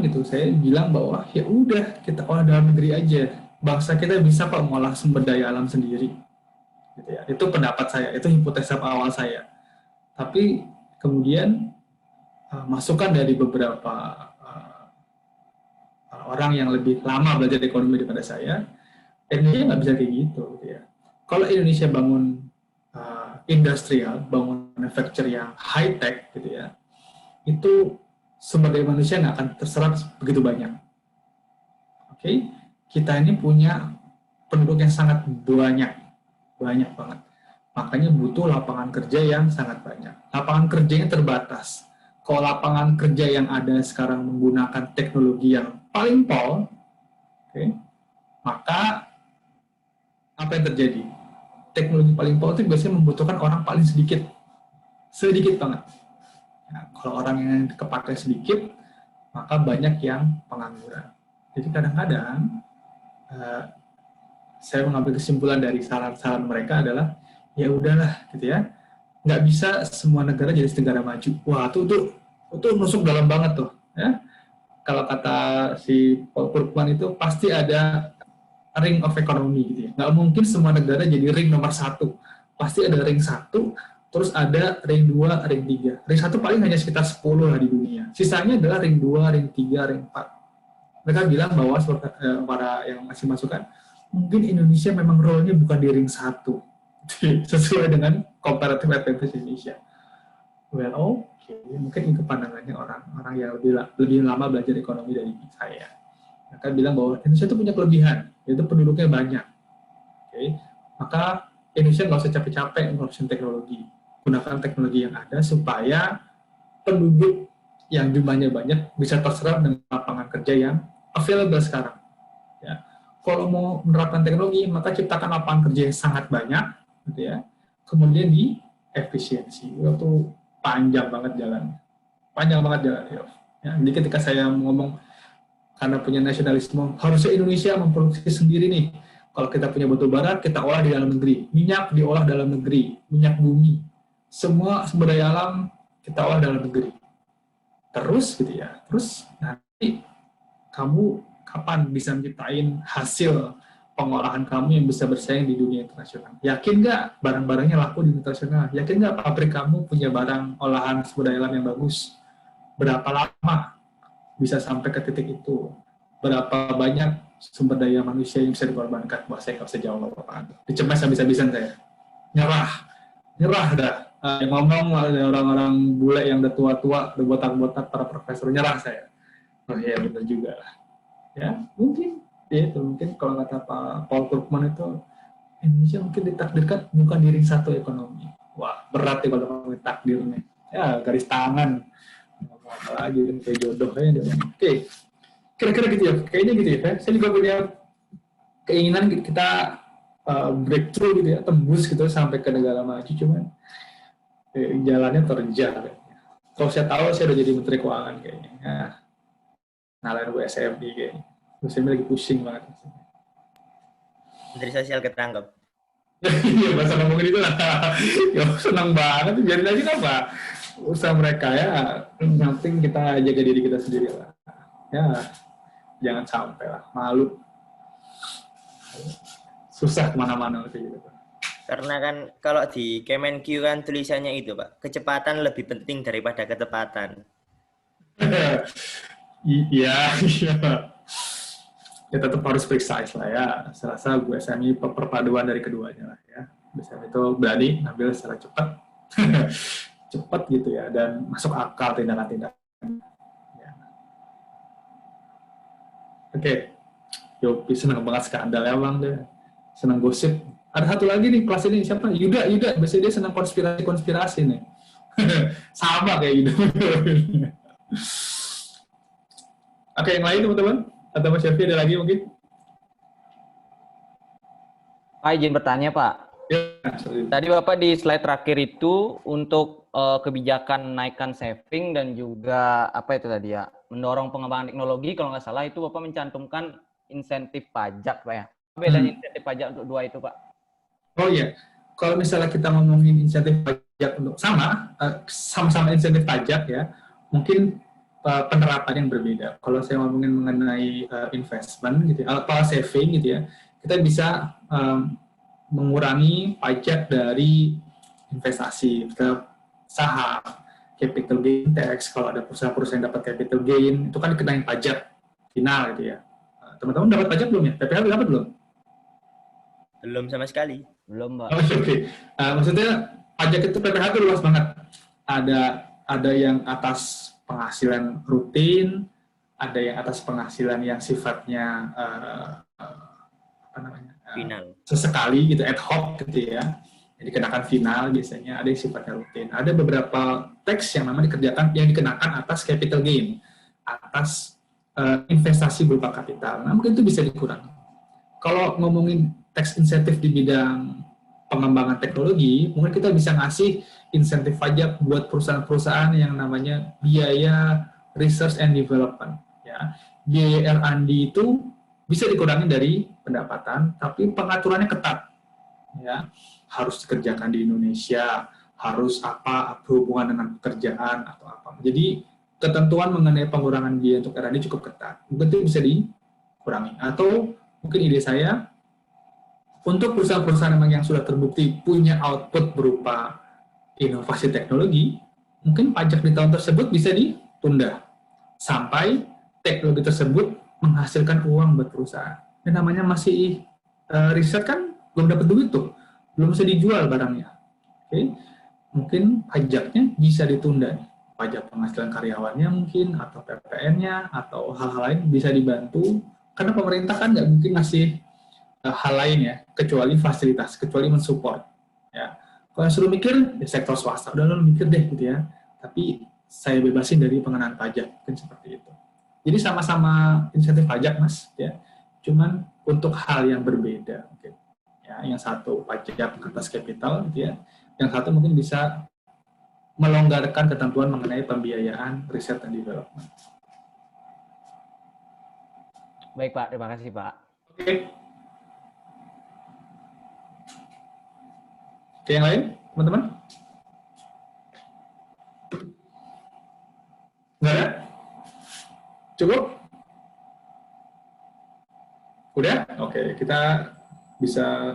[SPEAKER 1] bilang bahwa ya udah kita olah dalam negeri aja. Bangsa kita bisa kok mengolah sumber daya alam sendiri. Gitu ya. Itu pendapat saya, itu hipotesa awal saya. Tapi kemudian masukan dari beberapa orang yang lebih lama belajar ekonomi daripada saya, Indonesia nggak bisa kayak gitu. Gitu ya. Kalau Indonesia bangun industrial, bangun manufacture yang high tech gitu ya, itu sumber daya manusia nggak akan terserap begitu banyak. Oke, kita ini punya penduduk yang sangat banyak banget. Makanya butuh lapangan kerja yang sangat banyak. Lapangan kerjanya terbatas. Kalau lapangan kerja yang ada sekarang menggunakan teknologi yang paling pol, maka apa yang terjadi? Teknologi paling pol itu biasanya membutuhkan orang paling sedikit banget. Ya, kalau orang yang kepakai sedikit, maka banyak yang pengangguran. Jadi kadang-kadang saya mengambil kesimpulan dari saran-saran mereka adalah ya udahlah gitu ya, nggak bisa semua negara jadi negara maju. Wah itu nusuk dalam banget tuh. Ya. Kalau kata si Paul Krugman itu pasti ada ring of economy gitu ya. Nggak mungkin semua negara jadi ring nomor 1. Pasti ada ring 1, terus ada ring 2, ring 3. Ring 1 paling hanya sekitar 10 lah di dunia. Sisanya adalah ring 2, ring 3, ring 4. Mereka bilang bahwa para yang masih masukan, mungkin Indonesia memang role-nya bukan di ring 1. Sesuai dengan comparative advantage Indonesia. Well, mungkin itu pandangannya orang yang lebih lama belajar ekonomi dari saya. Mereka bilang bahwa Indonesia itu punya kelebihan, yaitu penduduknya banyak. Maka Indonesia nggak usah capek-capek ngurusin teknologi. Gunakan teknologi yang ada supaya penduduk yang jumlahnya banyak bisa terserap dengan lapangan kerja yang available sekarang. Ya. Kalau mau menerapkan teknologi, maka ciptakan lapangan kerja yang sangat banyak, gitu ya. Kemudian di efisiensi. Itu panjang banget jalan. Ya. Jadi ketika saya ngomong karena punya nasionalisme, harusnya Indonesia memproduksi sendiri nih. Kalau kita punya batu bara, kita olah di dalam negeri. Minyak diolah dalam negeri. Minyak bumi. Semua sumber daya alam kita olah dalam negeri. Terus gitu ya. Terus nanti kamu kapan bisa menciptain hasil pengolahan kamu yang bisa bersaing di dunia internasional? Yakin nggak barang-barangnya laku di internasional? Yakin nggak pabrik kamu punya barang olahan sumber daya alam yang bagus? Berapa lama bisa sampai ke titik itu? Berapa banyak sumber daya manusia yang bisa dikorbankan? Wah, saya nggak bisa jawab apa-apa. Dicemas habis-habisan saya. Nyerah dah. Yang ngomong ada orang-orang bule yang udah tua-tua, udah botak-botak, para profesor, nyerah saya. Oh iya, benar juga lah. Ya, mungkin ya itu mungkin kalau kata Pak Paul Krugman itu Indonesia mungkin ditakdirkan bukan di ring 1 ekonomi. Wah, berat ya kalau ngomongin takdirnya. Ya, garis tangan. Apa lagi kayak jodoh ya. Oke. Kira-kira gitu ya. Kayaknya gitu ya. Saya juga punya keinginan kita breakthrough gitu ya, tembus gitu sampai ke negara maju, cuman jalannya terjal. Kalau saya tahu, saya udah jadi Menteri Keuangan kayaknya. Nah, nalain gue SMI kayaknya. SMI lagi pusing banget.
[SPEAKER 2] Menteri Sosial ketangkep.
[SPEAKER 1] Iya, bahasa ngomongin itu lah. Ya, senang banget. Biarin aja apa. Usaha mereka ya. Yang penting kita jaga diri kita sendiri lah. Ya, jangan sampai lah. Malu. Susah kemana-mana kayak gitu.
[SPEAKER 2] Karena kan kalau di Kemenq kan tulisannya itu, Pak, kecepatan lebih penting daripada ketepatan.
[SPEAKER 1] Iya, iya. Ya tetap harus precise lah ya. Saya rasa Bu SMI perpaduan dari keduanya lah ya. Bu SMI itu berani ngambil secara cepat, cepat gitu ya, dan masuk akal tindakan-tindakan. Ya. Oke, Yopi senang banget skandal ya Bang deh. Senang gosip. Ada satu lagi nih kelas ini siapa? Yuda. Biasanya dia senang konspirasi nih. Sama kayak gitu. Oke, yang lain teman-teman? Atau Mas Syafi ada lagi mungkin?
[SPEAKER 3] Pak, izin bertanya Pak.
[SPEAKER 1] Ya,
[SPEAKER 3] Tadi Bapak di slide terakhir itu untuk kebijakan naikkan saving dan juga apa itu tadi ya, mendorong pengembangan teknologi, kalau nggak salah itu Bapak mencantumkan insentif pajak Pak ya. Bedanya insentif pajak untuk dua itu Pak?
[SPEAKER 1] Oh iya, kalau misalnya kita ngomongin insentif pajak untuk sama-sama insentif pajak ya, mungkin penerapan yang berbeda. Kalau saya ngomongin mengenai investment gitu, apa saving gitu ya, kita bisa mengurangi pajak dari investasi ke saham, capital gain tax. Kalau ada perusahaan-perusahaan yang dapat capital gain, itu kan dikenain pajak final gitu ya. Teman-teman dapat pajak belum ya? PPh dapat belum?
[SPEAKER 2] Belum sama sekali.
[SPEAKER 3] Belum Pak.
[SPEAKER 1] Oh, oke. Maksudnya pajak itu PPh itu luas banget. Ada yang atas penghasilan rutin, ada yang atas penghasilan yang sifatnya
[SPEAKER 2] Final.
[SPEAKER 1] sesekali gitu, ad hoc gitu ya, yang dikenakan final biasanya. Ada yang sifatnya rutin. Ada beberapa tax yang memang dikenakan atas capital gain, atas investasi berupa kapital. Nah, mungkin itu bisa dikurangi. Kalau ngomongin tax insentif di bidang pengembangan teknologi, mungkin kita bisa ngasih insentif pajak buat perusahaan-perusahaan yang namanya biaya research and development. Ya. Biaya R&D itu bisa dikurangi dari pendapatan, tapi pengaturannya ketat. Ya. Harus dikerjakan di Indonesia, harus apa berhubungan dengan pekerjaan atau apa. Jadi ketentuan mengenai pengurangan biaya untuk R&D cukup ketat. Mungkin itu bisa dikurangi. Atau mungkin ide saya, untuk perusahaan-perusahaan yang sudah terbukti punya output berupa inovasi teknologi, mungkin pajak di tahun tersebut bisa ditunda sampai teknologi tersebut menghasilkan uang buat perusahaan. Ini namanya masih riset kan, belum dapat duit tuh, belum bisa dijual barangnya. Oke, mungkin pajaknya bisa ditunda nih. Pajak penghasilan karyawannya mungkin, atau PPN-nya, atau hal-hal lain bisa dibantu, karena pemerintah kan nggak mungkin ngasih hal lain ya, kecuali fasilitas, kecuali mensupport. Ya. Kalau suruh mikir, ya sektor swasta, udah lo mikir deh gitu ya. Tapi saya bebasin dari pengenaan pajak, kan seperti itu. Jadi sama-sama insentif pajak, Mas. Ya. Cuman untuk hal yang berbeda. Mungkin. Ya, yang satu pajak atas kapital, gitu ya. Yang satu mungkin bisa melonggarkan ketentuan mengenai pembiayaan riset dan development.
[SPEAKER 3] Baik Pak, terima kasih Pak.
[SPEAKER 1] Oke. Oke, yang lain, teman-teman? Nggak ada? Cukup? Udah? Oke, kita bisa